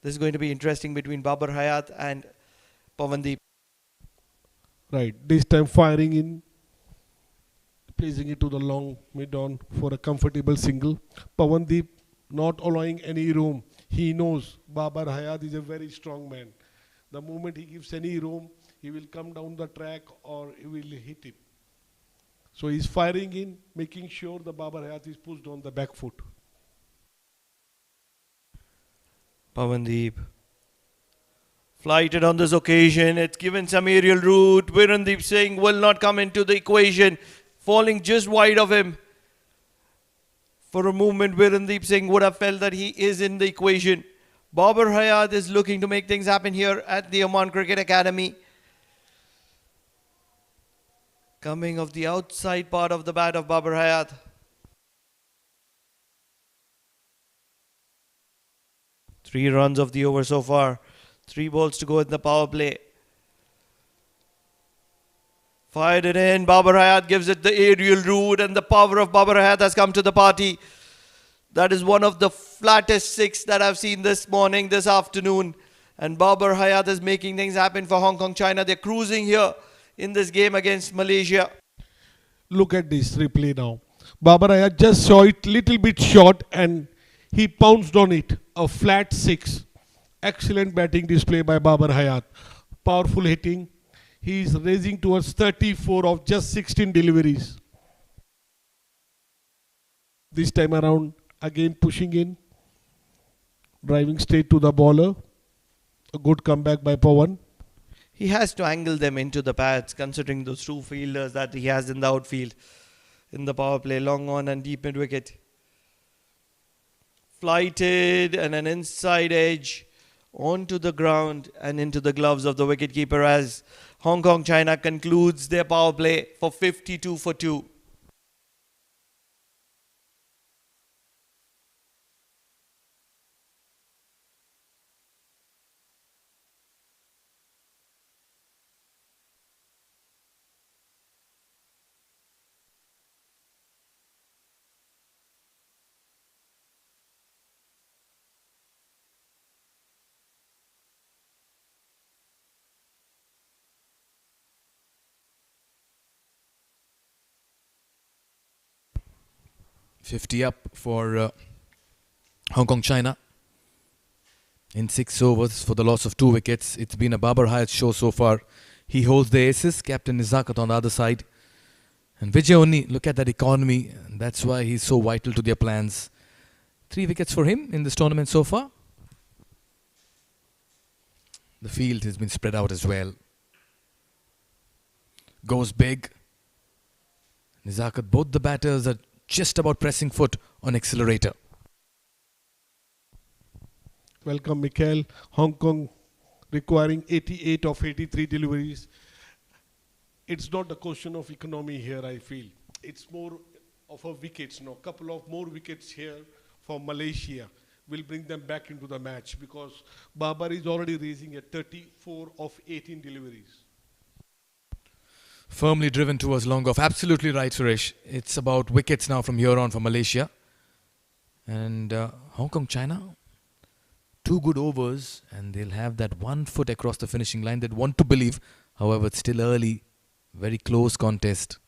This is going to be interesting between Babar Hayat and Pawandeep. Right. This time firing in. Placing it to the long mid-on for a comfortable single. Pawandeep not allowing any room. He knows Babar Hayat is a very strong man. The moment he gives any room, he will come down the track or he will hit it. So he's firing in, making sure the Babar Hayat is pushed on the back foot. Pawandeep flighted on this occasion. It's given some aerial route. Virendeep Singh will not come into the equation. Falling just wide of him. For a moment, Virendeep Singh would have felt that he is in the equation. Babar Hayat is looking to make things happen here at the Oman Cricket Academy. Coming off the outside part of the bat of Babar Hayat. Three runs of the over so far. 3 balls to go in the power play. Fired it in. Babar Hayat gives it the aerial route, and the power of Babar Hayat has come to the party. That is one of the flattest 6 that I've seen this morning, this afternoon. And Babar Hayat is making things happen for Hong Kong, China. They're cruising here in this game against Malaysia. Look at this replay now. Babar Hayat just saw it little bit short and he pounced on it. A flat 6. Excellent batting display by Babar Hayat. Powerful hitting. He is racing towards 34 of just 16 deliveries. This time around, again pushing in. Driving straight to the bowler. A good comeback by Pawan. He has to angle them into the pads, considering those 2 fielders that he has in the outfield. In the power play, long on and deep mid wicket. Flighted and an inside edge onto the ground and into the gloves of the wicketkeeper as Hong Kong China concludes their power play for 52 for 2. 50 up for Hong Kong China. In 6 overs for the loss of 2 wickets. It's been a Babar Hayat show so far. He holds the aces. Captain Nizakat on the other side. And Vijay Onni, look at that economy. That's why he's so vital to their plans. 3 wickets for him in this tournament so far. The field has been spread out as well. Goes big. Nizakat, both the batters are just about pressing foot on accelerator. Welcome, Mikhail. Hong Kong requiring 88 of 83 deliveries. It's not a question of economy here, I feel. It's more of a wickets. A couple of more wickets here for Malaysia will bring them back into the match, because Babar is already raising at 34 of 18 deliveries. Firmly driven towards long off. Absolutely right, Suresh. It's about wickets now from here on for Malaysia. And Hong Kong, China, 2 good overs, and they'll have that 1 foot across the finishing line. They'd want to believe. However, it's still early. Very close contest.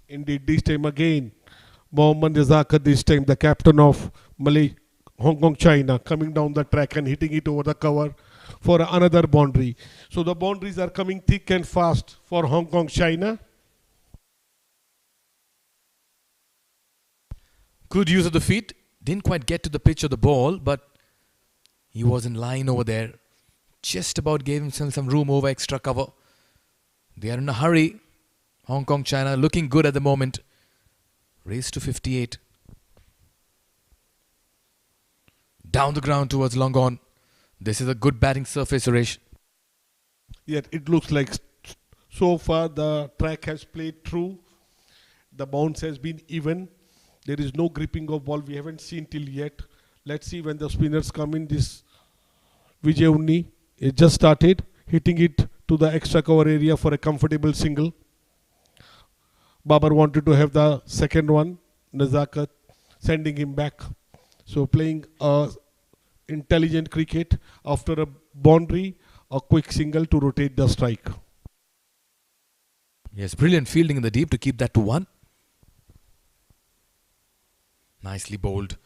Indeed, this time again, Mohammad Nizakat, this time the captain of Hong Kong China, coming down the track and hitting it over the cover for another boundary. So the boundaries are coming thick and fast for Hong Kong China. Good use of the feet. Didn't quite get to the pitch of the ball, but he was in line over there. Just about gave himself some room over extra cover. They are in a hurry. Hong Kong, China looking good at the moment. Race to 58. Down the ground towards long on. This is a good batting surface, Suresh. Yet it looks like so far the track has played through. The bounce has been even. There is no gripping of ball. We haven't seen till yet. Let's see when the spinners come in. This Vijay Unni, it just started hitting it to the extra cover area for a comfortable single. Babar wanted to have the second one. Nizakat sending him back. So playing intelligent cricket after a boundary, a quick single to rotate the strike. Yes, brilliant fielding in the deep to keep that to 1. Nicely bowled.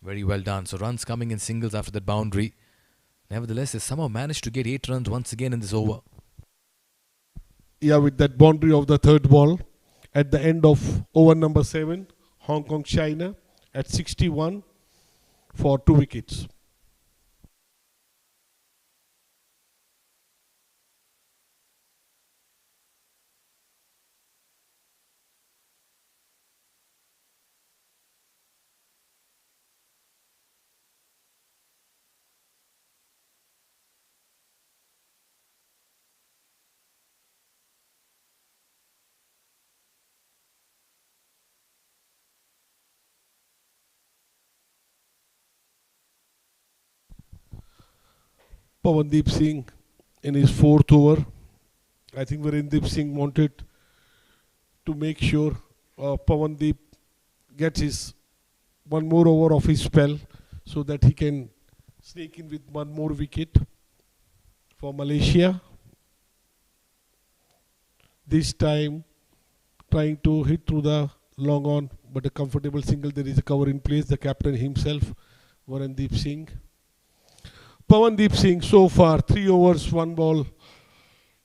Very well done. So runs coming in singles after that boundary. Nevertheless, they somehow managed to get 8 runs once again in this over. Yeah, with that boundary of the third ball. At the end of over number 7, Hong Kong China at 61 for 2 wickets. Pawandeep Singh in his 4th over. I think Virendip Singh wanted to make sure Pawandeep gets his 1 more over of his spell so that he can sneak in with 1 more wicket for Malaysia. This time trying to hit through the long on, but a comfortable single. There is a cover in place. The captain himself, Virendip Singh. Pawandeep Singh so far 3 overs 1 ball,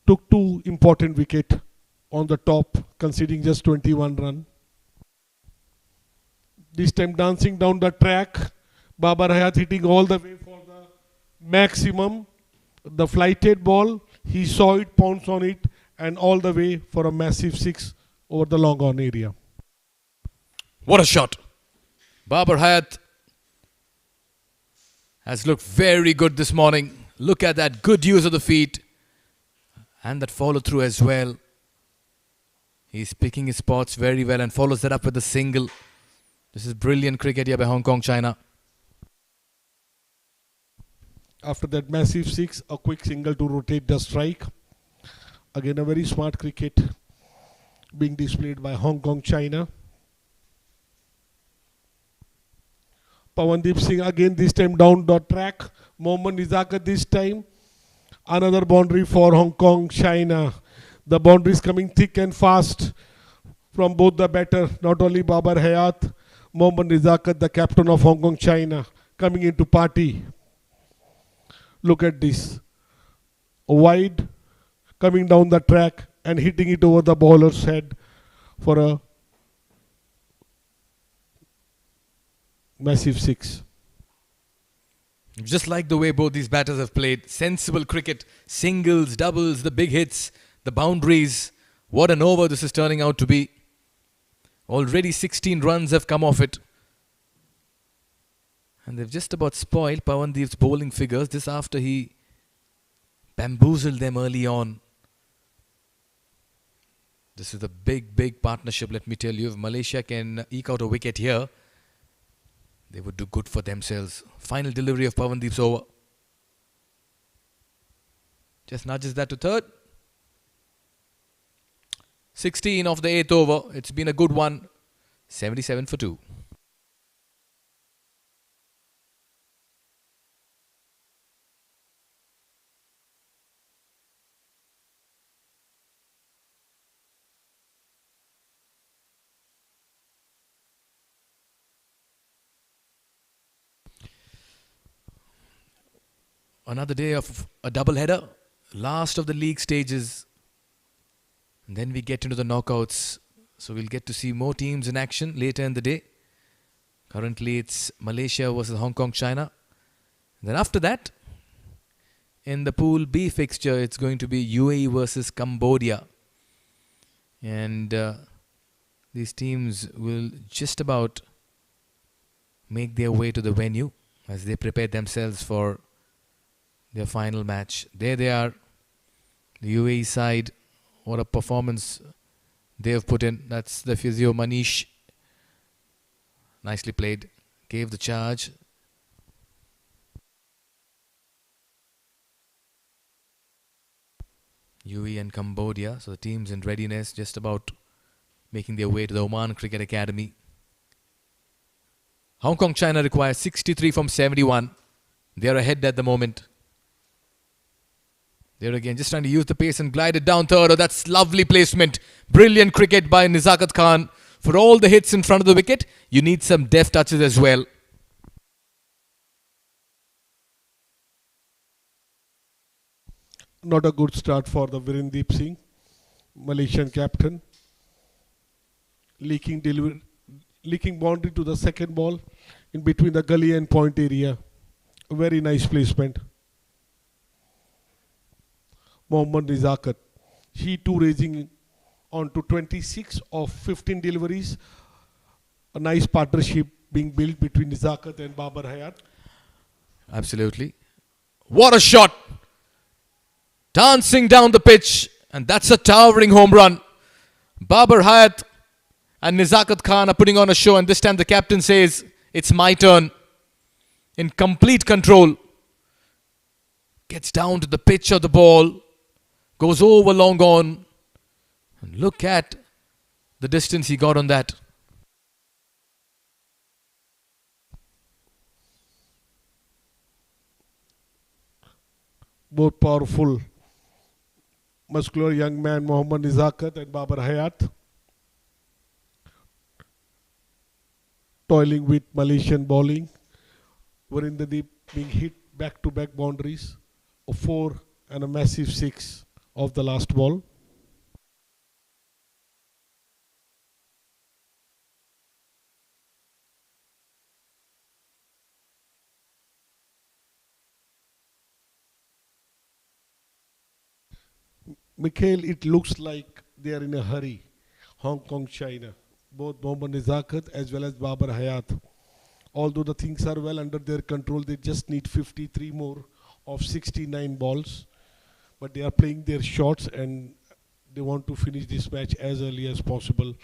took 2 important wickets on the top, conceding just 21 runs. This time dancing down the track, Babar Hayat hitting all the way for the maximum. The flighted ball, he saw it, pounced on it, and all the way for a massive 6 over the long on area. What a shot. Babar Hayat has looked very good this morning. Look at that good use of the feet and that follow through as well. He's picking his spots very well and follows that up with a single. This is brilliant cricket here by Hong Kong, China. After that massive 6, a quick single to rotate the strike. Again, a very smart cricket being displayed by Hong Kong, China. Pawandeep Singh again, this time down the track. Mohammad Nizakat this time. Another boundary for Hong Kong, China. The boundary is coming thick and fast from both the batter, not only Babar Hayat, Mohammad Nizakat, the captain of Hong Kong China, coming into party. Look at this. Wide, coming down the track and hitting it over the bowler's head for a massive six. Just like the way both these batters have played. Sensible cricket. Singles, doubles, the big hits, the boundaries. What an over this is turning out to be. Already 16 runs have come off it. And they've just about spoiled Pawandip's bowling figures. This after he bamboozled them early on. This is a big, big partnership, let me tell you. If Malaysia can eke out a wicket here, they would do good for themselves. Final delivery of Pawandip's over. Just nudges that to third. 16 of the 8th over. It's been a good one. 77 for 2. Another day of a double header. Last of the league stages. And then we get into the knockouts. So we'll get to see more teams in action later in the day. Currently it's Malaysia versus Hong Kong, China. And then after that, in the Pool B fixture, it's going to be UAE versus Cambodia. And these teams will just about make their way to the venue as they prepare themselves for their final match. There they are, the UAE side. What a performance they have put in. That's the physio Manish. Nicely played. Gave the charge. UAE and Cambodia. So the teams in readiness, just about making their way to the Oman Cricket Academy. Hong Kong, China requires 63 from 71. They are ahead at the moment. There again, just trying to use the pace and glide it down third. Oh, that's lovely placement. Brilliant cricket by Nizakat Khan. For all the hits in front of the wicket, you need some deft touches as well. Not a good start for the Virendeep Singh, Malaysian captain. Leaking boundary to the second ball in between the gully and point area. A very nice placement. Mohammad Nizakat. He too raising on to 26 of 15 deliveries. A nice partnership being built between Nizakat and Babar Hayat. Absolutely. What a shot! Dancing down the pitch. And that's a towering home run. Babar Hayat and Nizakat Khan are putting on a show. And this time the captain says, it's my turn. In complete control. Gets down to the pitch of the ball. Goes over long on. And look at the distance he got on that. Both powerful, muscular young man Mohammad Nizakat and Babar Hayat. Toiling with Malaysian bowling. Virendeep being hit back-to-back boundaries. A 4 and a massive 6 of the last ball. Mikhail, it looks like they are in a hurry. Hong Kong, China. Both Mohammad Nizakat as well as Babar Hayat. Although the things are well under their control, they just need 53 more of 69 balls. But they are playing their shots and they want to finish this match as early as possible.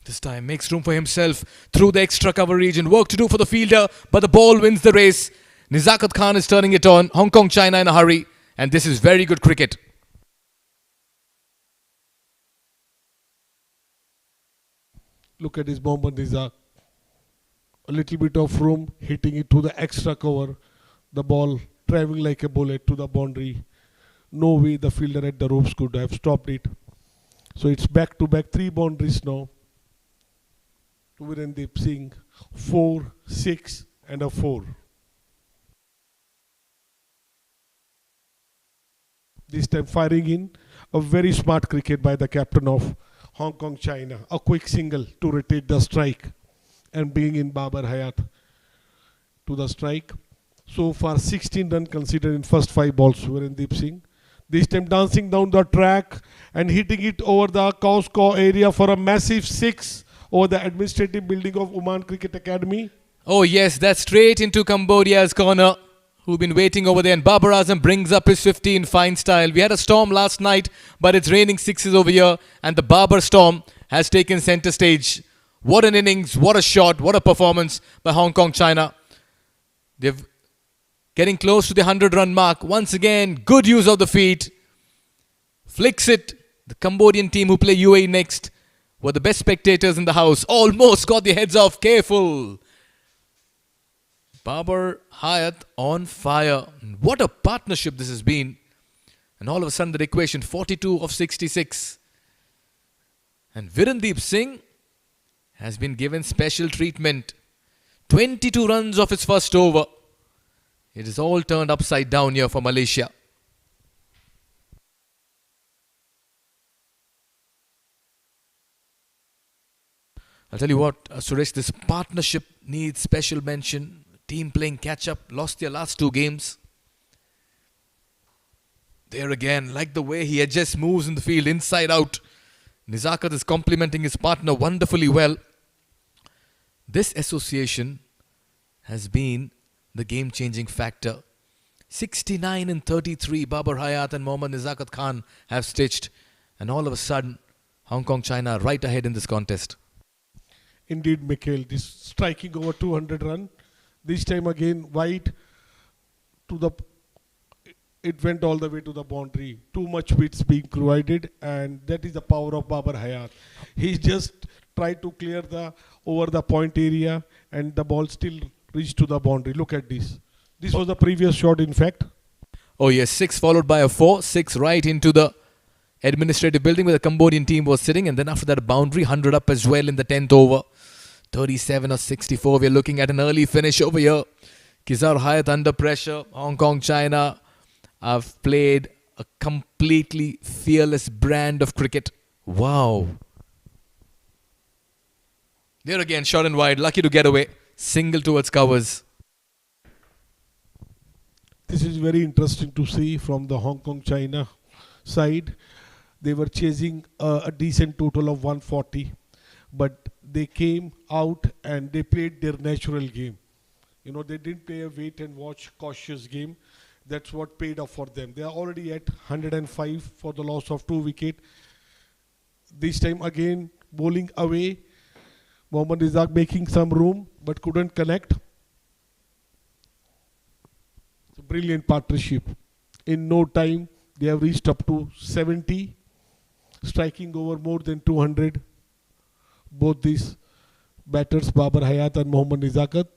This time makes room for himself through the extra cover region. Work to do for the fielder, but the ball wins the race. Nizakat Khan is turning it on. Hong Kong, China in a hurry. And this is very good cricket. Look at his Mohammad Nizak. A little bit of room, hitting it to the extra cover. The ball traveling like a bullet to the boundary. No way the fielder at the ropes could have stopped it. So it's back to back 3 boundaries now to Virendeep Singh. 4, 6, and a 4. This time firing in a very smart cricket by the captain of Hong Kong China. A quick single to rotate the strike and bring in Babar Hayat to the strike. So far 16 runs considered in first 5 balls, Virendeep Singh. This time dancing down the track and hitting it over the Cowscaw area for a massive 6 over the administrative building of Oman Cricket Academy. Oh yes, that's straight into Cambodia's corner, who've been waiting over there. And Babar Azam brings up his 50 in fine style. We had a storm last night, but it's raining sixes over here. And the Babar storm has taken center stage. What an innings, what a shot, what a performance by Hong Kong China. They're getting close to the 100-run mark. Once again, good use of the feet. Flicks it. The Cambodian team who play UAE next were the best spectators in the house. Almost got their heads off. Careful. Babar Hayat on fire. What a partnership this has been. And all of a sudden the equation, 42 of 66. And Virendeep Singh has been given special treatment. 22 runs off his first over. It is all turned upside down here for Malaysia. I'll tell you what, Suresh, this partnership needs special mention. Team playing catch-up, lost their last 2 games. There again, like the way he adjusts moves in the field, inside out. Nizakat is complementing his partner wonderfully well. This association has been the game-changing factor. 69 and 33, Babar Hayat and Mohammad Nizakat Khan have stitched. And all of a sudden, Hong Kong China right ahead in this contest. Indeed, Mikhail, this striking over 200 run. This time again wide to the, it went all the way to the boundary. Too much width being provided, and that is the power of Babar Hayat. He just tried to clear the over the point area, and the ball still reached to the boundary. Look at this. This was the previous shot, in fact. Oh yes, 6 followed by a 4. 6 right into the administrative building where the Cambodian team was sitting, and then after that a boundary, 100 up as well in the 10th over. 37 or 64. We're looking at an early finish over here. Kizar Hayat under pressure. Hong Kong China have played a completely fearless brand of cricket. Wow. There again, short and wide. Lucky to get away. Single towards covers. This is very interesting to see from the Hong Kong China side. They were chasing a decent total of 140, but they came out and they played their natural game. You know, they didn't play a wait and watch cautious game. That's what paid off for them. They are already at 105 for the loss of 2 wickets. This time again bowling away. Mohammad Izaq making some room but couldn't connect. It's a brilliant partnership. In no time they have reached up to 70, striking over more than 200. Both these batters, Babar Hayat and Mohammad Nizakat,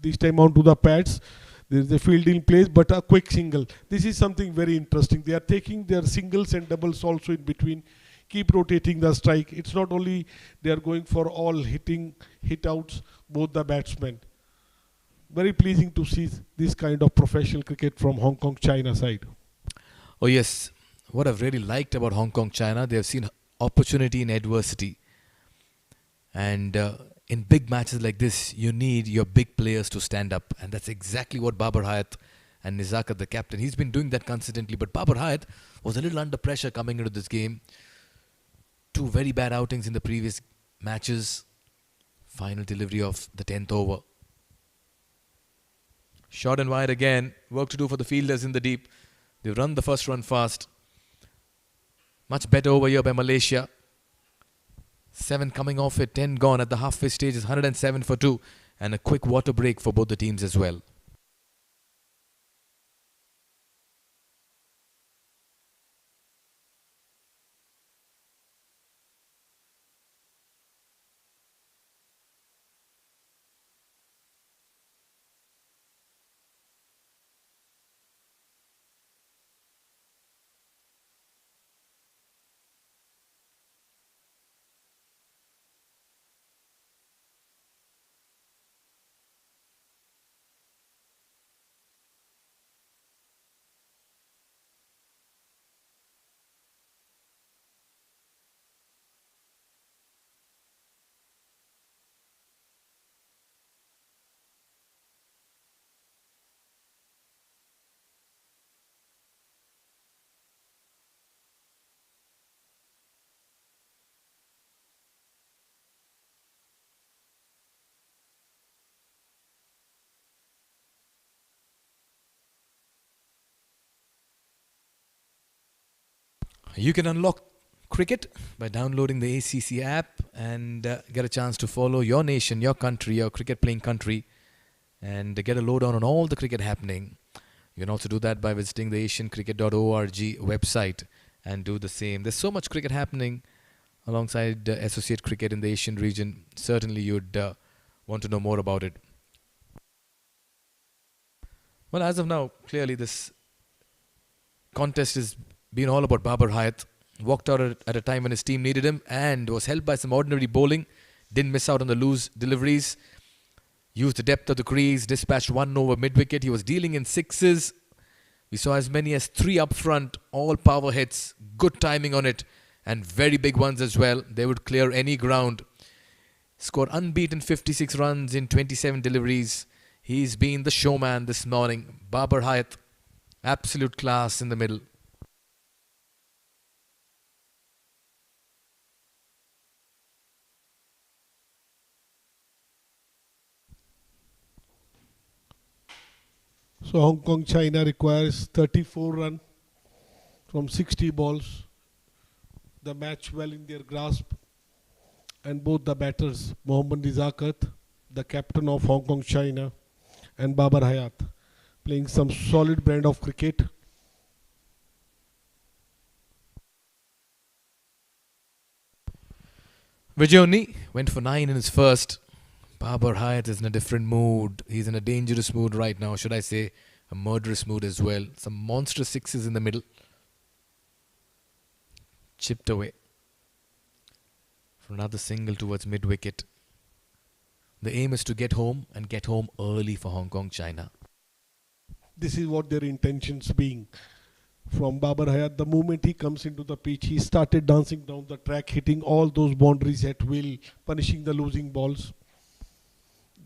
this time on to the pads. There is a field in place, but a quick single. This is something very interesting. They are taking their singles and doubles also in between. Keep rotating the strike. It's not only they are going for all hitting hit outs, both the batsmen. Very pleasing to see this kind of professional cricket from Hong Kong China side. Oh yes, what I've really liked about Hong Kong China, they have seen opportunity in adversity. And in big matches like this, you need your big players to stand up. And that's exactly what Babar Hayat and Nizakat, the captain, he's been doing that consistently. But Babar Hayat was a little under pressure coming into this game. 2 very bad outings in the previous matches. Final delivery of the 10th over. Short and wide again. Work to do for the fielders in the deep. They've run the first run fast. Much better over here by Malaysia. 7 coming off it, 10 gone at the halfway stage is 107 for 2. And a quick water break for both the teams as well. You can unlock cricket by downloading the ACC app and get a chance to follow your nation, your country, your cricket playing country, and get a lowdown on all the cricket happening. You can also do that by visiting the asiancricket.org website and do the same. There's so much cricket happening alongside associate cricket in the Asian region. Certainly you'd want to know more about it. Well, as of now, clearly this contest has been all about Babar Hayat. Walked out at a time when his team needed him and was helped by some ordinary bowling. Didn't miss out on the loose deliveries. Used the depth of the crease. Dispatched one over mid-wicket. He was dealing in sixes. We saw as many as 3 up front. All power hits. Good timing on it. And very big ones as well. They would clear any ground. Scored unbeaten 56 runs in 27 deliveries. He's been the showman this morning. Babar Hayat. Absolute class in the middle. So Hong Kong, China requires 34 runs from 60 balls. The match well in their grasp. And both the batters, Mohammad Nizakat, the captain of Hong Kong, China, and Babar Hayat, playing some solid brand of cricket. Vijayoni went for 9 in his first. Babar Hayat is in a different mood. He's in a dangerous mood right now. Should I say a murderous mood as well. Some monstrous sixes in the middle. Chipped away. For another single towards mid-wicket. The aim is to get home and get home early for Hong Kong, China. This is what their intentions being. From Babar Hayat, the moment he comes into the pitch, he started dancing down the track, hitting all those boundaries at will, punishing the losing balls.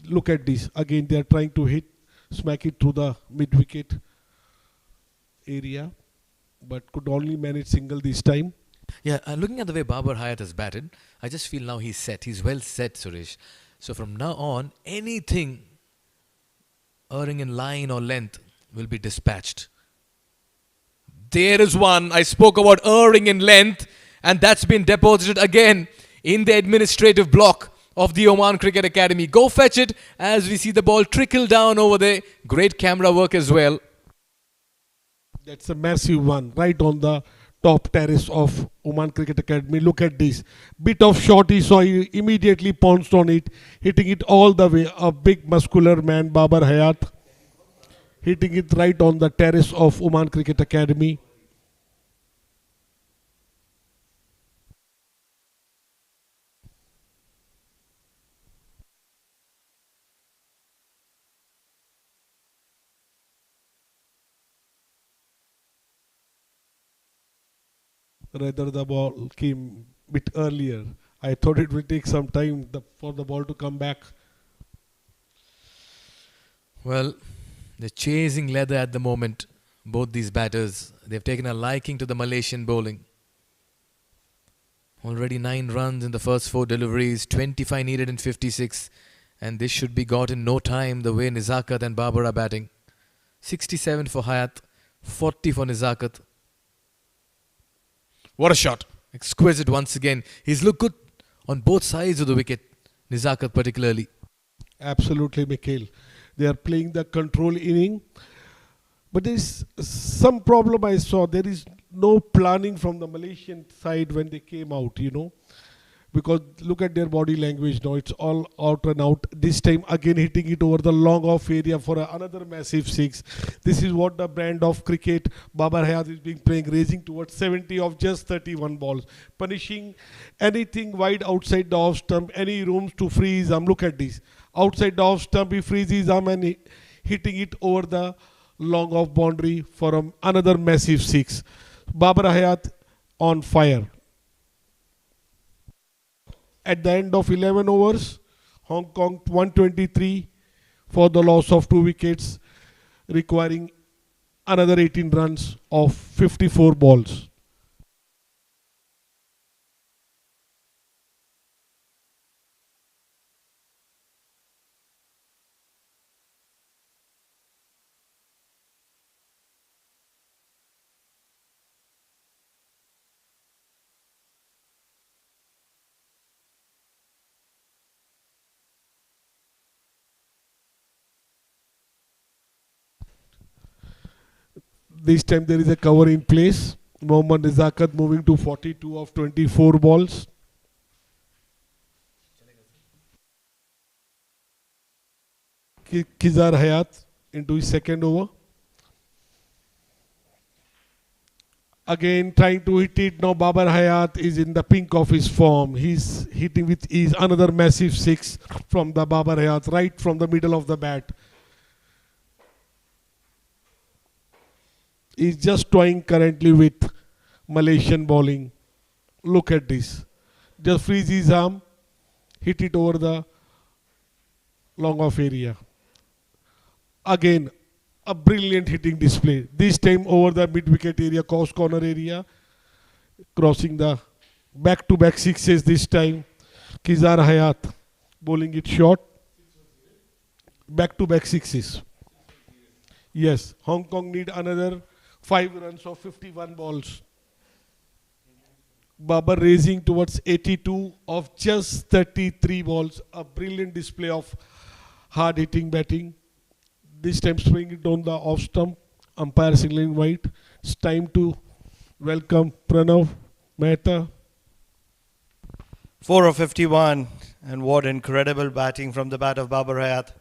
Look at this. Again, they are trying to smack it through the mid-wicket area, but could only manage single this time. Yeah, looking at the way Babar Hayat has batted, I just feel now he's set. He's well set, Suresh. So from now on, anything erring in line or length will be dispatched. There is one. I spoke about erring in length, and that's been deposited again in the administrative block of the Oman Cricket Academy. Go fetch it as we see the ball trickle down over there. Great camera work as well. That's a massive one, right on the top terrace of Oman Cricket Academy. Look at this. Bit of shot he saw, he immediately pounced on it, hitting it all the way. A big muscular man, Babar Hayat, hitting it right on the terrace of Oman Cricket Academy. Rather the ball came a bit earlier. I thought it will take some time for the ball to come back. Well, they're chasing leather at the moment, both these batters. They've taken a liking to the Malaysian bowling. Already 9 runs in the first 4 deliveries, 25 needed in 56. And this should be got in no time the way Nizakat and Babar are batting. 67 for Hayat, 40 for Nizakat. What a shot. Exquisite once again. He's looked good on both sides of the wicket. Nizakat particularly. Absolutely, Mikhail. They are playing the control inning. But there is some problem I saw. There is no planning from the Malaysian side when they came out, Because look at their body language now. It's all out and out. This time again hitting it over the long off area for another massive 6. This is what the brand of cricket Babar Hayat is being playing, raising towards 70 of just 31 balls. Punishing anything wide outside the off stump, any rooms to freeze arm. Look at this. Outside the off stump, he freezes arm and hitting it over the long off boundary for another massive 6. Babar Hayat on fire. At the end of 11 overs, Hong Kong 123 for the loss of 2 wickets, requiring another 18 runs of 54 balls. This time there is a cover in place. Mohammad Nizakat moving to 42 of 24 balls. Kizar Hayat into his second over. Again trying to hit it. Now Babar Hayat is in the pink of his form. He's hitting with ease. Another massive six from the Babar Hayat, right from the middle of the bat. He's just toying currently with Malaysian bowling. Look at this. Just freeze his arm, hit it over the long off area. Again, a brilliant hitting display. This time over the mid-wicket area, cross corner area, crossing the back-to-back sixes this time. Kizar Hayat bowling it short. Back-to-back sixes. Yes, Hong Kong need another 5 runs of 51 balls. Babar raising towards 82 of just 33 balls. A brilliant display of hard-hitting batting. This time swinging it on the off stump. Umpire signaling white. It's time to welcome Pranav Mehta. 4 of 51. And what incredible batting from the bat of Babar Hayat.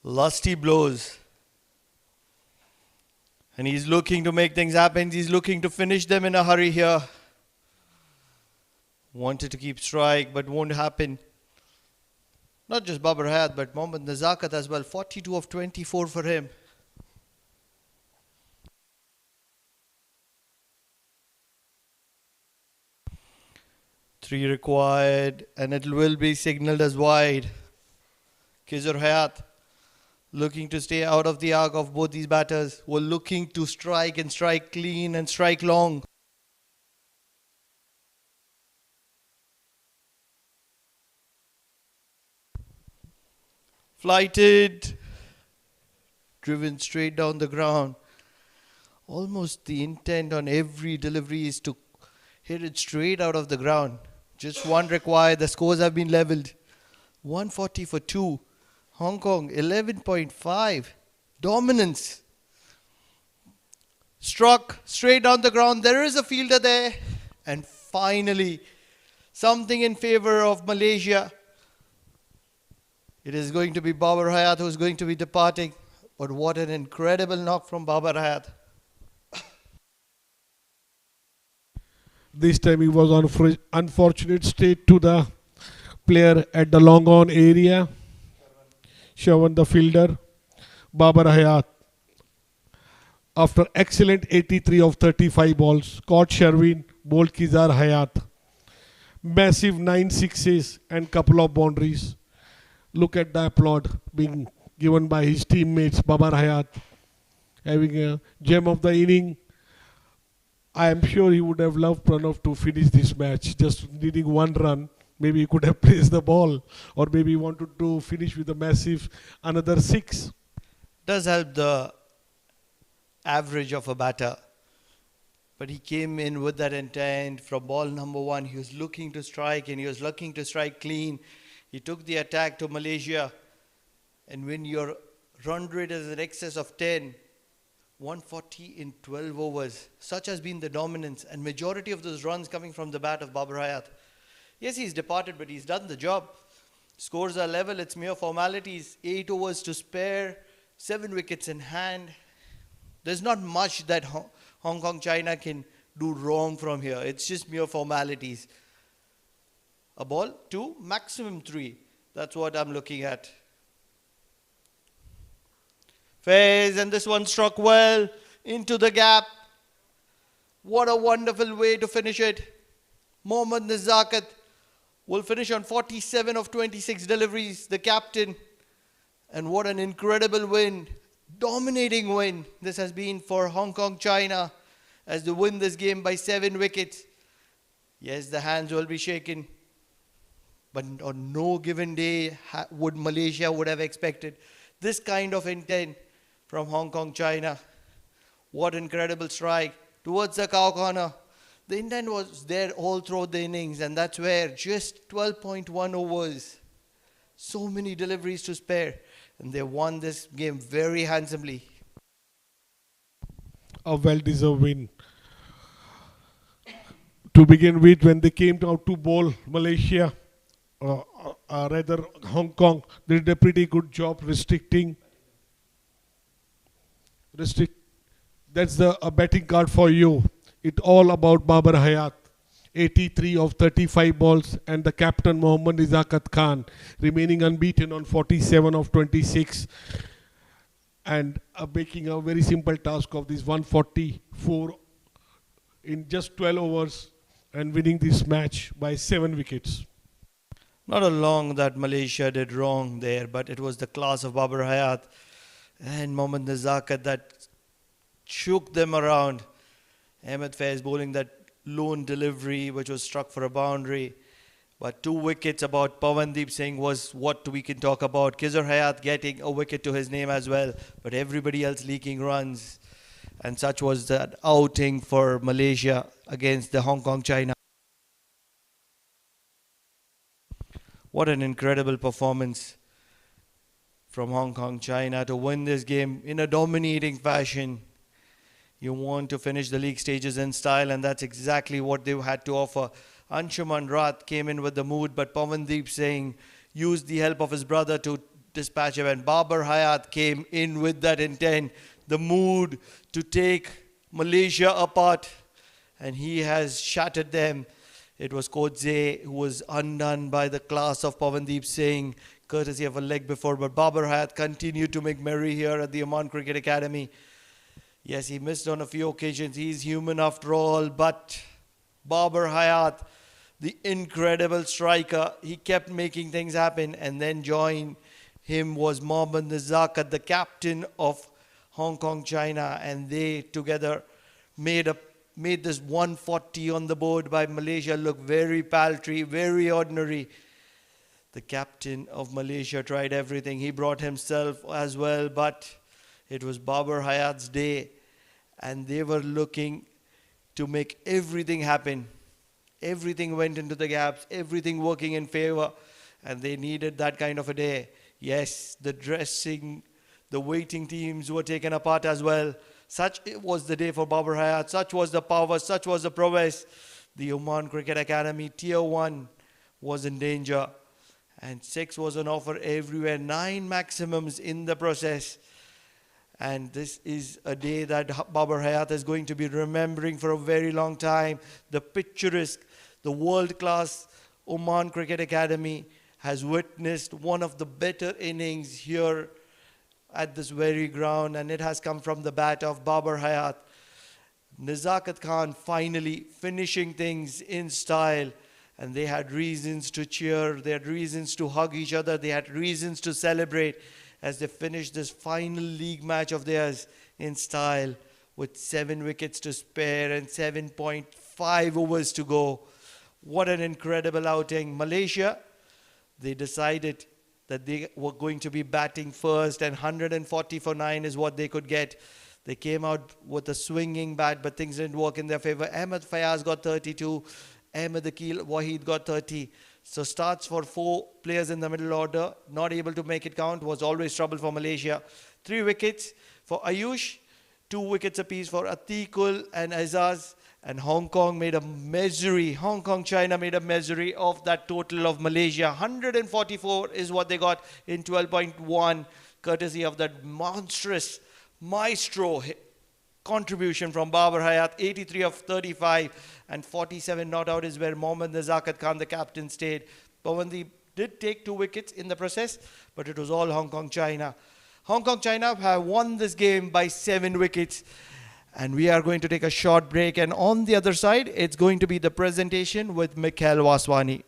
Lusty blows. And he's looking to make things happen. He's looking to finish them in a hurry here. Wanted to keep strike, but won't happen. Not just Babar Hayat, but Mohammad Nizakat as well. 42 of 24 for him. Three required, and it will be signaled as wide. Kizar Hayat looking to stay out of the arc of both these batters, were looking to strike and strike clean and strike long. Flighted, driven straight down the ground. Almost the intent on every delivery is to hit it straight out of the ground. Just one required. The scores have been leveled. 140 for 2. Hong Kong 11.5. Dominance. Struck straight down the ground. There is a fielder there. And finally, something in favor of Malaysia. It is going to be Babar Hayat who is going to be departing. But what an incredible knock from Babar Hayat. This time he was on unfortunate straight to the player at the long on area. Shawan the fielder. Babar Hayat, after excellent 83 of 35 balls, caught Sherwin, bowled Kizar Hayat. Massive 9 sixes and couple of boundaries. Look at the applaud being given by his teammates. Babar Hayat having a gem of the inning. I am sure he would have loved Pranav to finish this match, just needing one run. Maybe he could have placed the ball, or maybe he wanted to finish with a massive another 6. Does help the average of a batter. But he came in with that intent from ball number 1. He was looking to strike, and he was looking to strike clean. He took the attack to Malaysia. And when your run rate is in excess of 10, 140 in 12 overs, such has been the dominance, and majority of those runs coming from the bat of Babar Hayat. Yes, he's departed, but he's done the job. Scores are level, it's mere formalities. 8 overs to spare, 7 wickets in hand. There's not much that Hong Kong China can do wrong from here. It's just mere formalities. A ball, 2, maximum 3. That's what I'm looking at. Fairs, and this one struck well into the gap. What a wonderful way to finish it. Mohammad Nizakat will finish on 47 of 26 deliveries, the captain. And what an incredible win. Dominating win this has been for Hong Kong China as they win this game by 7 wickets. Yes, the hands will be shaken. But on no given day would Malaysia would have expected this kind of intent from Hong Kong China. What incredible strike towards the cow corner. The intent was there all throughout the innings, and that's where just 12.1 overs. So many deliveries to spare. And they won this game very handsomely. a well-deserved win. To begin with, when they came out to bowl Malaysia, rather Hong Kong, they did a pretty good job restrict. That's the a betting card for you. It all about Babar Hayat. 83 of 35 balls, and the captain Mohammad Izakat Khan remaining unbeaten on 47 of 26, and making a very simple task of this 144 in just 12 overs and winning this match by 7 wickets. Not a long that Malaysia did wrong there, but it was the class of Babar Hayat and Mohammad Nazakat that shook them around. Ahmed Faiz bowling that lone delivery which was struck for a boundary. But 2 wickets about Pawandeep Singh was what we can talk about. Khizr Hayat getting a wicket to his name as well, but everybody else leaking runs. And such was that outing for Malaysia against the Hong Kong China. What an incredible performance from Hong Kong China to win this game in a dominating fashion. You want to finish the league stages in style, and that's exactly what they had to offer. Anshuman Rath came in with the mood, but Pawandeep Singh used the help of his brother to dispatch him, and Babar Hayat came in with that intent, the mood to take Malaysia apart, and he has shattered them. It was Kodze who was undone by the class of Pawandeep Singh, courtesy of a leg before, but Babar Hayat continued to make merry here at the Oman Cricket Academy. Yes, he missed on a few occasions. He's human after all, but Babar Hayat, the incredible striker, he kept making things happen, and then join him was Mohammad Nazakat, the captain of Hong Kong China, and they together made this 140 on the board by Malaysia look very paltry, very ordinary. The captain of Malaysia tried everything. He brought himself as well, but it was Babar Hayat's day, and they were looking to make everything happen. Everything went into the gaps, everything working in favor, and they needed that kind of a day. Yes, the dressing, the waiting teams were taken apart as well. Such was the day for Babar Hayat, such was the power, such was the prowess. The Oman Cricket Academy Tier 1 was in danger, and 6 was on offer everywhere, 9 maximums in the process. And this is a day that Babar Hayat is going to be remembering for a very long time. The picturesque, the world-class Oman Cricket Academy has witnessed one of the better innings here at this very ground, and it has come from the bat of Babar Hayat. Nazakat Khan finally finishing things in style, and they had reasons to cheer, they had reasons to hug each other, they had reasons to celebrate as they finished this final league match of theirs in style with 7 wickets to spare and 7.5 overs to go. What an incredible outing. Malaysia, they decided that they were going to be batting first, and 140 for 9 is what they could get. They came out with a swinging bat, but things didn't work in their favor. Ahmed Fayaz got 32. Ahmed Akil Wahid got 30. So starts for 4 players in the middle order, not able to make it count, was always trouble for Malaysia. 3 wickets for Ayush, 2 wickets apiece for Atikul and Azaz, and Hong Kong made a misery. Hong Kong China made a misery of that total of Malaysia. 144 is what they got in 12.1, courtesy of that monstrous maestro contribution from Babar Hayat. 83 of 35 and 47 not out is where Mohammad Nazakat Khan, the captain, stayed. Pawandeep did take 2 wickets in the process, but it was all Hong Kong China. Hong Kong China have won this game by 7 wickets. And we are going to take a short break, and on the other side, it's going to be the presentation with Mikhail Waswani.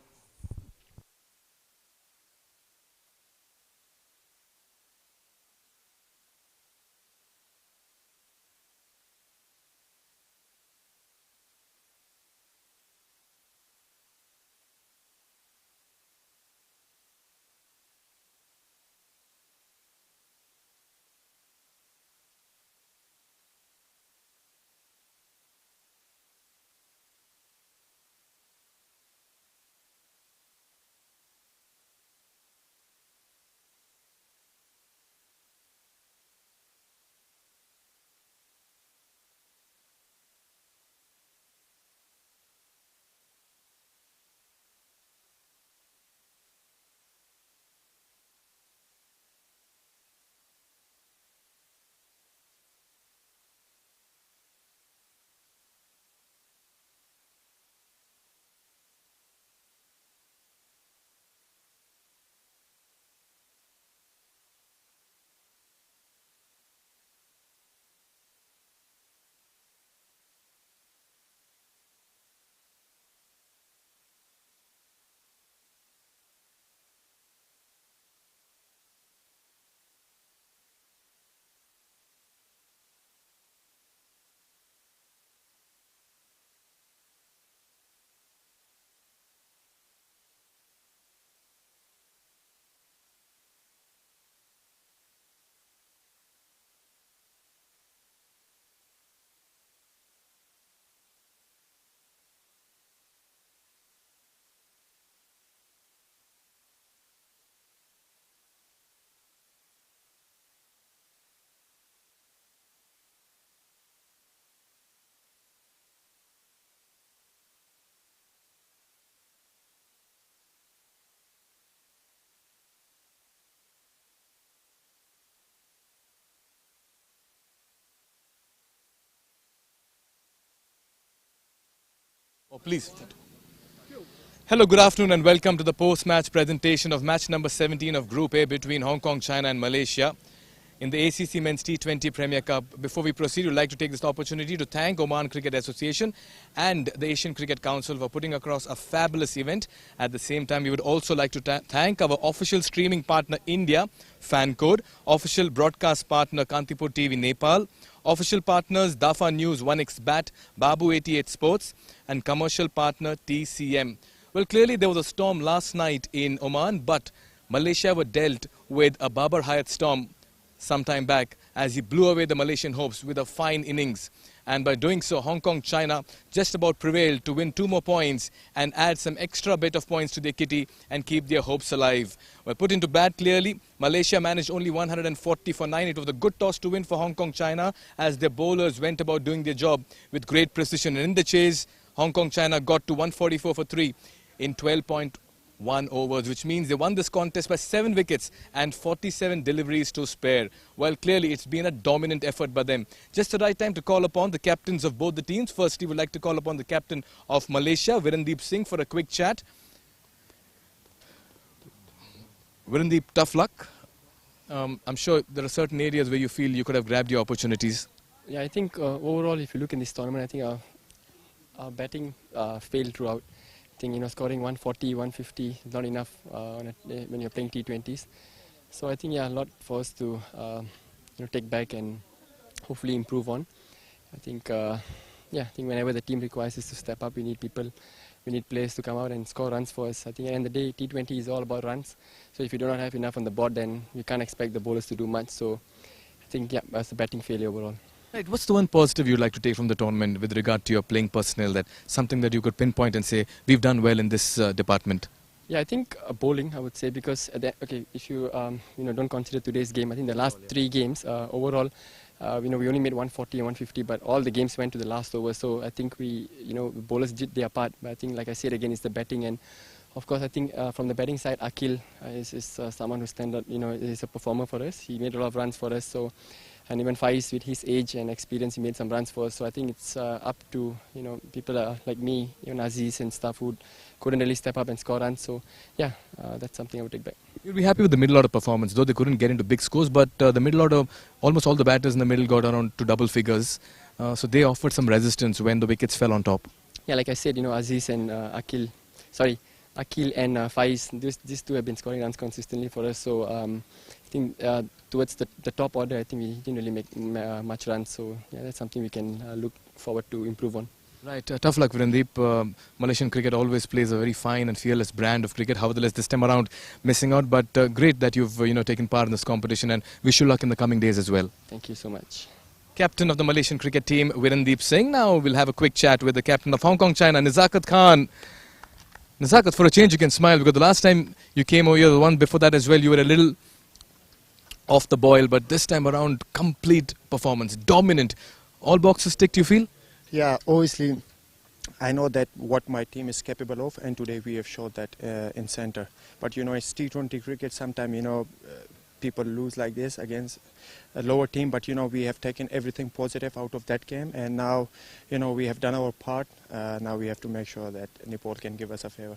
Oh, please. Hello, good afternoon and welcome to the post-match presentation of match number 17 of Group A between Hong Kong, China and Malaysia in the ACC Men's T20 Premier Cup. Before we proceed, we'd like to take this opportunity to thank Oman Cricket Association and the Asian Cricket Council for putting across a fabulous event. At the same time, we would also like to thank our official streaming partner India, FanCode, official broadcast partner Kantipur TV Nepal, official partners Dafa News, 1xBat, Babu 88 Sports and commercial partner TCM. Well, clearly there was a storm last night in Oman, but Malaysia were dealt with a Babar Hayat storm some time back as he blew away the Malaysian hopes with a fine innings. And by doing so, Hong Kong, China just about prevailed to win 2 more points and add some extra bit of points to their kitty and keep their hopes alive. Well, put into bat clearly, Malaysia managed only 140 for 9. It was a good toss to win for Hong Kong, China as their bowlers went about doing their job with great precision. And in the chase, Hong Kong, China got to 144 for 3 in 12.1 overs, which means they won this contest by 7 wickets and 47 deliveries to spare. Well, clearly it's been a dominant effort by them. Just the right time to call upon the captains of both the teams. Firstly, we'd like to call upon the captain of Malaysia, Virendeep Singh, for a quick chat. Virendeep, tough luck. I'm sure there are certain areas where you feel you could have grabbed your opportunities. Yeah, I think overall, if you look in this tournament, I think our batting failed throughout. I think, scoring 140, 150 is not enough when you're playing T20s. So I think, a lot for us to take back and hopefully improve on. I think, I think whenever the team requires us to step up, we need people, we need players to come out and score runs for us. I think at the end of the day, T20 is all about runs. So if you do not have enough on the board, then you can't expect the bowlers to do much. So I think, that's a batting failure overall. Right. What's the one positive you'd like to take from the tournament with regard to your playing personnel, that something that you could pinpoint and say, we've done well in this department? Yeah, I think bowling, I would say, because if you don't consider today's game, I think the last 3 games overall, we only made 140 and 150, but all the games went to the last over. So I think bowlers did their part. But I think, like I said again, it's the batting, and of course I think from the batting side, Akil is someone who stands out. Is a performer for us. He made a lot of runs for us. So. And even Faiz, with his age and experience, he made some runs for us. So I think it's up to people like me, even Aziz and stuff who couldn't really step up and score runs. So yeah, that's something I would take back. You'll be happy with the middle order performance, though they couldn't get into big scores. But the middle order, almost all the batters in the middle got around to double figures. So they offered some resistance when the wickets fell on top. Yeah, like I said, Aziz and Akil and Faiz, these 2 have been scoring runs consistently for us. So I think towards the top order, I think we didn't really make much runs. So yeah, that's something we can look forward to improve on. Right, tough luck, Virendeep. Malaysian cricket always plays a very fine and fearless brand of cricket. However, this time around missing out, but great that you've taken part in this competition, and wish you luck in the coming days as well. Thank you so much. Captain of the Malaysian cricket team, Virendeep Singh. Now we'll have a quick chat with the captain of Hong Kong, China, Nizakat Khan. Nizakat, for a change you can smile, because the last time you came over here, the one before that as well, you were a little off the boil, but this time around, complete performance, dominant. All boxes ticked, you feel? Yeah, obviously, I know that what my team is capable of, and today we have showed that in center. But it's T20 cricket. Sometimes people lose like this against a lower team. But we have taken everything positive out of that game, and now we have done our part. Now we have to make sure that Nepal can give us a favor.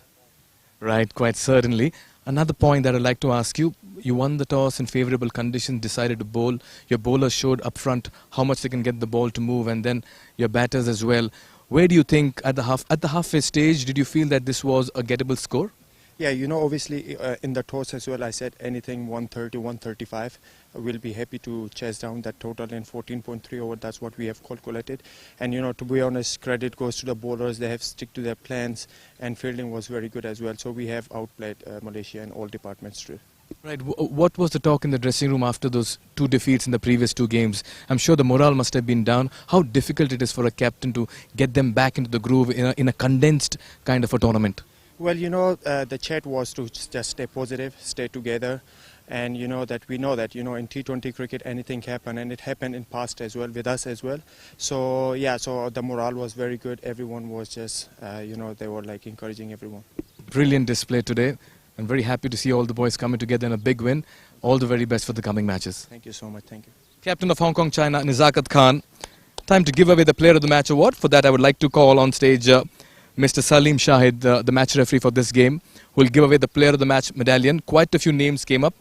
Right, quite certainly. Another point that I'd like to ask you, you won the toss in favourable conditions, decided to bowl. Your bowlers showed up front how much they can get the ball to move, and then your batters as well. Where do you think at the halfway stage, did you feel that this was a gettable score? Yeah, obviously in the toss as well, I said anything 130, 135. We'll be happy to chase down that total in 14.3 over. That's what we have calculated. And, to be honest, credit goes to the bowlers. They have stick to their plans, and fielding was very good as well. So we have outplayed Malaysia in all departments too. Right. What was the talk in the dressing room after those 2 defeats in the previous 2 games? I'm sure the morale must have been down. How difficult it is for a captain to get them back into the groove in a condensed kind of a tournament? Well, the chat was to just stay positive, stay together, and that we know that in T20 cricket anything happen, and it happened in past as well with us as well. So yeah, so the morale was very good. Everyone was just they were like encouraging everyone. Brilliant display today. I'm very happy to see all the boys coming together in a big win. All the very best for the coming matches. Thank you so much. Thank you. Captain of Hong Kong, China, Nizakat Khan. Time to give away the Player of the Match award. For that, I would like to call on stage Mr. Salim Shahid, the match referee for this game, who will give away the player of the match medallion. Quite a few names came up.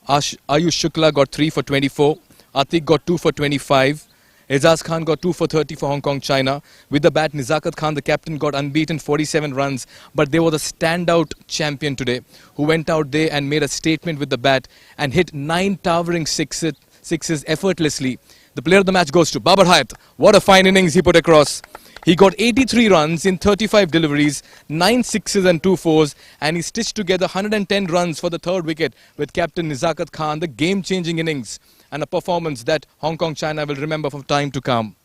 Ayush Shukla got 3 for 24. Atik got 2 for 25. Aizaz Khan got 2 for 30 for Hong Kong, China. With the bat, Nizakat Khan, the captain, got unbeaten 47 runs. But they were the standout champion today, who went out there and made a statement with the bat and hit 9 towering sixes effortlessly. The player of the match goes to Babar Hayat. What a fine innings he put across. He got 83 runs in 35 deliveries, 9 sixes and 2 fours, and he stitched together 110 runs for the third wicket with captain Nizakat Khan, the game-changing innings and a performance that Hong Kong China will remember for time to come.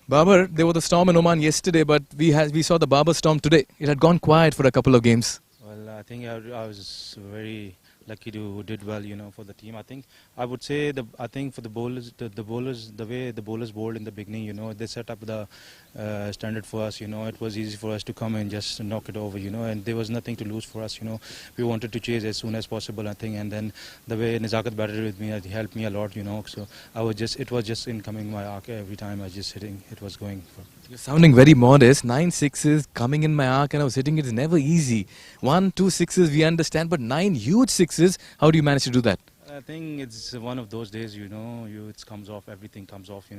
Babar, there was a storm in Oman yesterday, but we saw the Babar storm today. It had gone quiet for a couple of games. Well, I think I was very lucky to did well, for the team. I would say I think for the bowlers, the bowlers, the way the bowlers bowled in the beginning, they set up the standard for us. It was easy for us to come and just knock it over, and there was nothing to lose for us. We wanted to chase as soon as possible, I think, and then the way Nizakat batted with me, it helped me a lot, So it was just incoming my arc every time I was just hitting. It was going. You're sounding very modest. 9 sixes coming in my arc and I was hitting it. It's never easy. 1, 2 sixes we understand, but 9 huge sixes. How do you manage to do that? I think it's one of those days, it comes off, everything comes off,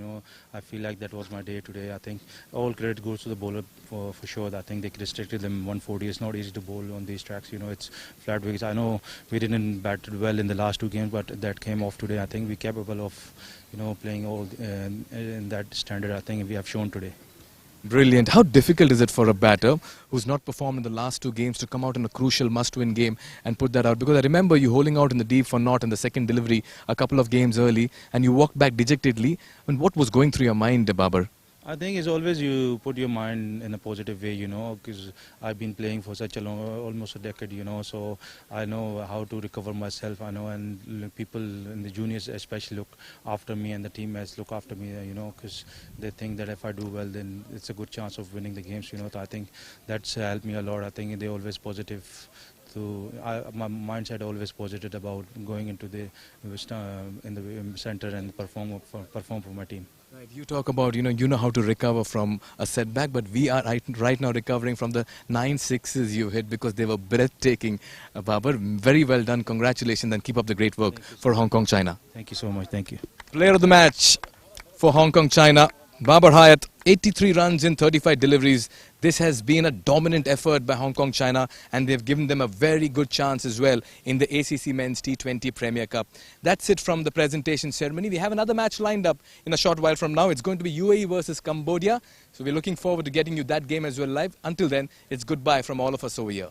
I feel like that was my day today. I think all credit goes to the bowler for sure. I think they restricted them 140. It's not easy to bowl on these tracks, it's flat wickets. I know we didn't bat well in the last 2 games, but that came off today. I think we're capable of, playing all in that standard. I think we have shown today. Brilliant. How difficult is it for a batter who's not performed in the last 2 games to come out in a crucial must-win game and put that out? Because I remember you holding out in the deep for naught in the second delivery a couple of games early and you walked back dejectedly. And what was going through your mind, Babar? I think it's always you put your mind in a positive way, because I've been playing for such a long, almost a decade, so I know how to recover myself, I know, and people in the juniors especially look after me and the teammates look after me, because they think that if I do well, then it's a good chance of winning the games, So I think that's helped me a lot. I think they're always positive. My mindset always positive about going into the in the center and perform for my team. Right, you talk about, you know how to recover from a setback, but we are right now recovering from the 9 sixes you hit because they were breathtaking. Babar, very well done. Congratulations and keep up the great work for Hong Kong, China. Thank you so much. Thank you. Player of the match for Hong Kong, China, Babar Hayat, 83 runs in 35 deliveries. This has been a dominant effort by Hong Kong, China, and they've given them a very good chance as well in the ACC Men's T20 Premier Cup. That's it from the presentation ceremony. We have another match lined up in a short while from now. It's going to be UAE versus Cambodia. So we're looking forward to getting you that game as well live. Until then, it's goodbye from all of us over here.